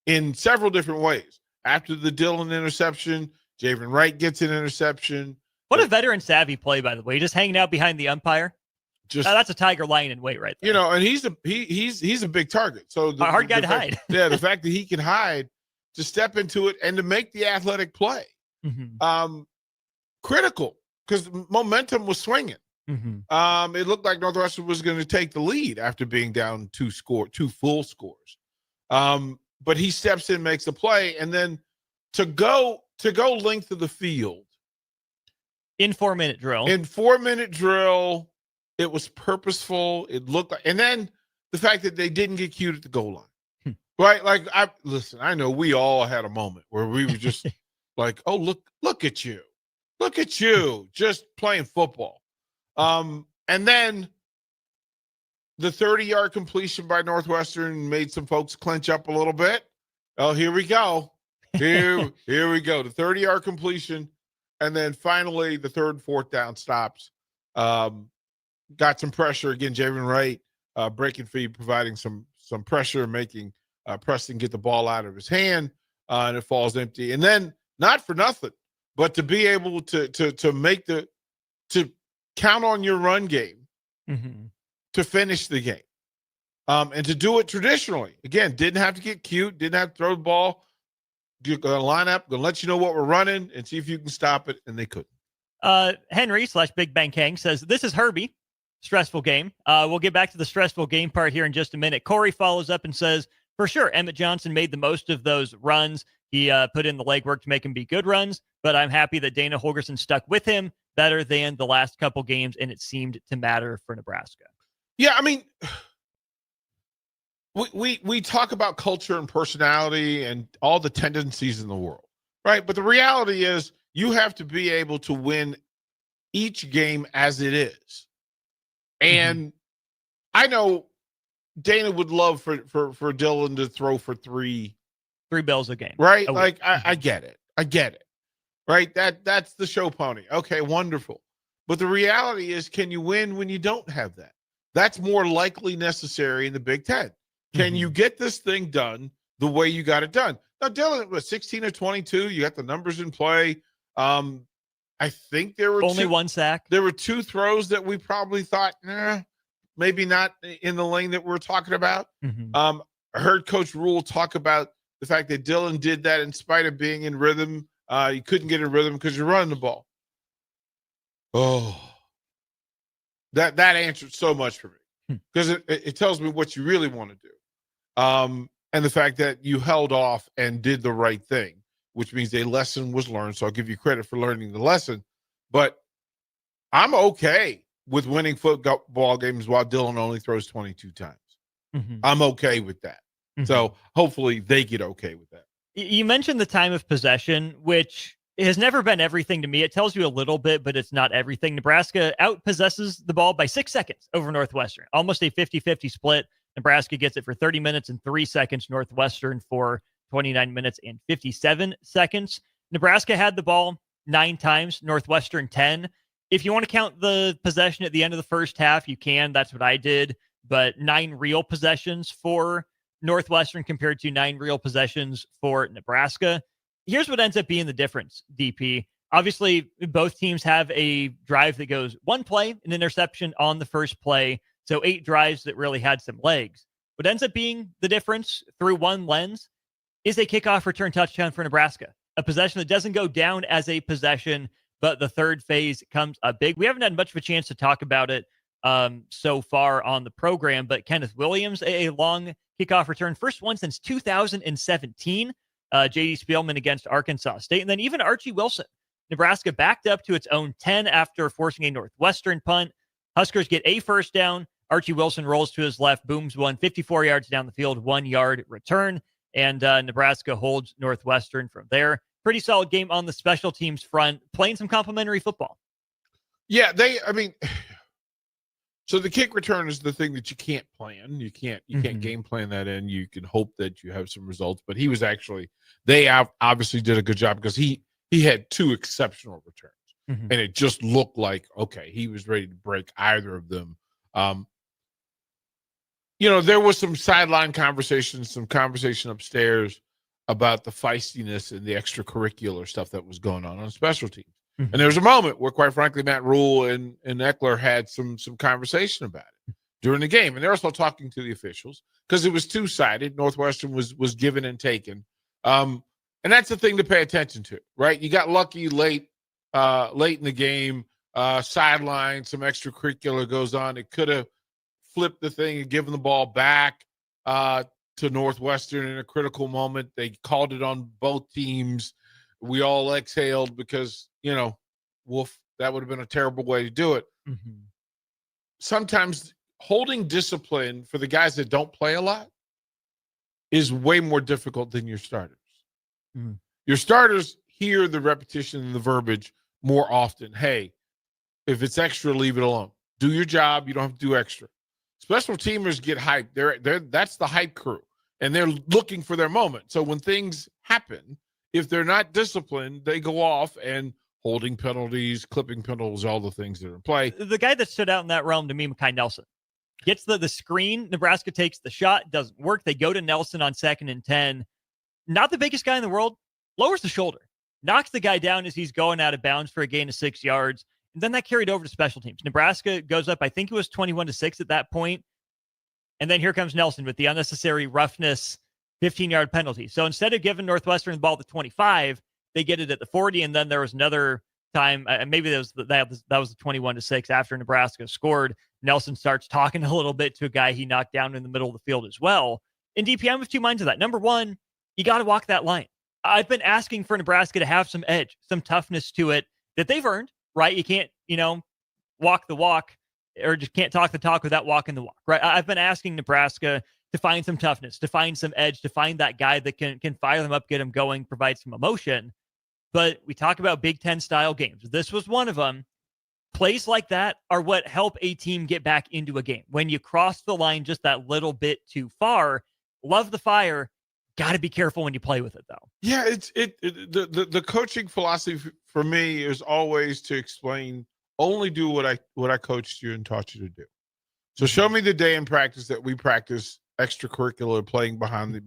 in several different ways. After the Dylan interception, Javen Wright gets an interception. What a veteran savvy play, by the way. Just hanging out behind the umpire. That's a tiger lying in wait right there. You know, and he's a big target. So a hard guy to hide. Yeah, the fact that he can hide to step into it and to make the athletic play. Critical because momentum was swinging. It looked like Northwestern was going to take the lead after being down two full scores. But he steps in, makes the play, and then to go length of the field in 4-minute drill. In 4-minute drill, it was purposeful. It looked like, and then the fact that they didn't get cued at the goal line, right? Like, I know we all had a moment where we were just like, oh, look at you, just playing football. And then the 30-yard completion by Northwestern made some folks clench up a little bit. Oh, here we go. Here we go. The 30-yard completion. And then finally the third and fourth down stops. Got some pressure. Again, Javen Wright breaking free, providing some pressure, making Preston get the ball out of his hand, and it falls empty. And then, not for nothing, but to be able to count on your run game to finish the game. And to do it traditionally. Again, didn't have to get cute, didn't have to throw the ball. You're going to line up, going to let you know what we're running and see if you can stop it, and they couldn't. Henry / Big Bang Kang says, this is Herbie. Stressful game. We'll get back to the stressful game part here in just a minute. Corey follows up and says, for sure, Emmett Johnson made the most of those runs. He put in the legwork to make them be good runs, but I'm happy that Dana Holgorsen stuck with him better than the last couple games, and it seemed to matter for Nebraska. Yeah, I mean, we talk about culture and personality and all the tendencies in the world, right? But the reality is you have to be able to win each game as it is. And I know Dana would love for Dylan to throw for three bills a game. Right? Like, I get it. Right? That's the show pony. Okay, wonderful. But the reality is, can you win when you don't have that? That's more likely necessary in the Big Ten. Can you get this thing done the way you got it done? Now, Dylan was 16 of 22. You got the numbers in play. I think there were only one sack. There were two throws that we probably thought, maybe not in the lane that we're talking about. I heard Coach Rule talk about the fact that Dylan did that in spite of being in rhythm. You couldn't get in rhythm because you're running the ball. Oh, that answered so much for me because it tells me what you really want to do. And the fact that you held off and did the right thing, which means a lesson was learned. So I'll give you credit for learning the lesson. But I'm okay with winning football games while Dylan only throws 22 times. I'm okay with that. So hopefully they get okay with that. You mentioned the time of possession, which has never been everything to me. It tells you a little bit, but it's not everything. Nebraska outpossesses the ball by 6 seconds over Northwestern, almost a 50-50 split. Nebraska gets it for 30 minutes and 3 seconds. Northwestern for 29 minutes and 57 seconds. Nebraska had the ball 9 times, Northwestern 10. If you want to count the possession at the end of the first half, you can. That's what I did. But 9 real possessions for Northwestern compared to 9 real possessions for Nebraska. Here's what ends up being the difference, DP. Obviously, both teams have a drive that goes one play, an interception on the first play. So 8 drives that really had some legs. What ends up being the difference through one lens is a kickoff return touchdown for Nebraska. A possession that doesn't go down as a possession, but the third phase comes up big. We haven't had much of a chance to talk about it so far on the program, but Kenneth Williams, a long kickoff return, first one since 2017. J.D. Spielman against Arkansas State. And then even Archie Wilson. Nebraska backed up to its own 10 after forcing a Northwestern punt. Huskers get a first down. Archie Wilson rolls to his left, booms one, 54 yards down the field, 1-yard return. And Nebraska holds Northwestern from there. Pretty solid game on the special teams front, playing some complimentary football. Yeah, so the kick return is the thing that you can't plan. You can't game plan that in. You can hope that you have some results. But they obviously did a good job because he had 2 exceptional returns. And it just looked like, okay, he was ready to break either of them. There was some sideline conversation, some conversation upstairs about the feistiness and the extracurricular stuff that was going on special teams. And there was a moment where, quite frankly, Matt Rule and Eckler had some conversation about it during the game. And they're also talking to the officials because it was 2-sided. Northwestern was given and taken. And that's the thing to pay attention to, right? You got lucky late in the game, sideline, some extracurricular goes on. It could have flipped the thing and given the ball back to Northwestern in a critical moment. They called it on both teams. We all exhaled because, woof, that would have been a terrible way to do it. Mm-hmm. Sometimes holding discipline for the guys that don't play a lot is way more difficult than your starters. Mm. Your starters hear the repetition and the verbiage more often. Hey, if it's extra, leave it alone. Do your job. You don't have to do extra. Special teamers get hyped. That's the hype crew, and they're looking for their moment. So when things happen, if they're not disciplined, they go off and holding penalties, clipping penalties, all the things that are in play. The guy that stood out in that realm to me, Mekhi Nelson, gets the screen. Nebraska takes the shot. Doesn't work. They go to Nelson on 2nd and 10. Not the biggest guy in the world. Lowers the shoulder. Knocks the guy down as he's going out of bounds for a gain of 6 yards. And then that carried over to special teams. Nebraska goes up, I think it was 21-6 at that point. And then here comes Nelson with the unnecessary roughness 15-yard penalty. So instead of giving Northwestern the ball at the 25, they get it at the 40. And then there was another time, maybe that was the 21-6 after Nebraska scored. Nelson starts talking a little bit to a guy he knocked down in the middle of the field as well. In DP, I'm of two minds of that. Number one, you got to walk that line. I've been asking for Nebraska to have some edge, some toughness to it that they've earned, right? You can't, walk the walk, or just can't talk the talk without walking the walk, right? I've been asking Nebraska to find some toughness, to find some edge, to find that guy that can fire them up, get them going, provide some emotion. But we talk about Big Ten style games. This was one of them. Plays like that are what help a team get back into a game. When you cross the line just that little bit too far, love the fire. Got to be careful when you play with it, though. Yeah, the coaching philosophy for me is always to explain. Only do what I coached you and taught you to do. So show me the day in practice that we practice extracurricular, playing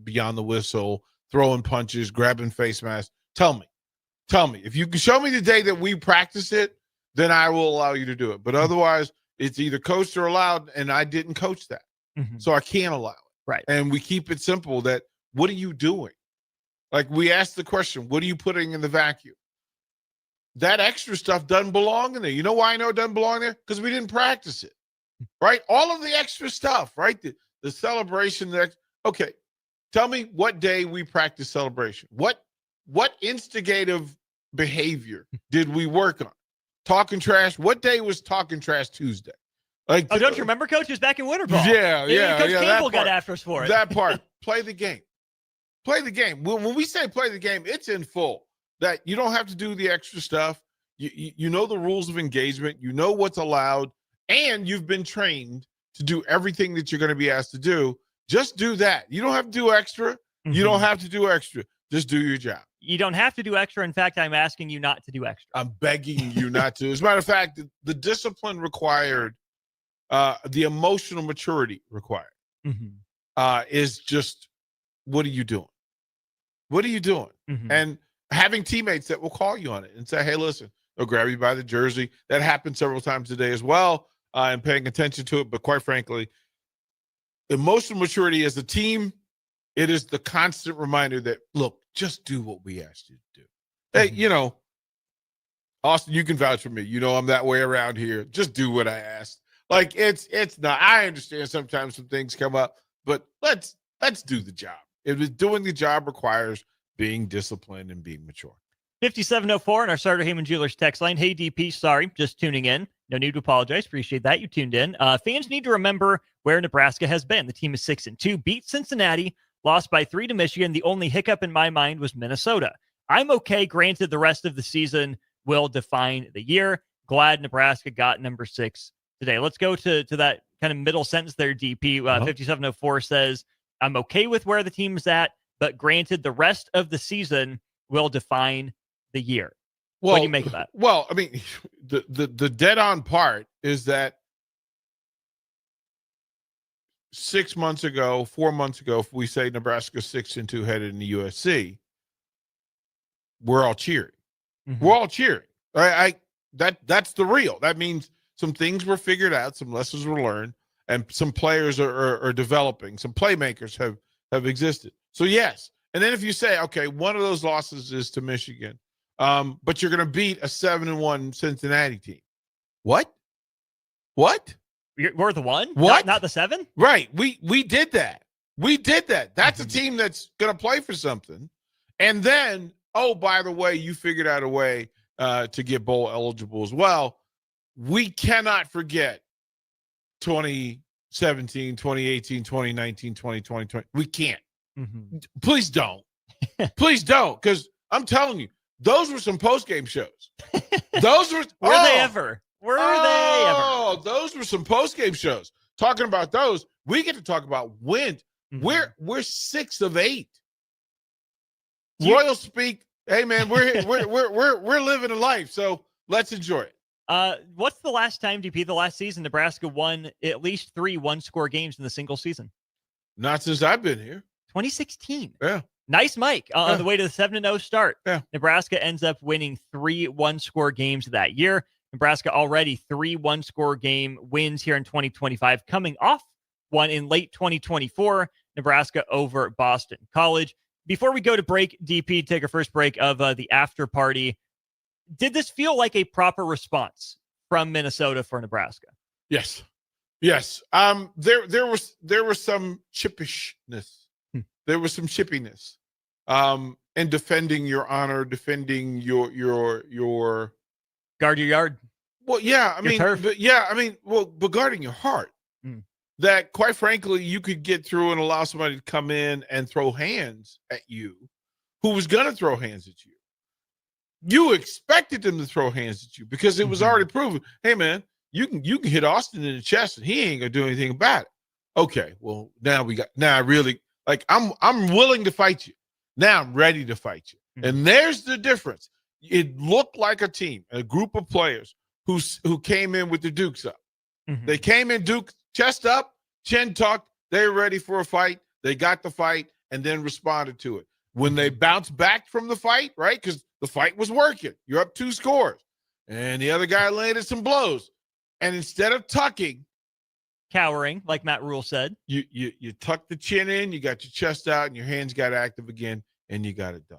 beyond the whistle, throwing punches, grabbing face masks. Tell me. If you can show me the day that we practice it, then I will allow you to do it. But otherwise, it's either coached or allowed, and I didn't coach that. Mm-hmm. So I can't allow it. Right. And we keep it simple that what are you doing? Like we asked the question, what are you putting in the vacuum? That extra stuff doesn't belong in there. You know why I know it doesn't belong there? Because we didn't practice it, right? All of the extra stuff, right? The celebration. Okay, tell me what day we practice celebration. What instigative behavior did we work on? Talking trash. What day was talking trash Tuesday? Like, don't you remember, Coach? It was back in winter ball. Yeah. Coach Campbell got after us for it. That part. Play the game. Play the game. When we say play the game, it's in full. That you don't have to do the extra stuff. You know the rules of engagement. You know what's allowed. And you've been trained to do everything that you're going to be asked to do. Just do that. You don't have to do extra. Mm-hmm. You don't have to do extra. Just do your job. You don't have to do extra. In fact, I'm asking you not to do extra. I'm begging you not to. As a matter of fact, the discipline required, the emotional maturity required, is just, what are you doing? What are you doing? Mm-hmm. And having teammates that will call you on it and say, hey, listen, they'll grab you by the jersey. That happened several times today as well, and paying attention to it. But quite frankly, emotional maturity as a team, it is the constant reminder that, look, just do what we asked you to do. Hey, Austin, you can vouch for me. I'm that way around here. Just do what I asked. Like it's not. I understand sometimes some things come up, but let's do the job. It was doing the job requires being disciplined and being mature. 5704 on our Starter Heyman Jewelers text line. Hey, DP, sorry, just tuning in. No need to apologize. Appreciate that. You tuned in. Fans need to remember where Nebraska has been. The team is 6-2, beat Cincinnati, lost by 3 to Michigan. The only hiccup in my mind was Minnesota. I'm okay. Granted, the rest of the season will define the year. Glad Nebraska got number 6 today. Let's go to that kind of middle sentence there, DP. 5704 says, I'm okay with where the team is at, but granted, the rest of the season will define the year. Well, what do you make of that? Well, I mean, the dead-on part is that 6 months ago, 4 months ago, if we say Nebraska 6-2 headed in the USC, we're all cheering. Mm-hmm. We're all cheering. That's the real. That means some things were figured out, some lessons were learned, and some players are developing. Some playmakers have existed. So yes, And then if you say, okay, one of those losses is to Michigan, but you're going to beat a 7-1 Cincinnati team. What? We're the one? What? Not the 7? Right. We did that. That's a team that's going to play for something. And then, oh, by the way, you figured out a way to get bowl eligible as well. We cannot forget 2017, 2018, 2019, 2020. We can't. Mm-hmm. Please don't. Please don't. Because I'm telling you, those were some post-game shows. Those were Were they ever? Were they ever? Oh, those were some post-game shows. Talking about those, we get to talk about wins. Mm-hmm. We're 6 of 8. Royal speak. Hey man, we're living a life, so let's enjoy it. What's the last time, DP? The last season, Nebraska won at least 3 one-score games in the single season. Not since I've been here. 2016. Yeah. Nice, Mike. On the way to the 7-0 start. Yeah. Nebraska ends up winning 3 one-score games that year. Nebraska already 3 one-score game wins here in 2025, coming off one in late 2024, Nebraska over Boston College. Before we go to break, DP, take our first break of the after party. Did this feel like a proper response from Minnesota for Nebraska? Yes. There was some chippishness. There was some chippiness. In defending your honor, defending your guard your yard. Well, yeah, I mean, turf. but guarding your heart. That, quite frankly, you could get through and allow somebody to come in and throw hands at you, who was going to throw hands at you. You expected them to throw hands at you because it was already proven. Hey, man, you can hit Austin in the chest and he ain't gonna do anything about it. Okay, well now I really I'm willing to fight you. Now I'm ready to fight you. And there's the difference. It looked like a team, a group of players who came in with the dukes up. They came in Duke chest up, chin tucked. They were ready for a fight. They got the fight and then responded to it. When they bounced back from the fight, right? Because the fight was working. You're up 2 scores. And the other guy landed some blows. And instead of cowering, like Matt Rule said, you tuck the chin in, you got your chest out, and your hands got active again, and you got it done.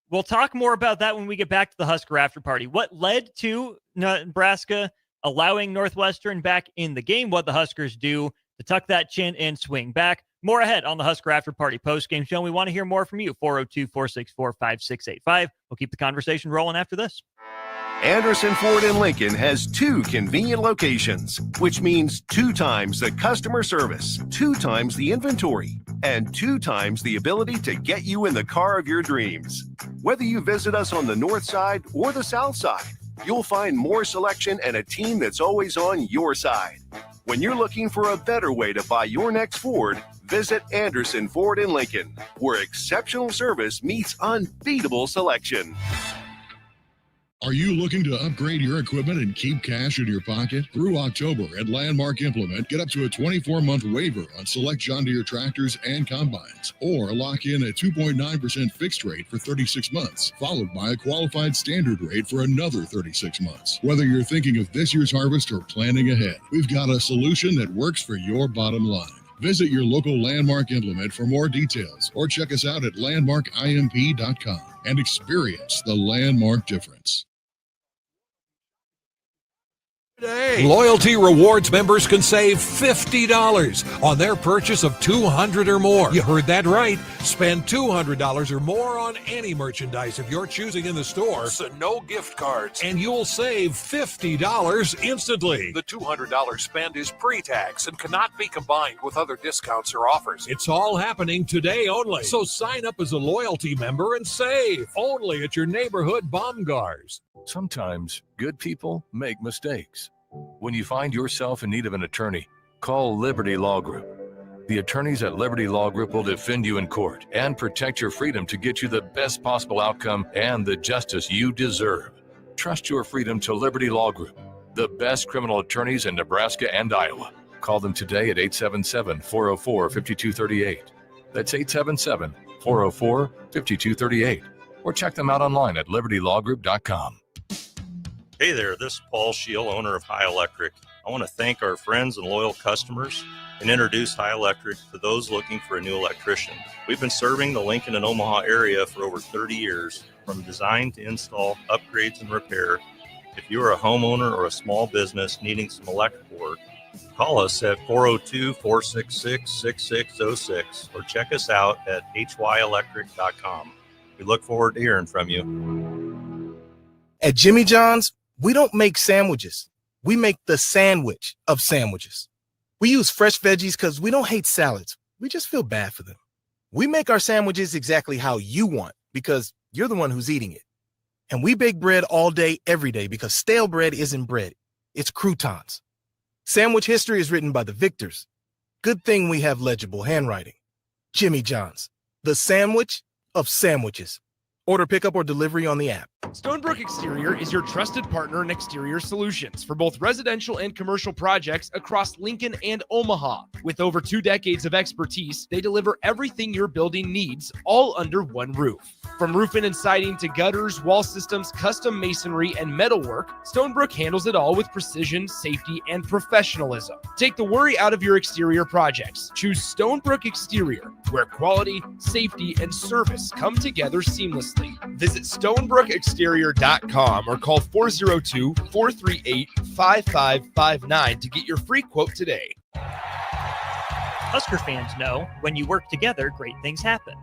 We'll talk more about that when we get back to the Husker after party. What led to Nebraska allowing Northwestern back in the game, what the Huskers do to tuck that chin and swing back. More ahead on the Husker After Party postgame show. We want to hear more from you. 402-464-5685. We'll keep the conversation rolling after this. Anderson Ford in Lincoln has 2 convenient locations, which means 2 times the customer service, 2 times the inventory, and 2 times the ability to get you in the car of your dreams. Whether you visit us on the north side or the south side, you'll find more selection and a team that's always on your side. When you're looking for a better way to buy your next Ford, visit Anderson Ford in Lincoln, where exceptional service meets unbeatable selection. Are you looking to upgrade your equipment and keep cash in your pocket? Through October at Landmark Implement, get up to a 24-month waiver on select John Deere tractors and combines, or lock in a 2.9% fixed rate for 36 months, followed by a qualified standard rate for another 36 months. Whether you're thinking of this year's harvest or planning ahead, we've got a solution that works for your bottom line. Visit your local Landmark Implement for more details, or check us out at landmarkimp.com and experience the Landmark difference. Loyalty Rewards members can save $50 on their purchase of $200 or more. You heard that right. Spend $200 or more on any merchandise of your choosing in the store. So no gift cards. And you'll save $50 instantly. The $200 spend is pre-tax and cannot be combined with other discounts or offers. It's all happening today only. So sign up as a loyalty member and save only at your neighborhood Baumgars. Sometimes good people make mistakes. When you find yourself in need of an attorney, call Liberty Law Group. The attorneys at Liberty Law Group will defend you in court and protect your freedom to get you the best possible outcome and the justice you deserve. Trust your freedom to Liberty Law Group, the best criminal attorneys in Nebraska and Iowa. Call them today at 877-404-5238. That's 877-404-5238. Or check them out online at libertylawgroup.com. Hey there, this is Paul Scheel, owner of High Electric. I want to thank our friends and loyal customers and introduce High Electric to those looking for a new electrician. We've been serving the Lincoln and Omaha area for over 30 years, from design to install, upgrades, and repair. If you are a homeowner or a small business needing some electrical work, call us at 402-466-6606 or check us out at hyelectric.com. We look forward to hearing from you. At Jimmy John's, we don't make sandwiches. We make the sandwich of sandwiches. We use fresh veggies because we don't hate salads. We just feel bad for them. We make our sandwiches exactly how you want because you're the one who's eating it. And we bake bread all day, every day, because stale bread isn't bread. It's croutons. Sandwich history is written by the victors. Good thing we have legible handwriting. Jimmy John's, the sandwich of sandwiches. Order pickup or delivery on the app. Stonebrook Exterior is your trusted partner in exterior solutions for both residential and commercial projects across Lincoln and Omaha. With over 2 decades of expertise, they deliver everything your building needs, all under one roof. From roofing and siding to gutters, wall systems, custom masonry, and metalwork, Stonebrook handles it all with precision, safety, and professionalism. Take the worry out of your exterior projects. Choose Stonebrook Exterior, where quality, safety, and service come together seamlessly. Visit StonebrookExterior.com or call 402-438-5559 to get your free quote today. Husker fans know when you work together, great things happen.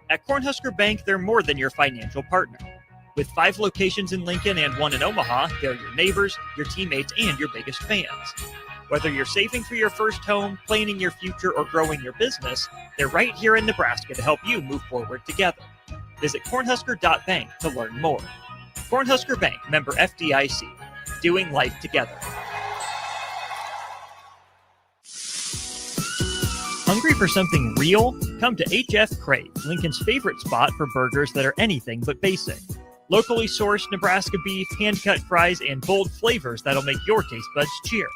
At Cornhusker Bank, they're more than your financial partner. With 5 locations in Lincoln and 1 in Omaha, they're your neighbors, your teammates, and your biggest fans. Whether you're saving for your first home, planning your future, or growing your business, they're right here in Nebraska to help you move forward together. Visit cornhusker.bank to learn more. Cornhusker Bank, member FDIC, doing life together. Hungry for something real? Come to HF Crave, Lincoln's favorite spot for burgers that are anything but basic. Locally sourced Nebraska beef, hand-cut fries, and bold flavors that'll make your taste buds cheer.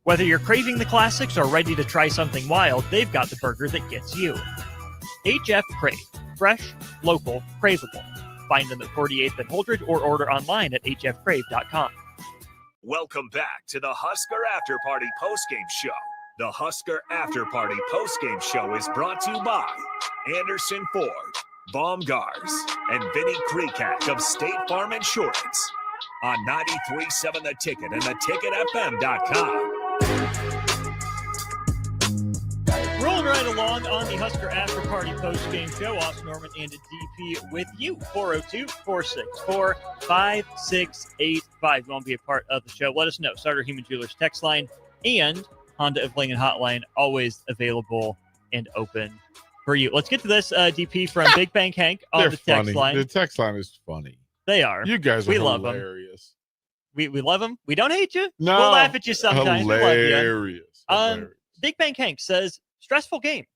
Whether you're craving the classics or ready to try something wild, they've got the burger that gets you. HF Crave. Fresh, local, craveable. Find them at 48th and Holdridge or order online at hfcrave.com. Welcome back to the Husker After Party Postgame Show. The Husker After Party Postgame Show is brought to you by Anderson Ford, Baumgars, and Vinny Kreekak of State Farm Insurance on 93.7 The Ticket and theticketfm.com. Rolling right along on the Husker After Party Postgame Show. Austin Norman and DP with you. 402-464-5685. You want to be a part of the show? Let us know. Starter Human Jewelers text line and Honda of Lincoln hotline, always available and open for you. Let's get to this, DP, from Big Bang Hank on the text line. The text line is funny. They are. You guys are hilarious. We love them. We don't hate you. No. We'll laugh at you sometimes. Hilarious. We love you. Big Bang Hank says, stressful game.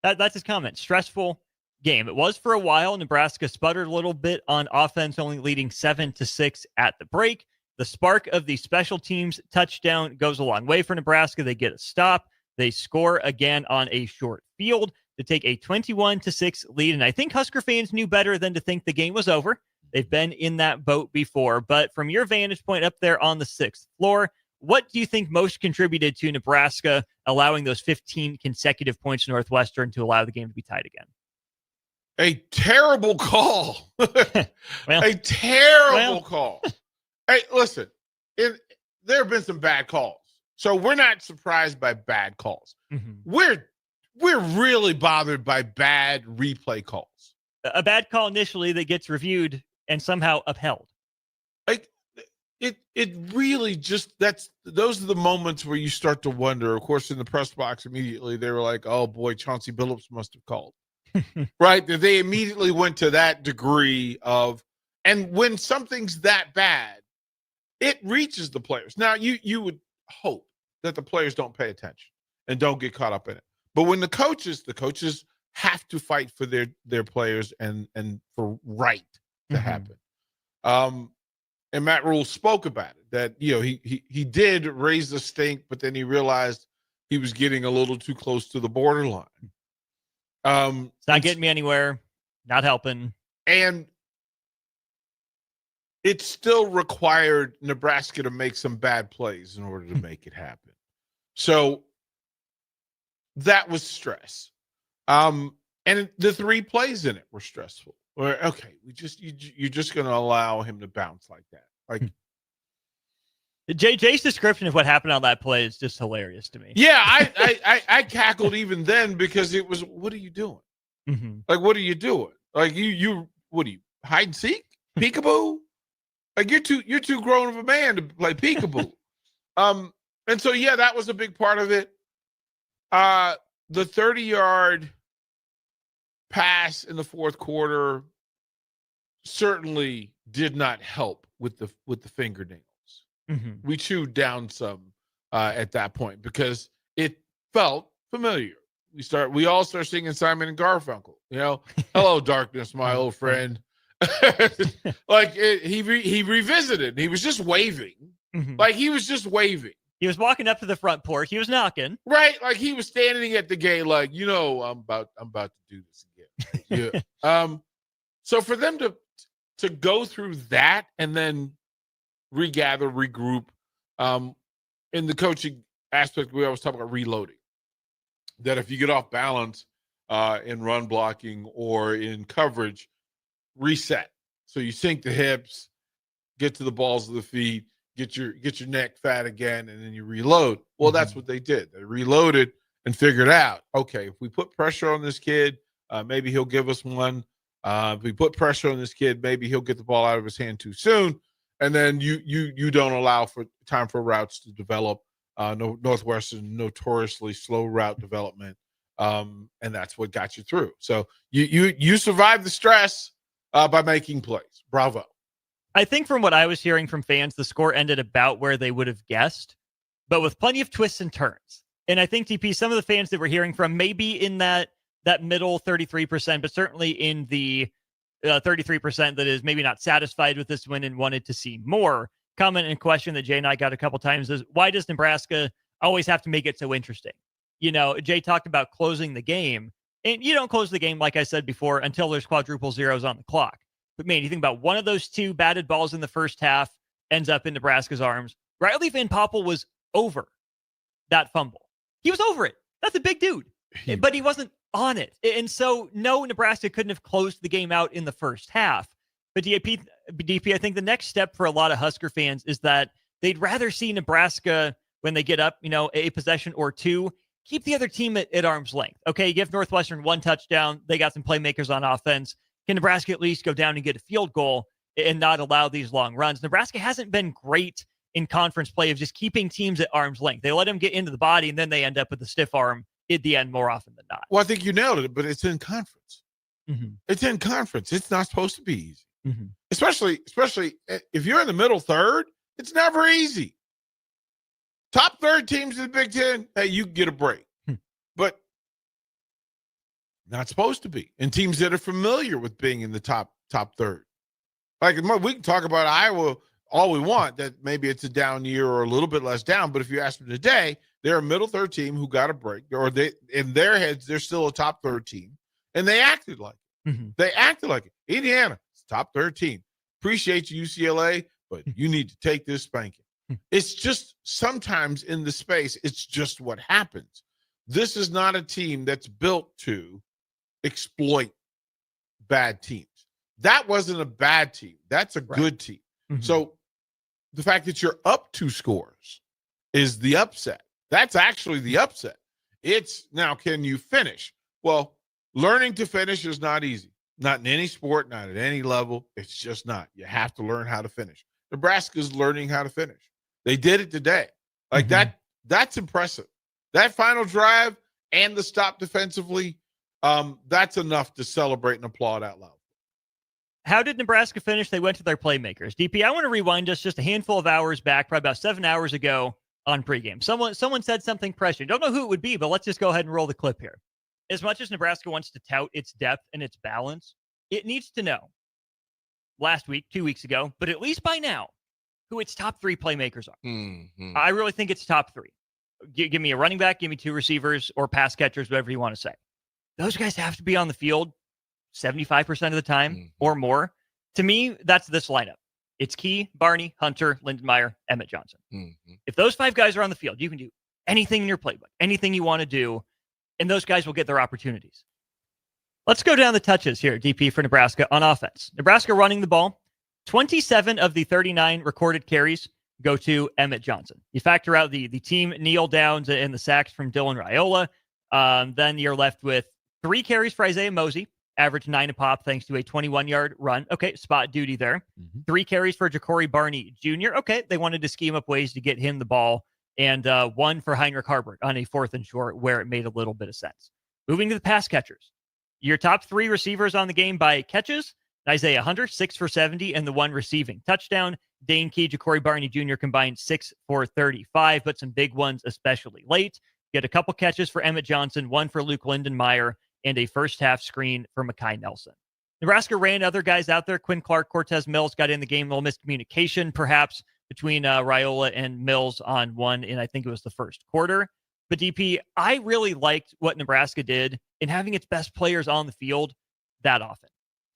That's his comment. Stressful game. It was for a while. Nebraska sputtered a little bit on offense, only leading 7-6 at the break. The spark of the special teams touchdown goes a long way for Nebraska. They get a stop. They score again on a short field to take a 21-6 lead. And I think Husker fans knew better than to think the game was over. They've been in that boat before. But from your vantage point up there on the 6th floor, what do you think most contributed to Nebraska allowing those 15 consecutive points to Northwestern to allow the game to be tied again? A terrible call. A terrible call. Hey, listen, there have been some bad calls. So we're not surprised by bad calls. Mm-hmm. We're really bothered by bad replay calls. A bad call initially that gets reviewed and somehow upheld. Like it really just those are the moments where you start to wonder. Of course, in the press box immediately they were like, "Oh boy, Chauncey Billups must have called." Right? They immediately went to that degree of, and when something's that bad, it reaches the players. Now, you would hope that the players don't pay attention and don't get caught up in it. But when the coaches have to fight for their players and for right to happen. And Matt Rule spoke about it, that he did raise the stink, but then he realized he was getting a little too close to the borderline. It's not getting me anywhere, not helping. And it still required Nebraska to make some bad plays in order to make it happen. So that was stress. And the 3 plays in it were stressful. Okay, you're just going to allow him to bounce like that. Like Jay's description of what happened on that play is just hilarious to me. Yeah, I cackled even then because it was, what are you doing? Mm-hmm. Like, what are you doing? Like you what are you, hide and seek? Peekaboo? Like you're too grown of a man to play peekaboo. And so yeah, that was a big part of it. The 30-yard pass in the fourth quarter certainly did not help with the fingernails. Mm-hmm. We chewed down some at that point because it felt familiar. We all start singing Simon and Garfunkel. Hello, darkness, my old friend. Like he revisited. He was just waving. Mm-hmm. Like he was just waving. He was walking up to the front porch. He was knocking. Right, like he was standing at the gate, like I'm about to do this again. Yeah. So for them to go through that and then regather, regroup, in the coaching aspect, we always talk about reloading. That if you get off balance in run blocking or in coverage, reset. So you sink the hips, get to the balls of the feet, get your neck fat again, and then you reload. Well, that's what they did. They reloaded and figured out, okay, if we put pressure on this kid, maybe he'll give us one. If we put pressure on this kid, maybe he'll get the ball out of his hand too soon. And then you don't allow for time for routes to develop. Northwestern notoriously slow route development, and that's what got you through. So you survived the stress by making plays. Bravo. I think from what I was hearing from fans, the score ended about where they would have guessed, but with plenty of twists and turns. And I think, DP, some of the fans that we're hearing from maybe in that middle 33%, but certainly in the 33% that is maybe not satisfied with this win and wanted to see more. Comment and question that Jay and I got a couple times is, why does Nebraska always have to make it so interesting? Jay talked about closing the game, and you don't close the game, like I said before, until there's quadruple zeros on the clock. But man, you think about one of those 2 batted balls in the first half ends up in Nebraska's arms. Riley Van Poppel was over that fumble. He was over it. That's a big dude, but he wasn't on it. And so, no, Nebraska couldn't have closed the game out in the first half. But DP, I think the next step for a lot of Husker fans is that they'd rather see Nebraska, when they get up, a possession or 2, keep the other team at arm's length. Okay, give Northwestern 1 touchdown. They got some playmakers on offense. Can Nebraska at least go down and get a field goal and not allow these long runs? Nebraska hasn't been great in conference play of just keeping teams at arm's length. They let them get into the body, and then they end up with a stiff arm at the end more often than not. Well, I think you nailed it, but it's in conference. Mm-hmm. It's in conference. It's not supposed to be easy. Mm-hmm. Especially if you're in the middle third, it's never easy. Top third teams in the Big Ten, hey, you get a break. But not supposed to be. And teams that are familiar with being in the top third. Like, we can talk about Iowa all we want, that maybe it's a down year or a little bit less down, but if you ask them today, they're a middle third team who got a break, or they, in their heads, they're still a top third team, and they acted like it. Mm-hmm. They acted like it. Indiana, it's top third team. Appreciate you, UCLA, but you need to take this spanking. It's just sometimes in the space, it's just what happens. This is not a team that's built to exploit bad teams. That wasn't a bad team. That's a good team. Mm-hmm. So the fact that you're up 2 scores is the upset. That's actually the upset. It's now, can you finish? Well, learning to finish is not easy. Not in any sport, not at any level. It's just not. You have to learn how to finish. Nebraska's learning how to finish. They did it today. Like that's impressive. That final drive and the stop defensively, that's enough to celebrate and applaud out loud. How did Nebraska finish? They went to their playmakers. DP, I want to rewind us just a handful of hours back, probably about 7 hours ago on pregame. Someone said something prescient. Don't know who it would be, but let's just go ahead and roll the clip here. As much as Nebraska wants to tout its depth and its balance, it needs to know last week, 2 weeks ago, but at least by now, who its top 3 playmakers are. Mm-hmm. I really think it's top 3. Give me a running back, give me 2 receivers or pass catchers, whatever you want to say. Those guys have to be on the field 75% of the time or more. To me, that's this lineup. It's Key, Barney, Hunter, Lindenmeyer, Emmett Johnson. If those 5 guys are on the field, you can do anything in your playbook, anything you want to do, and those guys will get their opportunities. Let's go down the touches here, DP, for Nebraska on offense. Nebraska running the ball. 27 of the 39 recorded carries go to Emmett Johnson. You factor out the team kneel downs and the sacks from Dylan Raiola. Then you're left with 3 carries for Isaiah Mosey, average 9 a pop thanks to a 21-yard run. Okay, spot duty there. 3 carries for Ja'Cory Barney Jr. Okay, they wanted to scheme up ways to get him the ball. And 1 for Heinrich Harbert on a 4th and short where it made a little bit of sense. Moving to the pass catchers. Your top 3 receivers on the game by catches. Isaiah Hunter, 6 for 70, and the 1 receiving touchdown. Dane Key, Ja'Cory Barney Jr. combined 6 for 35, but some big ones, especially late. You had a couple catches for Emmett Johnson, 1 for Luke Lindenmeyer, and a first-half screen for Mekhi Nelson. Nebraska ran other guys out there. Quinn Clark, Cortez Mills got in the game. A little miscommunication, perhaps, between Raiola and Mills on one, and I think it was the first quarter. But DP, I really liked what Nebraska did in having its best players on the field that often.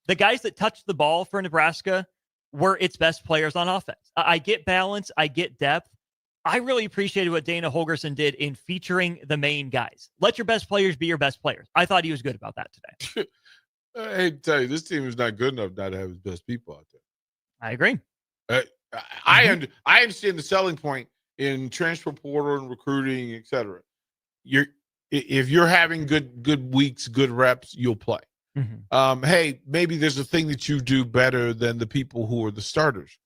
The guys that touched the ball for Nebraska were its best players on offense. I get balance. I get depth. I really appreciated what Dana Holgorsen did in featuring the main guys. Let your best players be your best players. I thought he was good about that today. I hate to tell you, this team is not good enough not to have his best people out there. I agree. I understand the selling point in transfer portal and recruiting, et cetera. If you're having good weeks, good reps, you'll play. Hey, maybe there's a thing that you do better than the people who are the starters.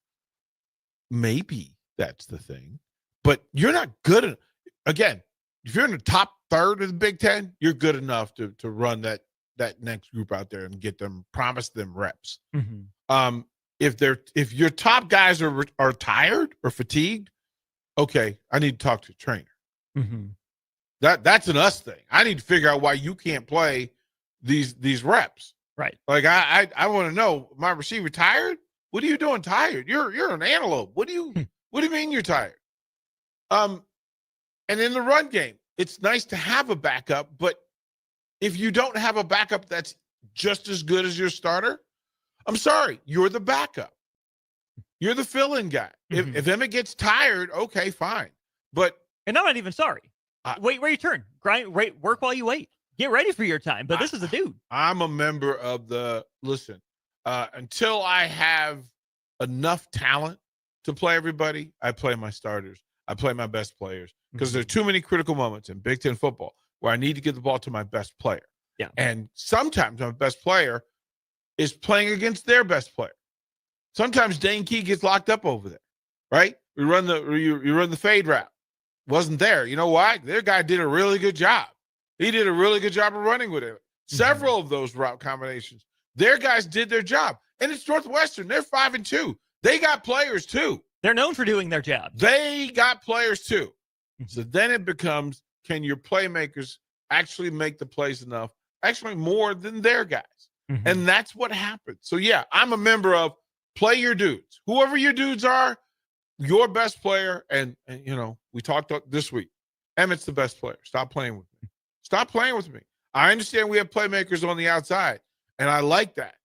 Maybe that's the thing. But you're not good enough. Again, if you're in the top third of the Big Ten, you're good enough to run that next group out there and get them, promise them reps. If your top guys are tired or fatigued, okay, I need to talk to a trainer. That's an us thing. I need to figure out why you can't play these reps. Right. Like I want to know, my receiver tired? What are you doing tired? You're an antelope. What do you mean you're tired? And in the run game, it's nice to have a backup, but if you don't have a backup that's just as good as your starter, I'm sorry, you're the backup. You're the fill-in guy. If Emmett gets tired, okay, fine. And I'm not even sorry. Wait your turn. Grind, work while you wait. Get ready for your time. But this is a dude. I'm a member of until I have enough talent to play everybody, I play my starters. I play my best players because there are too many critical moments in Big Ten football where I need to get the ball to my best player. Yeah. And sometimes my best player is playing against their best player. Sometimes Dane Key gets locked up over there, right? You run the fade route. Wasn't there. You know why? Their guy did a really good job. He did a really good job of running with it. Several of those route combinations, their guys did their job. And it's Northwestern. They're 5-2. They got players too. They're known for doing their job. They got players too. So then it becomes, can your playmakers actually make the plays enough, actually more than their guys? And that's what happened. So, yeah, I'm a member of play your dudes. Whoever your dudes are, your best player. And we talked this week. Emmett's the best player. Stop playing with me. Stop playing with me. I understand we have playmakers on the outside, and I like that.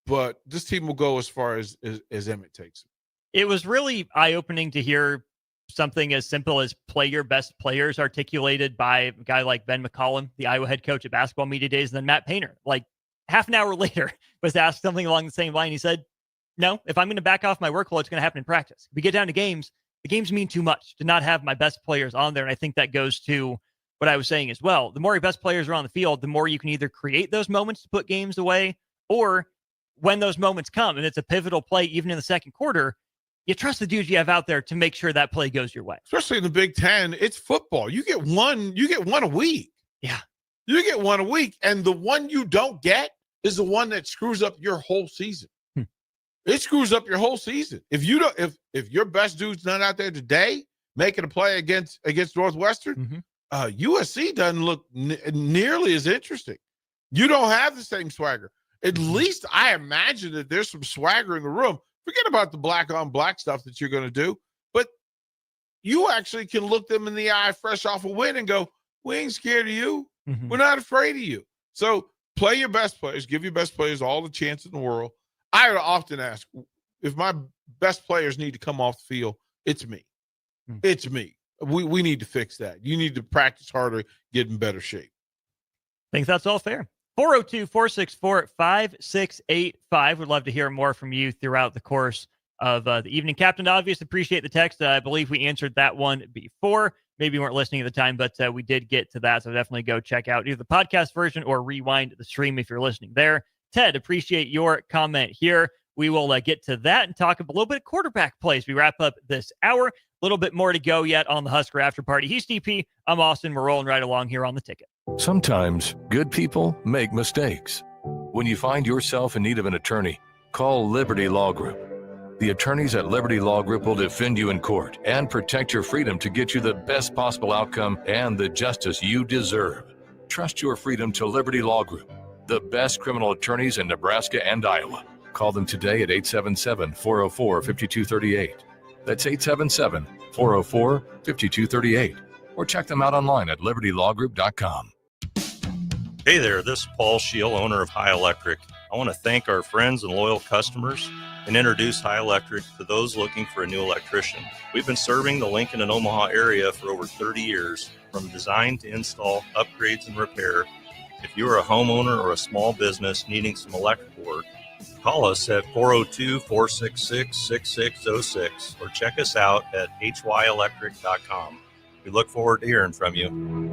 But this team will go as far as Emmett takes it. It was really eye-opening to hear something as simple as play your best players articulated by a guy like Ben McCollum, the Iowa head coach at Basketball Media Days, and then Matt Painter, like half an hour later, was asked something along the same line. He said, no, if I'm going to back off my workload, it's going to happen in practice. If we get down to games, the games mean too much to not have my best players on there. And I think that goes to what I was saying as well. The more your best players are on the field, the more you can either create those moments to put games away, or when those moments come and it's a pivotal play, even in the second quarter, you trust the dudes you have out there to make sure that play goes your way. Especially in the Big Ten, it's football. You get one a week. Yeah. You get one a week, and the one you don't get is the one that screws up your whole season. It screws up your whole season. If your best dude's not out there today making a play against Northwestern, USC doesn't look nearly as interesting. You don't have the same swagger. At least I imagine that there's some swagger in the room. Forget about the black on black stuff that you're going to do, but you actually can look them in the eye fresh off a win and go, we ain't scared of you. We're not afraid of you. So play your best players, give your best players all the chance in the world. I often ask, if my best players need to come off the field, it's me. It's me. We need to fix that. You need to practice harder, get in better shape. I think that's all fair. 402-464-5685. Would love to hear more from you throughout the course of the evening. Captain Obvious, appreciate the text. I believe we answered that one before. Maybe you weren't listening at the time, but we did get to that. So definitely go check out either the podcast version or rewind the stream if you're listening there. Ted, appreciate your comment here. We will get to that and talk a little bit of quarterback plays. We wrap up this hour. A little bit more to go yet on the Husker After Party. He's DP. I'm Austin. We're rolling right along here on the ticket. Sometimes good people make mistakes. When you find yourself in need of an attorney, call Liberty Law Group. The attorneys at Liberty Law Group will defend you in court and protect your freedom to get you the best possible outcome and the justice you deserve. Trust your freedom to Liberty Law Group, the best criminal attorneys in Nebraska and Iowa. Call them today at 877-404-5238. That's 877-404-5238. Or check them out online at libertylawgroup.com. Hey there, this is Paul Scheel, owner of High Electric. I want to thank our friends and loyal customers and introduce High Electric to those looking for a new electrician. We've been serving the Lincoln and Omaha area for over 30 years, from design to install, upgrades, and repair. If you are a homeowner or a small business needing some electrical work, call us at 402-466-6606 or check us out at hyelectric.com. We look forward to hearing from you.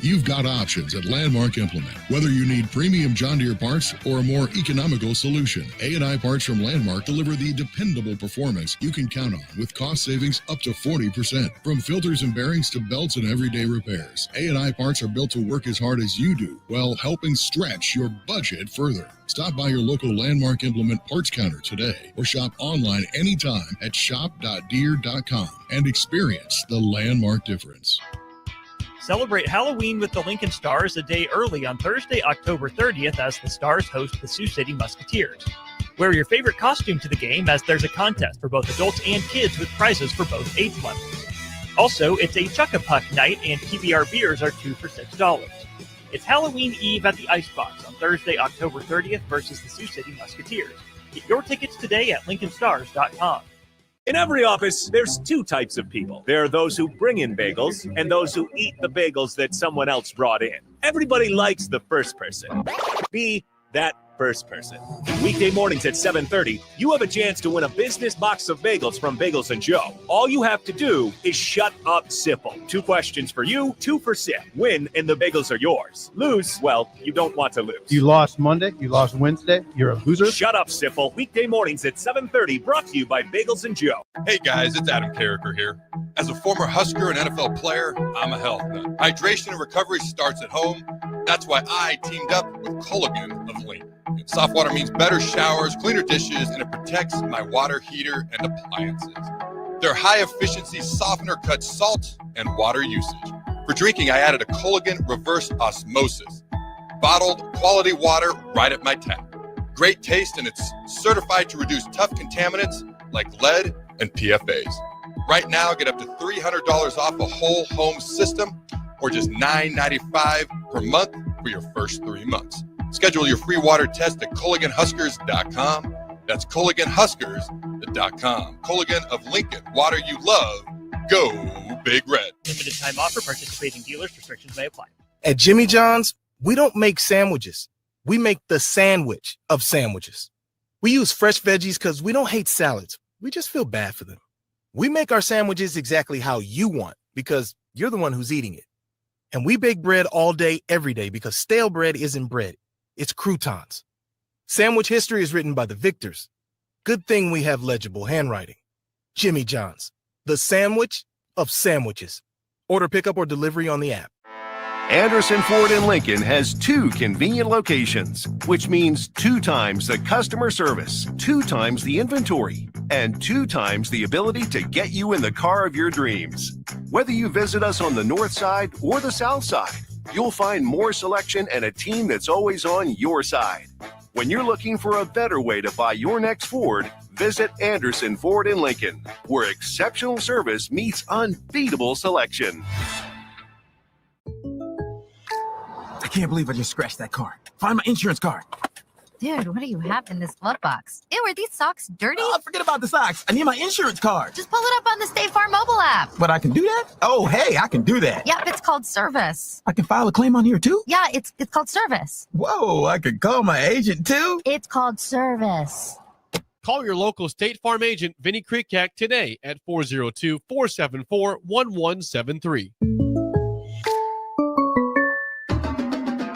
You've got options at Landmark Implement. Whether you need premium John Deere parts or a more economical solution, A&I parts from Landmark deliver the dependable performance you can count on with cost savings up to 40%. From filters and bearings to belts and everyday repairs, A&I parts are built to work as hard as you do while helping stretch your budget further. Stop by your local Landmark Implement parts counter today or shop online anytime at shop.deere.com and experience the Landmark difference. Celebrate Halloween with the Lincoln Stars a day early on Thursday, October 30th, as the Stars host the Sioux City Musketeers. Wear your favorite costume to the game, as there's a contest for both adults and kids with prizes for both age levels. Also, it's a Chuck-a-Puck night, and PBR beers are 2 for $6. It's Halloween Eve at the Icebox on Thursday, October 30th versus the Sioux City Musketeers. Get your tickets today at LincolnStars.com. In every office, there's two types of people. There are those who bring in bagels and those who eat the bagels that someone else brought in. Everybody likes the first person. Be that first person. Weekday mornings at 7:30, you have a chance to win a business box of bagels from Bagels & Joe. All you have to do is shut up, Sipple. 2 questions for you, 2 for Sip. Win, and the bagels are yours. Lose, well, you don't want to lose. You lost Monday, you lost Wednesday, you're a loser. Shut up, Sipple. Weekday mornings at 7:30, brought to you by Bagels & Joe. Hey guys, it's Adam Carricker here. As a former Husker and NFL player, I'm a health nut. Hydration and recovery starts at home. That's why I teamed up with Culligan of Lean. Soft water means better showers, cleaner dishes, and it protects my water heater and appliances. Their high-efficiency softener cuts salt and water usage. For drinking, I added a Culligan reverse osmosis. Bottled quality water right at my tap. Great taste, and it's certified to reduce tough contaminants like lead and PFAs. Right now, get up to $300 off a whole home system or just $9.95 per month for your first 3 months. Schedule your free water test at CulliganHuskers.com. That's CulliganHuskers.com. Culligan of Lincoln. Water you love. Go Big Red. Limited time offer. Participating dealers. Restrictions may apply. At Jimmy John's, we don't make sandwiches. We make the sandwich of sandwiches. We use fresh veggies because we don't hate salads. We just feel bad for them. We make our sandwiches exactly how you want because you're the one who's eating it. And we bake bread all day, every day, because stale bread isn't bread. It's croutons. Sandwich history is written by the victors. Good thing we have legible handwriting. Jimmy John's, the sandwich of sandwiches. Order pickup or delivery on the app. Anderson Ford in Lincoln has 2 convenient locations, which means 2 times the customer service, 2 times the inventory, and 2 times the ability to get you in the car of your dreams. Whether you visit us on the north side or the south side, you'll find more selection and a team that's always on your side. When you're looking for a better way to buy your next Ford, visit Anderson Ford in Lincoln, where exceptional service meets unbeatable selection. I can't believe I just scratched that card. Find my insurance card. Dude, what do you have in this glove box? Ew, are these socks dirty? Forget about the socks. I need my insurance card. Just pull it up on the State Farm mobile app. But I can do that? Oh, hey, I can do that. Yep, it's called service. I can file a claim on here too? Yeah, it's called service. Whoa, I can call my agent too? It's called service. Call your local State Farm agent, Vinny Krikak, today at 402-474-1173.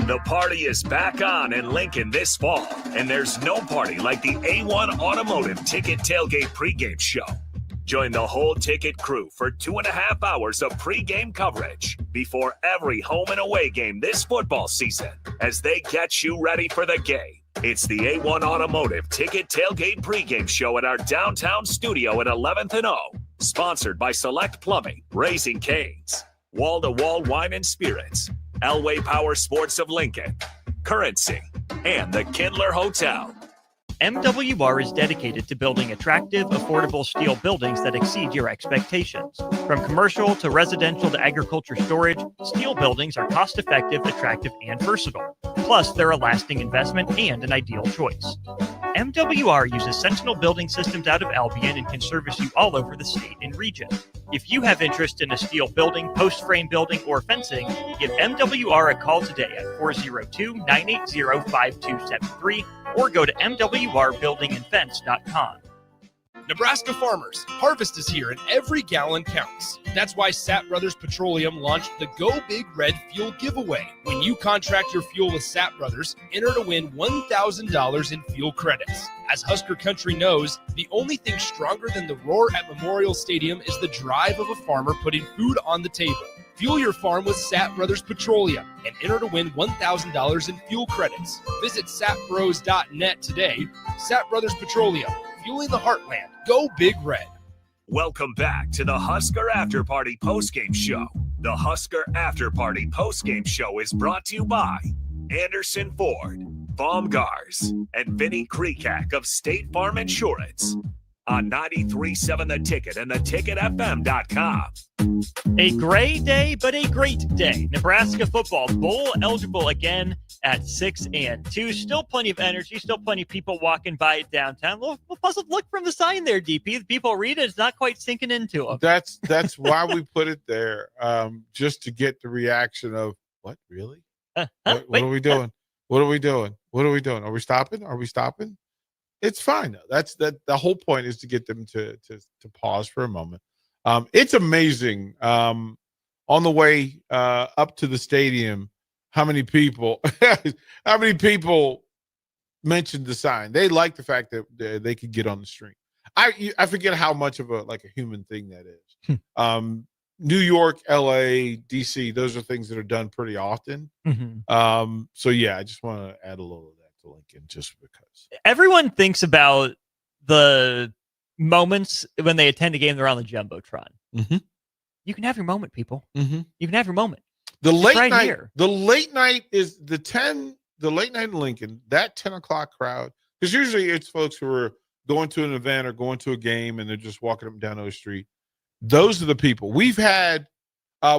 The party is back on in Lincoln this fall, and there's no party like the A1 Automotive Ticket Tailgate pregame show. Join the whole ticket crew for 2.5 hours of pregame coverage before every home and away game this football season as they get you ready for the game. It's the A1 Automotive Ticket Tailgate pregame show at our downtown studio at 11th and O, sponsored by Select Plumbing, Raising Cane's, Wall to Wall Wine and Spirits, Elway Power Sports of Lincoln, Currency, and the Kindler Hotel. MWR is dedicated to building attractive, affordable steel buildings that exceed your expectations. From commercial to residential to agriculture storage, steel buildings are cost-effective, attractive, and versatile. Plus, they're a lasting investment and an ideal choice. MWR uses Sentinel Building Systems out of Albion and can service you all over the state and region. If you have interest in a steel building, post-frame building, or fencing, give MWR a call today at 402-980-5273 or go to mwrbuildingandfence.com. Nebraska farmers, harvest is here and every gallon counts. That's why Sapp Brothers Petroleum launched the Go Big Red Fuel Giveaway. When you contract your fuel with Sapp Brothers, enter to win $1,000 in fuel credits. As Husker Country knows, the only thing stronger than the roar at Memorial Stadium is the drive of a farmer putting food on the table. Fuel your farm with Sapp Brothers Petroleum and enter to win $1,000 in fuel credits. Visit sapbros.net today. Sapp Brothers Petroleum, fueling the heartland. Go Big Red. Welcome back to the Husker After Party Postgame Show. The Husker After Party Postgame Show is brought to you by Anderson Ford, Baumgars, and Vinny Krikak of State Farm Insurance on 93.7 The Ticket and theticketfm.com. A gray day, but a great day. Nebraska football bowl eligible again at 6-2. Still plenty of energy, still plenty of people walking by it downtown. We'll puzzled look from the sign there, DP. The people read it, it's not quite sinking into them. That's why we put it there, just to get the reaction of, what, really? What are we doing? What are we doing? What are we doing? Are we stopping? Are we stopping? It's fine though. That's the whole point is to get them to pause for a moment. It's amazing on the way up to the stadium how many people mentioned the sign. They like the fact that they could get on the street. I forget how much of a human thing that is. New York, LA, DC, those are things that are done pretty often. Mm-hmm. So yeah, I just want to add a little of that to Lincoln just because. Everyone thinks about the moments when they attend a game they're on the Jumbotron. Mm-hmm. You can have your moment, people. Mm-hmm. You can have your moment. The late right night. Here. The late night is the late night in Lincoln. That 10:00 crowd, because usually it's folks who are going to an event or going to a game and they're just walking up and down the street. Those are the people we've had.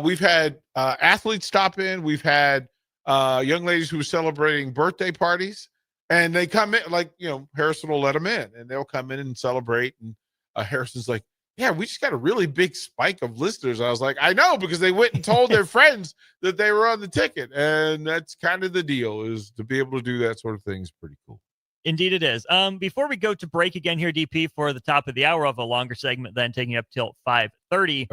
We've had athletes stop in. We've had young ladies who are celebrating birthday parties, and they come in Harrison will let them in, and they'll come in and celebrate. And Harrison's like, "Yeah, we just got a really big spike of listeners." I was like, "I know," because they went and told their friends that they were on the ticket, and that's kind of the deal. Is to be able to do that sort of thing is pretty cool. Indeed it is. Before we go to break again here, DP, for the top of the hour of a longer segment, then taking up till 5:30.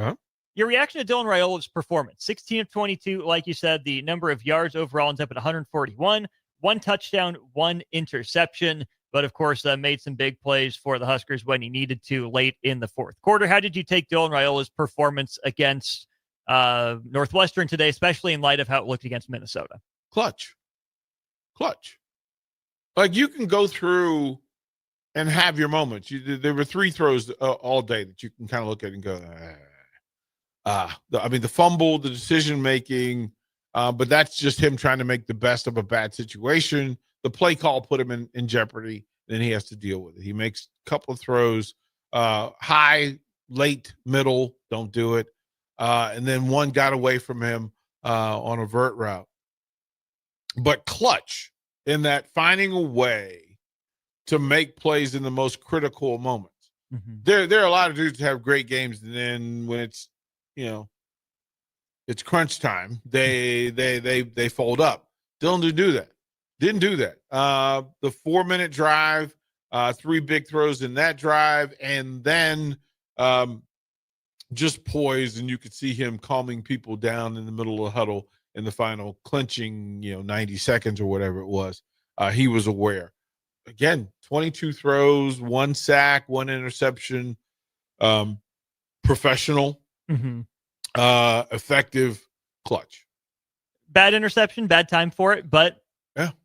Your reaction to Dylan Raiola's performance, 16 of 22, like you said, the number of yards overall ends up at 141, 1 touchdown, 1 interception, but of course made some big plays for the Huskers when he needed to late in the fourth quarter. How did you take Dylan Raiola's performance against Northwestern today, especially in light of how it looked against Minnesota? Clutch. Like, you can go through and have your moments. There were 3 throws all day that you can kind of look at and go, the fumble, the decision-making, but that's just him trying to make the best of a bad situation. The play call put him in jeopardy, and he has to deal with it. He makes a couple of throws, high, late, middle, don't do it. And then one got away from him on a vert route. But clutch. in that finding a way to make plays in the most critical moments. There are a lot of dudes that have great games, and then when it's, it's crunch time, they fold up. Dylan didn't do that. The 4-minute drive, 3 big throws in that drive, and then just poised, and you could see him calming people down in the middle of the huddle in the final clinching, 90 seconds or whatever it was. He was aware. Again, 22 throws, 1 sack, 1 interception, professional, effective, clutch. Bad interception, bad time for it, but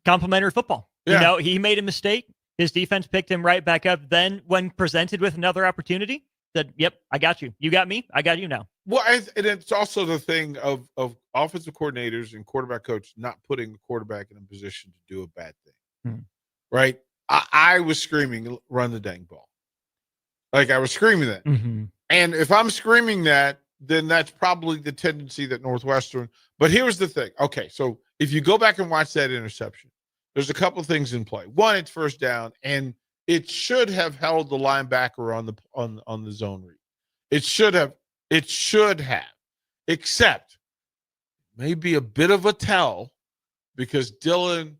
complimentary football. Yeah. He made a mistake. His defense picked him right back up. Then when presented with another opportunity, said, yep, I got you. You got me. I got you now. Well, and it's also the thing of offensive coordinators and quarterback coach not putting the quarterback in a position to do a bad thing, right? I was screaming, run the dang ball. Like, I was screaming that. And if I'm screaming that, then that's probably the tendency that Northwestern – but here's the thing. Okay, so if you go back and watch that interception, there's a couple of things in play. One, it's first down, and it should have held the linebacker on the zone read. It should have, except maybe a bit of a tell because Dylan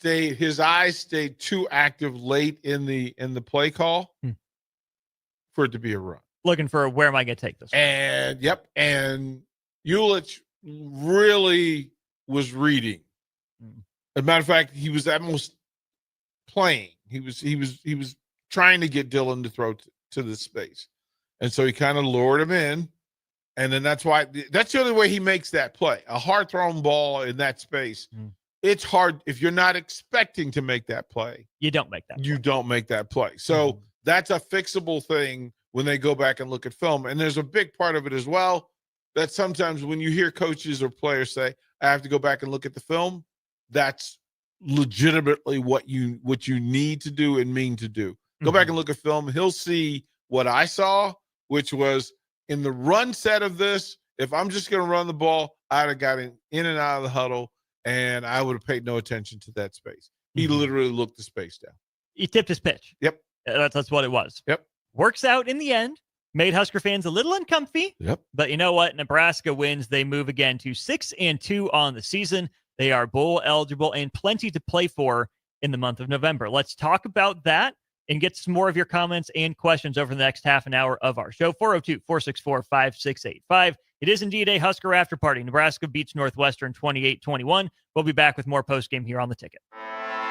his eyes stayed too active late in the play call for it to be a run. Looking for where am I going to take this? And Ulich really was reading. As a matter of fact, he was almost playing. He was trying to get Dylan to throw to the space. And so he kind of lured him in. And then that's the only way he makes that play. A hard thrown ball in that space. It's hard if you're not expecting to make that play. You don't make that play. You don't make that play. So that's a fixable thing when they go back and look at film. And there's a big part of it as well that sometimes when you hear coaches or players say, I have to go back and look at the film, that's legitimately what you need to do and mean to do. Go back and look at film. He'll see what I saw, which was in the run set of this, if I'm just going to run the ball, I'd have got in and out of the huddle, and I would have paid no attention to that space. He literally looked the space down. He tipped his pitch. Yep. That's what it was. Yep. Works out in the end. Made Husker fans a little uncomfy. Yep. But you know what? Nebraska wins. They move again to 6-2 on the season. They are bowl eligible and plenty to play for in the month of November. Let's talk about that and get some more of your comments and questions over the next half an hour of our show. 402-464-5685. It is indeed a Husker after party. Nebraska beats Northwestern 28-21. We'll be back with more postgame here on The Ticket.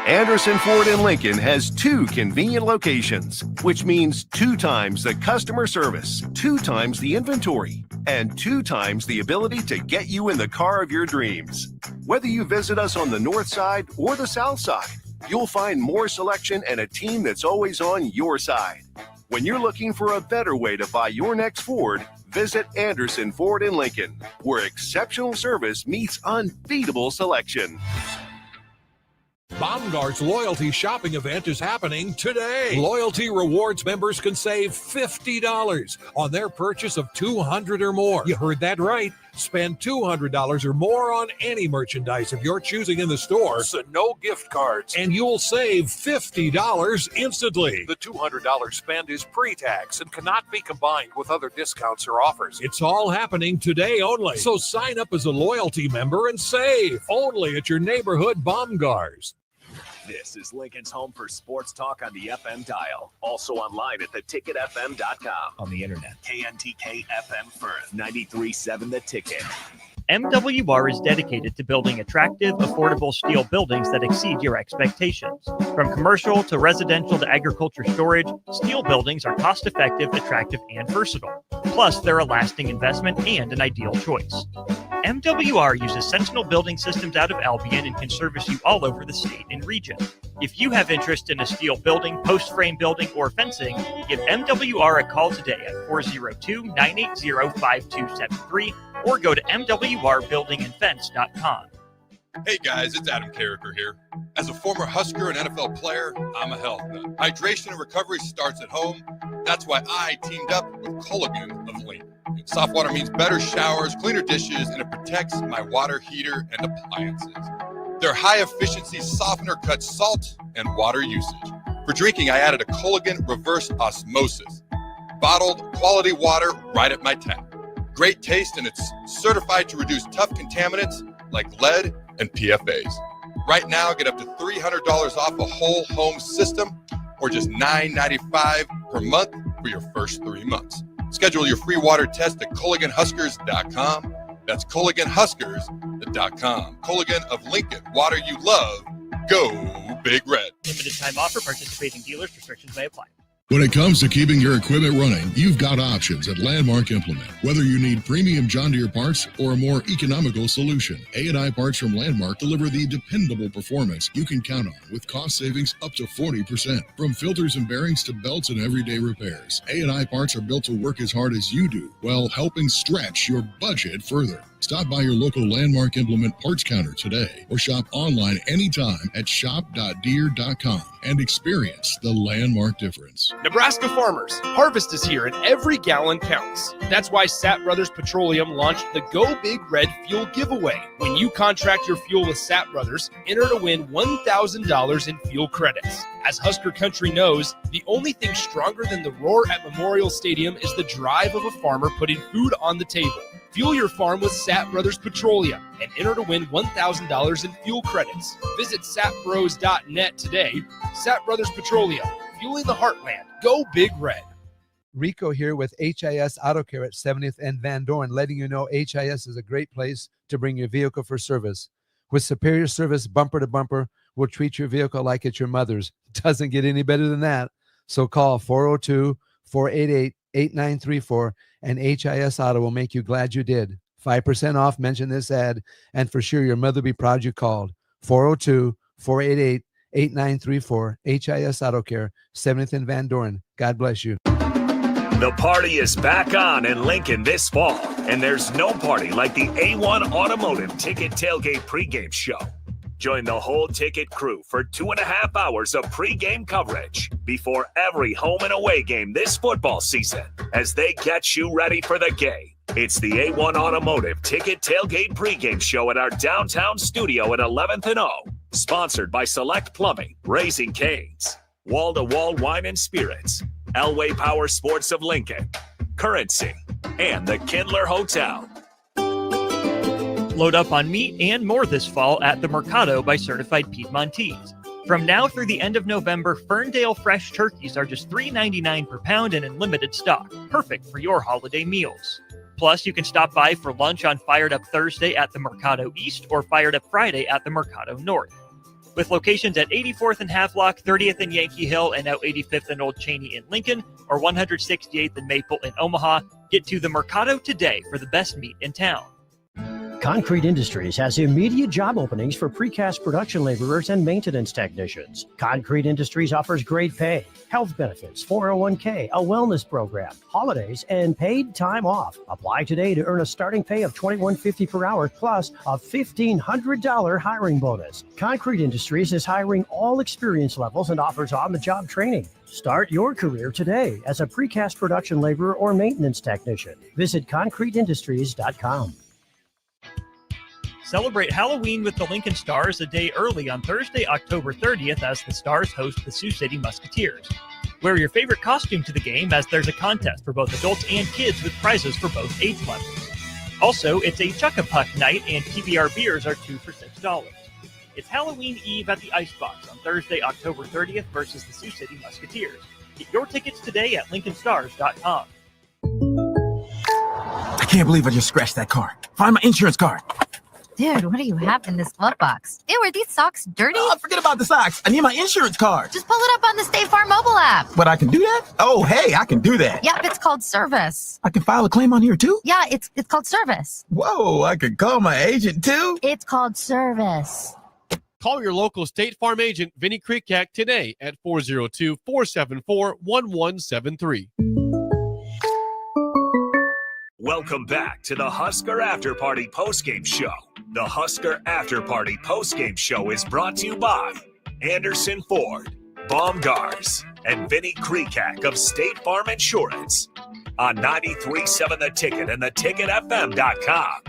Anderson Ford in Lincoln has 2 convenient locations, which means 2 times the customer service, 2 times the inventory, and 2 times the ability to get you in the car of your dreams. Whether you visit us on the north side or the south side, you'll find more selection and a team that's always on your side. When you're looking for a better way to buy your next Ford, visit Anderson Ford in Lincoln, where exceptional service meets unbeatable selection. Baumgart's loyalty shopping event is happening today. Loyalty Rewards members can save $50 on their purchase of $200 or more. You heard that right. Spend $200 or more on any merchandise of your choosing in the store. So no gift cards. And you'll save $50 instantly. The $200 spend is pre-tax and cannot be combined with other discounts or offers. It's all happening today only. So sign up as a loyalty member and save only at your neighborhood Baumgart's. This is Lincoln's home for sports talk on the FM dial. Also online at theticketfm.com. On the internet, KNTK FM Firth, 93.7 The Ticket. MWR is dedicated to building attractive, affordable steel buildings that exceed your expectations. From commercial to residential to agriculture storage, steel buildings are cost-effective, attractive, and versatile. Plus, they're a lasting investment and an ideal choice. MWR uses Sentinel Building Systems out of Albion and can service you all over the state and region. If you have interest in a steel building, post-frame building, or fencing, give MWR a call today at 402-980-5273 or go to mwrbuildingandfence.com. Hey guys, it's Adam Carricker here. As a former Husker and NFL player, I'm a health nut. Hydration and recovery starts at home. That's why I teamed up with Colagoon of Link. Soft water means better showers, cleaner dishes, and it protects my water heater and appliances. Their high-efficiency softener cuts salt and water usage. For drinking, I added a Culligan reverse osmosis. Bottled quality water right at my tap. Great taste, and it's certified to reduce tough contaminants like lead and PFAs. Right now, get up to $300 off a whole home system or just $9.95 per month for your first 3 months. Schedule your free water test at CulliganHuskers.com. That's CulliganHuskers.com. Culligan of Lincoln, water you love. Go Big Red. Limited time offer. Participating dealers. Restrictions may apply. When it comes to keeping your equipment running, you've got options at Landmark Implement. Whether you need premium John Deere parts or a more economical solution, A&I parts from Landmark deliver the dependable performance you can count on with cost savings up to 40%. From filters and bearings to belts and everyday repairs, A&I parts are built to work as hard as you do while helping stretch your budget further. Stop by your local Landmark Implement parts counter today or shop online anytime at shop.deere.com and experience the Landmark difference. Nebraska farmers, harvest is here and every gallon counts. That's why Sapp Brothers Petroleum launched the Go Big Red Fuel Giveaway. When you contract your fuel with Sapp Brothers, enter to win $1,000 in fuel credits. As Husker Country knows, the only thing stronger than the roar at Memorial Stadium is the drive of a farmer putting food on the table. Fuel your farm with Sapp Brothers Petroleum and enter to win $1,000 in fuel credits. Visit sapbros.net today. Sapp Brothers Petroleum, fueling the heartland. Go Big Red. Rico here with HIS Auto Care at 70th and Van Dorn, letting you know HIS is a great place to bring your vehicle for service. With superior service bumper to bumper, we'll treat your vehicle like it's your mother's. It doesn't get any better than that. So call 402-488-8934 and HIS Auto will make you glad you did. 5% off, mention this ad, and for sure your mother will be proud you called. 402-488-8934, HIS Auto Care, 70th and Van Dorn. God bless you. The party is back on in Lincoln this fall, and there's no party like the A1 Automotive Ticket Tailgate pregame show. Join the whole ticket crew for 2.5 hours of pregame coverage before every home and away game this football season as they get you ready for the game. It's the A1 Automotive Ticket Tailgate pregame show at our downtown studio at 11th and O. Sponsored by Select Plumbing, Raising Cane's, Wall to Wall Wine and Spirits, Elway Power Sports of Lincoln, Currency, and the Kindler Hotel. Load up on meat and more this fall at the Mercado by Certified Piedmontese. From now through the end of November, Ferndale fresh turkeys are just $3.99 per pound and in limited stock, perfect for your holiday meals. Plus, you can stop by for lunch on Fired Up Thursday at the Mercado East or Fired Up Friday at the Mercado North. With locations at 84th and Havelock, 30th and Yankee Hill, and now 85th and Old Cheney in Lincoln, or 168th and Maple in Omaha, get to the Mercado today for the best meat in town. Concrete Industries has immediate job openings for precast production laborers and maintenance technicians. Concrete Industries offers great pay, health benefits, 401k, a wellness program, holidays, and paid time off. Apply today to earn a starting pay of $21.50 per hour plus a $1,500 hiring bonus. Concrete Industries is hiring all experience levels and offers on-the-job training. Start your career today as a precast production laborer or maintenance technician. Visit concreteindustries.com. Celebrate Halloween with the Lincoln Stars a day early on Thursday, October 30th as the Stars host the Sioux City Musketeers. Wear your favorite costume to the game as there's a contest for both adults and kids with prizes for both age levels. Also, it's a Chuck-a-Puck night and PBR beers are 2 for $6. It's Halloween Eve at the Icebox on Thursday, October 30th versus the Sioux City Musketeers. Get your tickets today at LincolnStars.com. I can't believe I just scratched that car. Find my insurance card. Dude, what do you have in this glove box? Ew, are these socks dirty? Oh, forget about the socks. I need my insurance card. Just pull it up on the State Farm mobile app. But I can do that? Oh, hey, I can do that. Yep, it's called service. I can file a claim on here too? Yeah, it's called service. Whoa, I can call my agent too? It's called service. Call your local State Farm agent, Vinny Krikak, today at 402-474-1173. Welcome back to the Husker After Party Postgame Show. The Husker After Party Postgame Show is brought to you by Anderson Ford, Baumgars, and Vinny Krikak of State Farm Insurance on 93.7 The Ticket and theticketfm.com.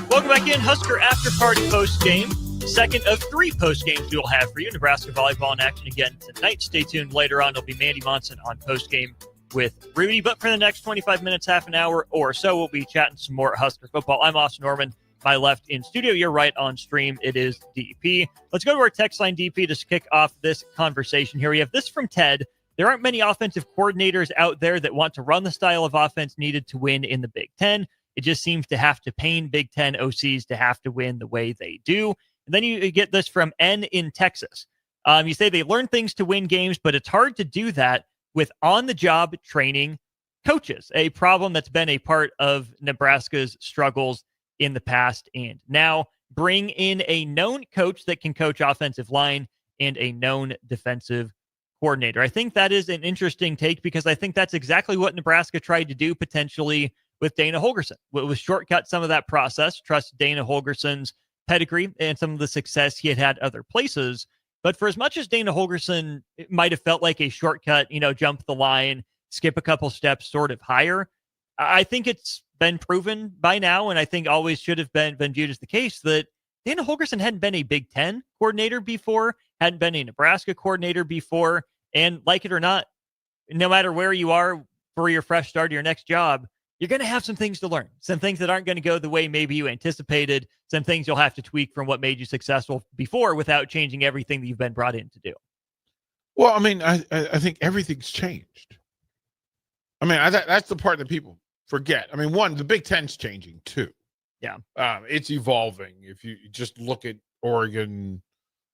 Welcome back in, Husker After Party Postgame. second of 3 post games we will have for you. Nebraska volleyball in action again tonight. Stay tuned. Later on, it'll be Mandy Monson on post game with Rudy. But for the next 25 minutes, half an hour or so, we'll be chatting some more Husker football. I'm Austin Norman. My left in studio, you're right on stream. It is DP. Let's go to our text line, DP, to kick off this conversation here. We have this from Ted. There aren't many offensive coordinators out there that want to run the style of offense needed to win in the Big Ten. It just seems to have to pain Big Ten OCs to have to win the way they do. And then you get this from N in Texas. You say they learn things to win games, but it's hard to do that with on-the-job training coaches, a problem that's been a part of Nebraska's struggles in the past and now. Bring in a known coach that can coach offensive line and a known defensive coordinator. I think that is an interesting take because I think that's exactly what Nebraska tried to do potentially with Dana Holgorsen. It was shortcut some of that process, trust Dana Holgorsen's pedigree and some of the success he had had other places. But for as much as Dana Holgorsen might have felt like a shortcut, jump the line, skip a couple steps sort of higher, I think it's been proven by now, and I think always should have been viewed as the case, that Dana Holgorsen hadn't been a Big Ten coordinator before, hadn't been a Nebraska coordinator before, and like it or not, no matter where you are for your fresh start of your next job, you're going to have some things to learn, some things that aren't going to go the way maybe you anticipated, some things you'll have to tweak from what made you successful before without changing everything that you've been brought in to do. Well, I mean, I think everything's changed. I mean, that's the part that people forget. I mean, one, the Big Ten's changing too. Yeah. It's evolving. If you just look at Oregon,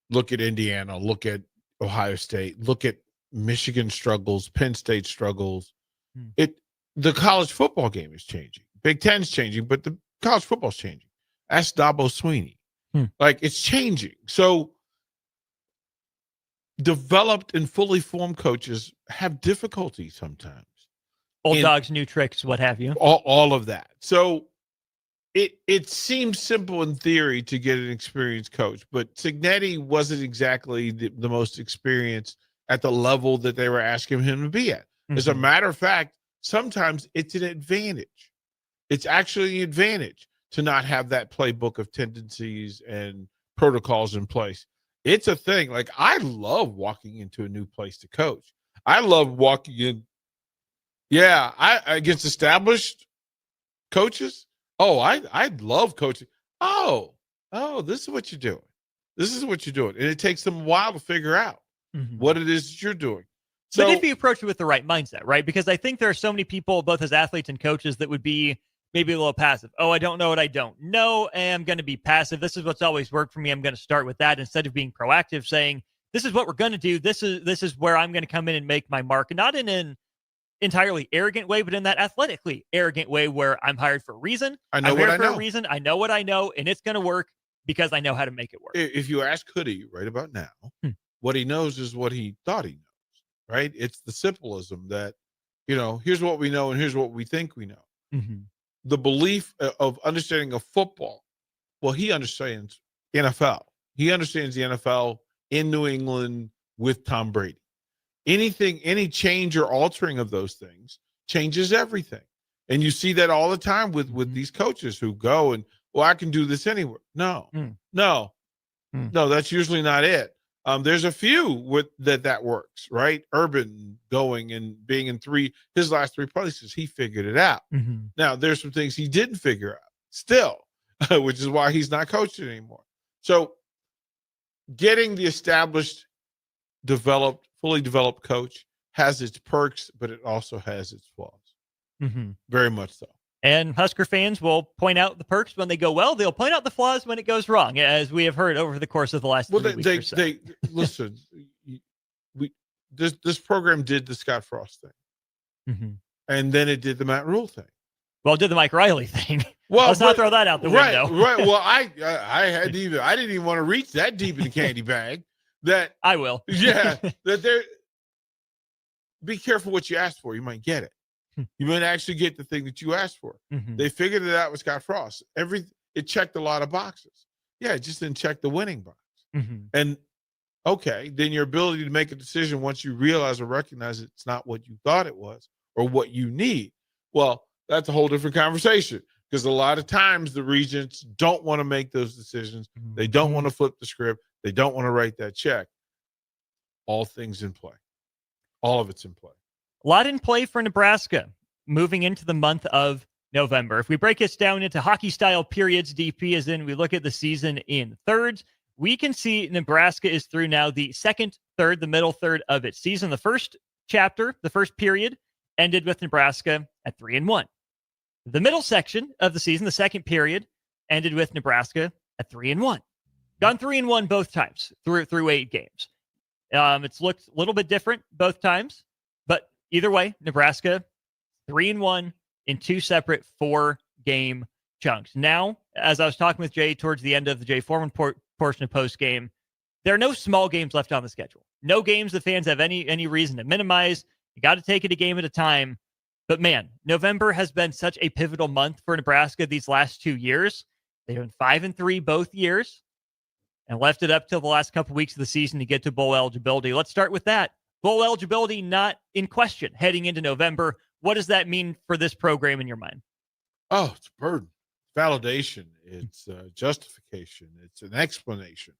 look at Indiana, look at Ohio State, look at Michigan struggles, Penn State struggles. The college football game is changing. Big Ten's changing, but the college football's changing. Ask Dabo Sweeney. Like, it's changing. So developed and fully formed coaches have difficulty sometimes. Old dogs, new tricks, what have you. All of that. So it seems simple in theory to get an experienced coach, but Cignetti wasn't exactly the most experienced at the level that they were asking him to be at. As a matter of fact, sometimes it's an advantage. It's actually an advantage to not have that playbook of tendencies and protocols in place. It's a thing. Like, I love walking into a new place to coach. I love walking in. Yeah, against established coaches. Oh, I love coaching. Oh, this is what you're doing. This is what you're doing. And it takes them a while to figure out what it is that you're doing. So, but if you approach it with the right mindset, right? Because I think there are so many people, both as athletes and coaches, that would be maybe a little passive. Oh, I don't know what I don't know, and I'm going to be passive. This is what's always worked for me. I'm going to start with that instead of being proactive, saying, this is what we're going to do. This is where I'm going to come in and make my mark. And not in an entirely arrogant way, but in that athletically arrogant way where I'm hired for a reason. I know I'm what here I for know. a reason. I know what I know, and it's going to work because I know how to make it work. If you ask Hoodie right about now, what he knows is what he thought he knows. Right? It's the simplism that, here's what we know and here's what we think we know. The belief of understanding of football. Well, he understands NFL. He understands the NFL in New England with Tom Brady. Any change or altering of those things changes everything. And you see that all the time with these coaches who go and, well, I can do this anywhere. No, that's usually not it. There's a few with that works, right? Urban going and being in his last 3 places, he figured it out. Now, there's some things he didn't figure out still, which is why he's not coaching anymore. So getting the established, fully developed coach has its perks, but it also has its flaws. Very much so. And Husker fans will point out the perks when they go well. They'll point out the flaws when it goes wrong, as we have heard over the course of the last 3 weeks or so. Listen, this program did the Scott Frost thing. And then it did the Matt Rule thing. Well, it did the Mike Riley thing. Well, let's not throw that out the window. Right. Well, I didn't even want to reach that deep in the candy bag. That I will. Yeah. Be careful what you ask for. You might get it. You might actually get the thing that you asked for. They figured it out with Scott Frost. It checked a lot of boxes. Yeah, it just didn't check the winning box. And okay, then your ability to make a decision once you realize or recognize it's not what you thought it was or what you need. Well, that's a whole different conversation because a lot of times the regents don't want to make those decisions. They don't want to flip the script. They don't want to write that check. All things in play. All of it's in play. A lot in play for Nebraska moving into the month of November. If we break this down into hockey-style periods, DP, as in we look at the season in thirds, we can see Nebraska is through now the second third, the middle third of its season. The first chapter, the first period, ended with Nebraska at 3-1. The middle section of the season, the second period, ended with Nebraska at 3-1. Gone 3-1 both times through 8 games. It's looked a little bit different both times, but either way, Nebraska 3-1 in 2 separate 4-game chunks. Now, as I was talking with Jay towards the end of the Jay Foreman portion of postgame, there are no small games left on the schedule. No games the fans have any reason to minimize. You got to take it a game at a time. But man, November has been such a pivotal month for Nebraska these last 2 years. They've been 5-3 both years and left it up till the last couple weeks of the season to get to bowl eligibility. Let's start with that. Bowl eligibility not in question heading into November. What does that mean for this program in your mind? Oh, it's a burden. Validation. It's justification. It's an explanation.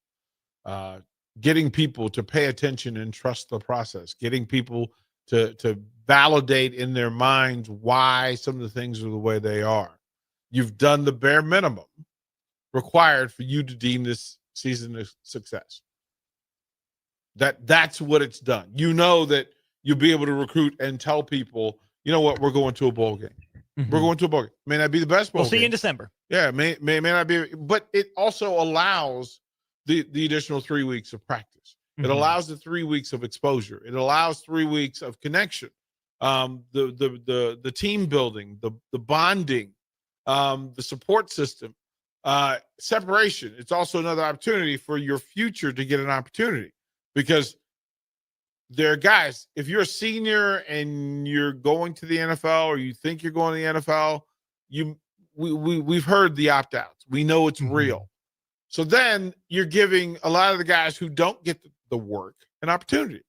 Getting people to pay attention and trust the process. Getting people to validate in their minds why some of the things are the way they are. You've done the bare minimum required for you to deem this season a success. That's what it's done. You know that you'll be able to recruit and tell people, you know what, we're going to a bowl game. We're going to a bowl game. May not be the best bowl game. We'll see you in December. Yeah, may not be, but it also allows the additional 3 weeks of practice. It allows the 3 weeks of exposure. It allows 3 weeks of connection. The team building, the bonding, the support system, separation. It's also another opportunity for your future to get an opportunity, because there are guys, if you're a senior and you're going to the NFL or you think you're going to the NFL, we've heard the opt-outs. We know it's real. So then you're giving a lot of the guys who don't get the work an opportunity.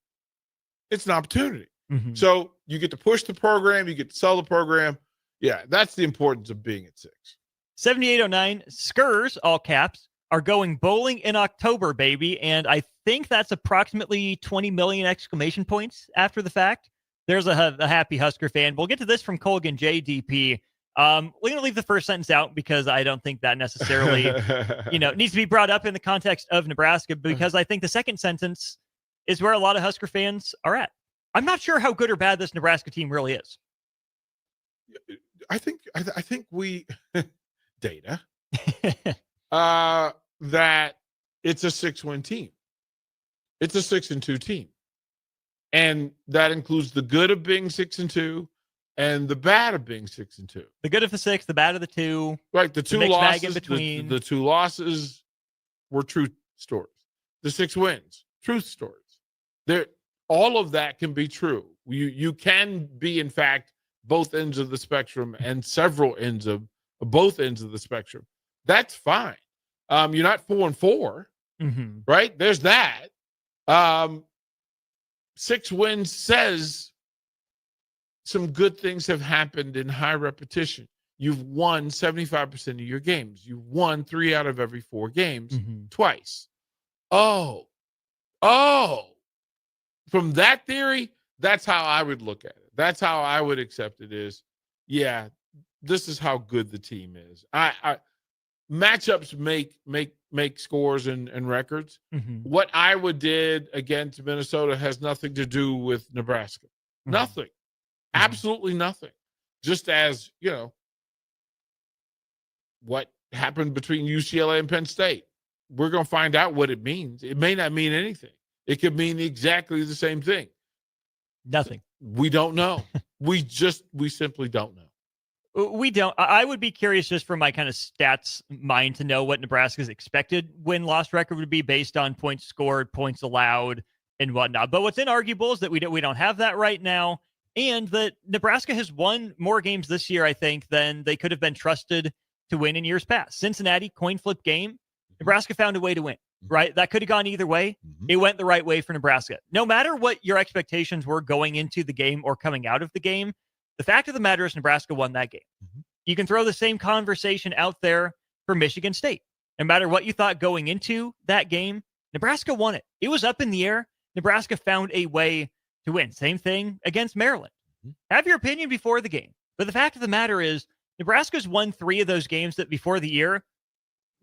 It's an opportunity. So you get to push the program, you get to sell the program. Yeah, that's the importance of being at 6. 7809 Skurs, all caps, are going bowling in October, baby. And I think that's approximately 20 million exclamation points after the fact. There's a happy Husker fan. We'll get to this from Colgan JDP. We're going to leave the first sentence out because I don't think that necessarily, needs to be brought up in the context of Nebraska, because I think the second sentence is where a lot of Husker fans are at. I'm not sure how good or bad this Nebraska team really is. I think we data that it's a 6-win team. It's a 6-2 team, and that includes the good of being 6-2 and the bad of being 6-2. The good of the 6, the bad of the 2. Right, the 2 losses in between. The 2 losses were truth stories. The 6 wins, truth stories. All of that can be true. You can be, in fact, both ends of the spectrum and several ends of both ends of the spectrum. That's fine. You're not 4-4, right? There's that. 6 wins says some good things have happened in high repetition. You've won 75% of your games. You've won 3 out of every 4 games twice. Oh. From that theory, that's how I would look at it. That's how I would accept it is, yeah, this is how good the team is. Matchups make scores and records. What Iowa did against Minnesota has nothing to do with Nebraska. Nothing. Absolutely nothing. Just as, what happened between UCLA and Penn State. We're going to find out what it means. It may not mean anything. It could mean exactly the same thing. Nothing. We don't know. we simply don't know. We don't. I would be curious, just from my kind of stats mind, to know what Nebraska's expected win-loss record would be based on points scored, points allowed, and whatnot. But what's inarguable is that we don't have that right now, and that Nebraska has won more games this year, I think, than they could have been trusted to win in years past. Cincinnati, coin flip game, Nebraska found a way to win. Right? That could have gone either way. It went the right way for Nebraska. No matter what your expectations were going into the game or coming out of the game, the fact of the matter is Nebraska won that game. You can throw the same conversation out there for Michigan State. No matter what you thought going into that game, Nebraska won it. It was up in the air. Nebraska found a way to win. Same thing against Maryland. Have your opinion before the game. But the fact of the matter is, Nebraska's won 3 of those games that before the year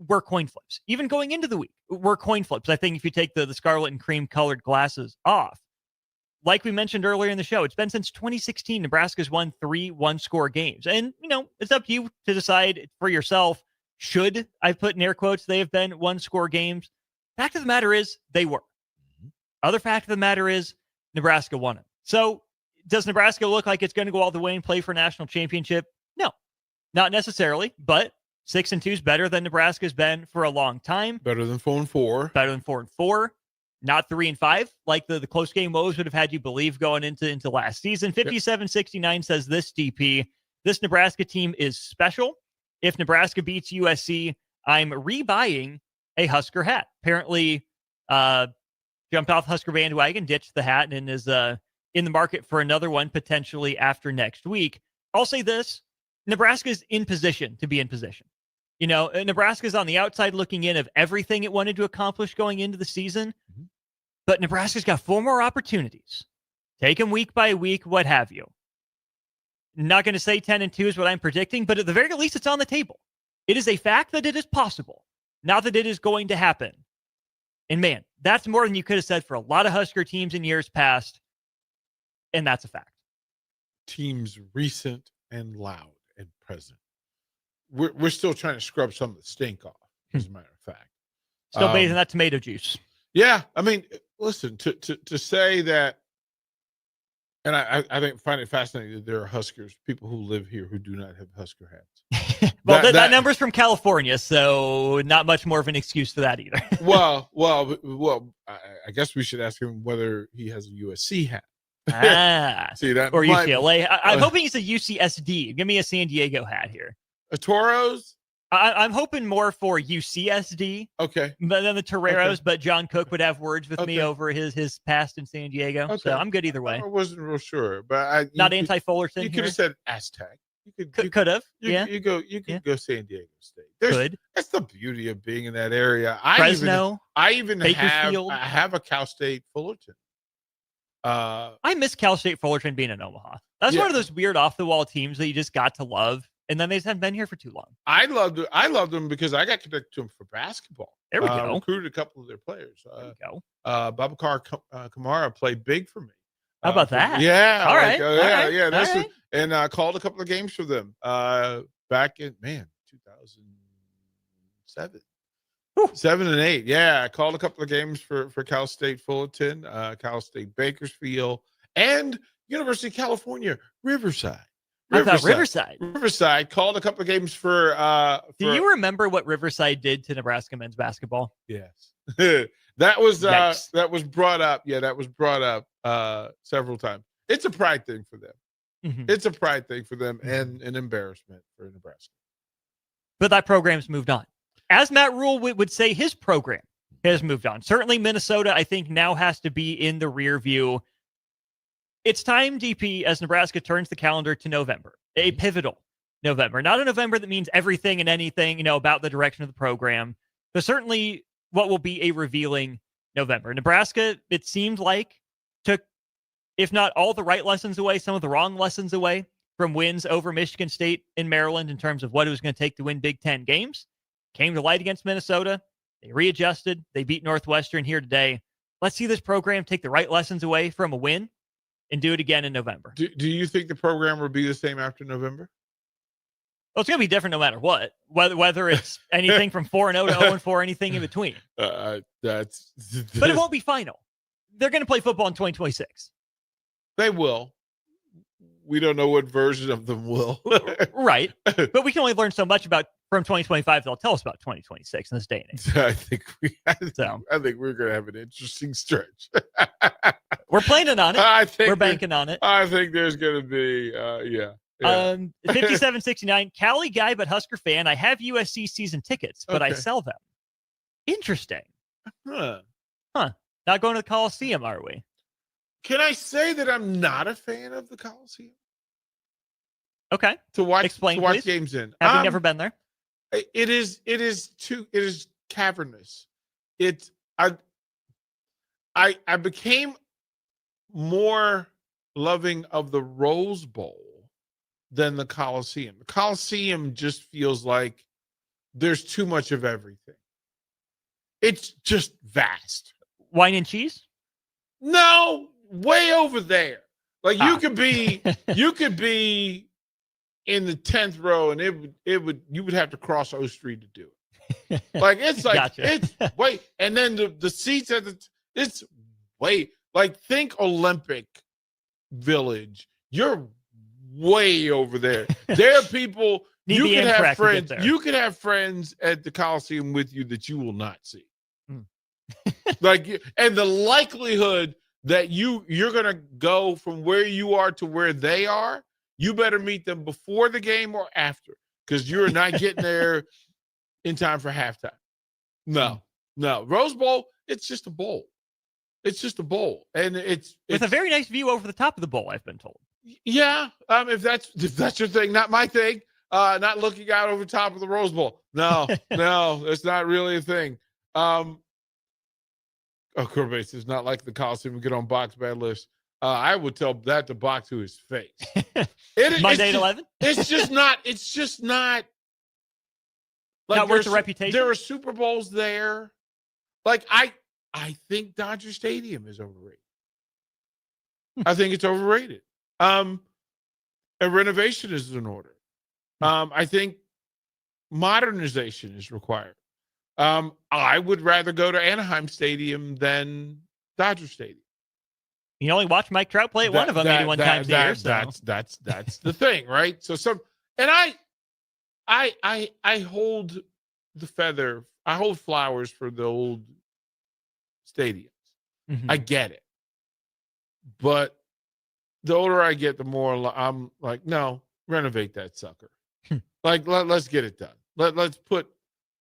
were coin flips. Even going into the week, were coin flips. I think if you take the scarlet and cream colored glasses off. Like we mentioned earlier in the show, it's been since 2016, Nebraska's won 3 one-score games. And, it's up to you to decide for yourself, should, I've put in air quotes, they have been one-score games. Fact of the matter is, they were. Other fact of the matter is, Nebraska won it. So, does Nebraska look like it's going to go all the way and play for a national championship? No, not necessarily, but 6-2 is better than Nebraska's been for a long time. Better than 4-4. Better than 4-4. Not 3-5, like the close game woes would have had you believe going into last season. 5769 says this, DP, this Nebraska team is special. If Nebraska beats USC, I'm rebuying a Husker hat. Apparently, jumped off the Husker bandwagon, ditched the hat, and is in the market for another one potentially after next week. I'll say this, Nebraska's in position to be in position. Nebraska's on the outside looking in of everything it wanted to accomplish going into the season, but Nebraska's got 4 more opportunities. Take them week by week, what have you. Not going to say 10-2 is what I'm predicting, but at the very least, it's on the table. It is a fact that it is possible, not that it is going to happen. And man, that's more than you could have said for a lot of Husker teams in years past, and that's a fact. Teams recent and loud and present. We're still trying to scrub some of the stink off, as a matter of fact. Still bathing that tomato juice. Yeah, I mean, listen, to say that, and I find it fascinating that there are Huskers, people who live here who do not have Husker hats. Well, that number's from California, so not much more of an excuse for that either. well, I guess we should ask him whether he has a USC hat. See that, or UCLA. I'm hoping it's a UCSD. Give me a San Diego hat here. A Toros? I'm hoping more for UCSD. Okay. But then the Toreros, okay. But John Cook would have words with me over his past in San Diego. Okay. So I'm good either way. I wasn't real sure, but not anti-Fullerton. You could have said Aztec. Could have. You could go San Diego State. That's the beauty of being in that area. Fresno. I have a Cal State Fullerton. I miss Cal State Fullerton being in Omaha. That's one of those weird off-the-wall teams that you just got to love. And then they just haven't been here for too long. I loved them because I got connected to them for basketball. There we go. Recruited a couple of their players. There we go. Babacar Kamara played big for me. How about that? Yeah. All right. And I called a couple of games for them back in 2007. 7 and 8. Yeah. I called a couple of games for Cal State Fullerton, Cal State Bakersfield, and University of California, Riverside. Riverside called a couple of games for. Do you remember what Riverside did to Nebraska men's basketball? Yes, that was brought up. Yeah, that was brought up several times. It's a pride thing for them. Mm-hmm. It's a pride thing for them and an embarrassment for Nebraska. But that program's moved on. As Matt Rule would say, his program has moved on. Certainly, Minnesota, I think, now has to be in the rear view. It's time, DP, as Nebraska turns the calendar to November, a pivotal November. Not a November that means everything and anything, about the direction of the program, but certainly what will be a revealing November. Nebraska, it seemed like, took, if not all the right lessons away, some of the wrong lessons away from wins over Michigan State and Maryland in terms of what it was going to take to win Big Ten games. Came to light against Minnesota. They readjusted. They beat Northwestern here today. Let's see this program take the right lessons away from a win and do it again in November. Do you think the program will be the same after November? Well, it's going to be different no matter what, whether it's anything from 4-0 to 0-4, anything in between. But it won't be final. They're going to play football in 2026. They will. We don't know what version of them will. Right. But we can only learn so much from 2025 they'll tell us about 2026 in this day and age. I think we're going to have an interesting stretch. We're planning on it. We're banking on it. I think there's going to be, 5769, Cali guy, but Husker fan. I have USC season tickets, but I sell them. Interesting. Huh. Not going to the Coliseum, are we? Can I say that I'm not a fan of the Coliseum? Okay. To watch Explain, watch please. games in. Having never been there. It is cavernous. I became more loving of the Rose Bowl than the Coliseum. The Coliseum just feels like there's too much of everything. It's just vast. Wine and cheese? No, way over there. Like you could be in the 10th row, and you would have to cross O Street to do it. Like it's like Gotcha. it's wait, and then the seats at it's wait, like think Olympic Village. You're way over there. There are people you can have friends. You can have friends at the Coliseum with you that you will not see. Like, and the likelihood that you're gonna go from where you are to where they are, you better meet them before the game or after, because you're not getting there in time for halftime. No. Rose Bowl, it's just a bowl. It's just a bowl, and it's with a very nice view over the top of the bowl, I've been told. Yeah, if that's your thing, not my thing. Not looking out over top of the Rose Bowl. No, it's not really a thing. Corbase is not like the Coliseum and get on Bach's bad list. I would tell that to Bach to his face. Monday at 11? It's just not. It's just not. Like, not worth the reputation. There are Super Bowls there. Like I think Dodger Stadium is overrated. I think it's overrated. A renovation is in order. I think modernization is required. I would rather go to Anaheim Stadium than Dodger Stadium. You only watch Mike Trout play at one of them 81 times a year. So. That's the thing, right? So I hold the feather. I hold flowers for the old stadiums. Mm-hmm. I get it, but the older I get, the more I'm like, no, renovate that sucker. Like let's get it done. Let's put.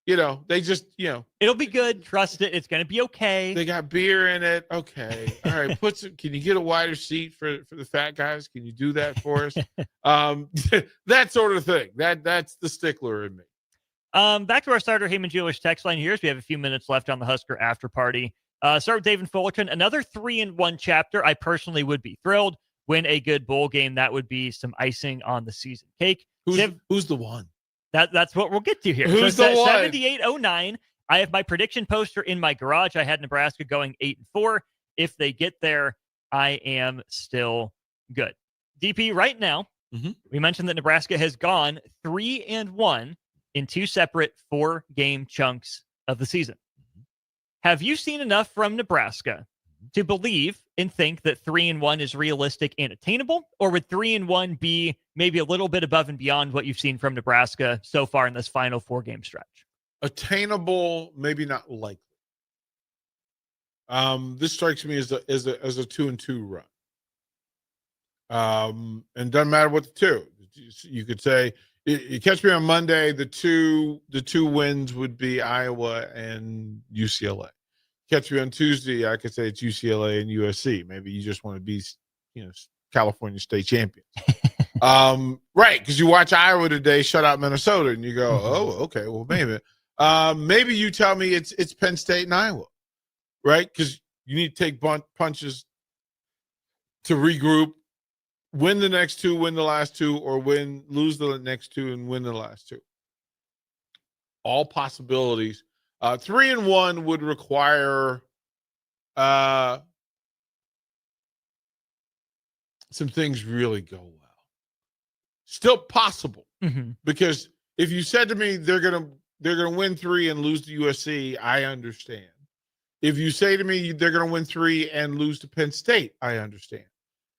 They just, it'll be good. Trust it. It's going to be okay. They got beer in it. Okay. All right. Can you get a wider seat for the fat guys? Can you do that for us? That sort of thing. That's the stickler in me. Back to our starter Heyman Jewelers text line here. We have a few minutes left on the Husker after party. Start with David Fullerton. Another 3-1 chapter. I personally would be thrilled. Win a good bowl game. That would be some icing on the season cake. Who's the one? That's what we'll get to here. Who's the one? 7809. I have my prediction poster in my garage. I had Nebraska going 8-4. If they get there, I am still good. DP, right now, we mentioned that Nebraska has gone 3-1 in two separate 4-game chunks of the season. Have you seen enough from Nebraska to believe and think that 3-1 is realistic and attainable, or would 3-1 be maybe a little bit above and beyond what you've seen from Nebraska so far in this final 4-game stretch? Attainable, maybe not likely. This strikes me as a 2-2 run. And doesn't matter what the two. You could say you catch me on Monday. The two wins would be Iowa and UCLA. Catch me on Tuesday, I could say it's UCLA and USC. Maybe you just want to be, California state champions. Right, because you watch Iowa today shut out Minnesota, and you go, oh, okay, well, maybe. Maybe you tell me it's Penn State and Iowa, right? Because you need to take punches to regroup, win the next two, win the last two, or lose the next two and win the last two. All possibilities. 3-1 would require some things really go well. Still possible, because if you said to me they're gonna win 3 and lose to USC, I understand. If you say to me they're gonna win 3 and lose to Penn State, I understand.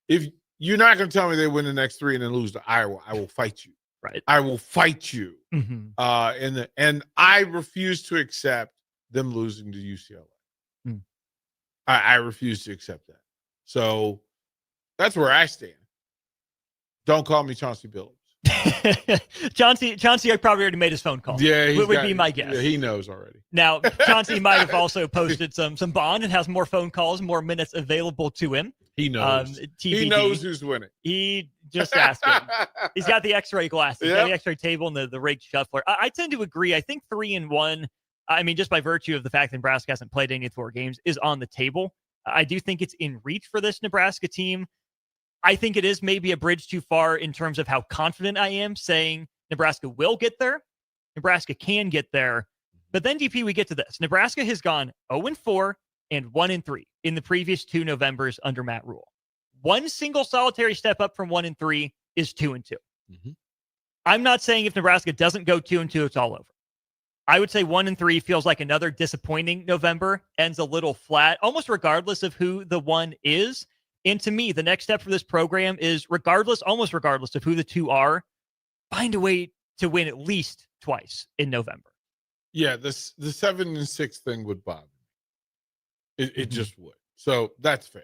If you're not gonna tell me they win the next 3 and then lose to Iowa, I will fight you. Right. I will fight you. And I refuse to accept them losing to UCLA. I refuse to accept that. So that's where I stand. Don't call me Chauncey Billups. Chauncey probably already made his phone call. Yeah, would be my guess. Yeah, he knows already. Now, Chauncey might have also posted some bond and has more phone calls, more minutes available to him. He knows. TBD. He knows who's winning. He just asked him. He's got the X-ray glasses. He's got the X-ray table and the rigged shuffler. I tend to agree. I think 3-1, I mean, just by virtue of the fact that Nebraska hasn't played any of the 4 games, is on the table. I do think it's in reach for this Nebraska team. I think it is maybe a bridge too far in terms of how confident I am saying Nebraska will get there. Nebraska can get there. But then, DP, we get to this. Nebraska has gone 0-4 and 1-3 in the previous 2 Novembers under Matt Rule. One single solitary step up from 1-3 is 2-2. Mm-hmm. I'm not saying if Nebraska doesn't go 2-2, it's all over. I would say 1-3 feels like another disappointing November, ends a little flat, almost regardless of who the one is. And to me, the next step for this program is almost regardless of who the 2 are, find a way to win at least twice in November. Yeah, the 7-6 thing would bother me. It just would. So that's fair.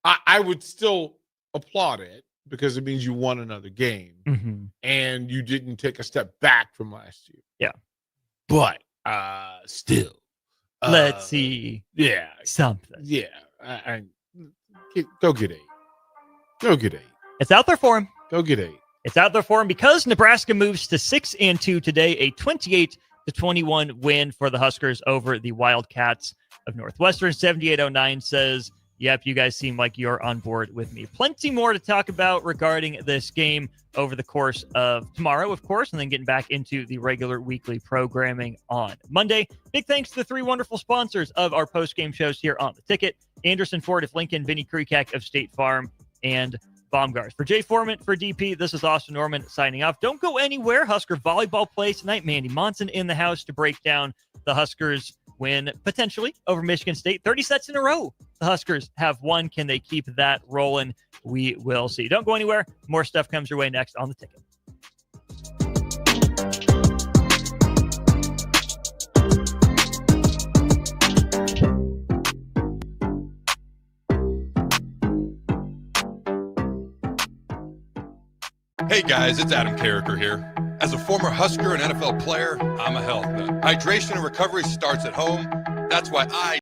I would still applaud it because it means you won another game and you didn't take a step back from last year. Yeah. But still. Let's see. Yeah. Something. Yeah. Go get 8. Go get 8. It's out there for him. Go get 8. It's out there for him because Nebraska moves to 6-2 today, a 28-21 win for the Huskers over the Wildcats of Northwestern. 7809 says, yep, you guys seem like you're on board with me. Plenty more to talk about regarding this game over the course of tomorrow, of course, and then getting back into the regular weekly programming on Monday. Big thanks to the 3 wonderful sponsors of our post-game shows here on The Ticket: Anderson Ford of Lincoln, Vinnie Krikak of State Farm, and Baumgart. For Jay Foreman, for DP, this is Austin Norman signing off. Don't go anywhere. Husker volleyball plays tonight. Mandy Monson in the house to break down the Huskers win potentially over Michigan State. 30 sets in a row the Huskers have won. Can they keep that rolling? We will see. Don't go anywhere. More stuff comes your way next on The Ticket. Hey guys, it's Adam Carricker here. As a former Husker and NFL player, I'm a health nut. Hydration and recovery starts at home. That's why I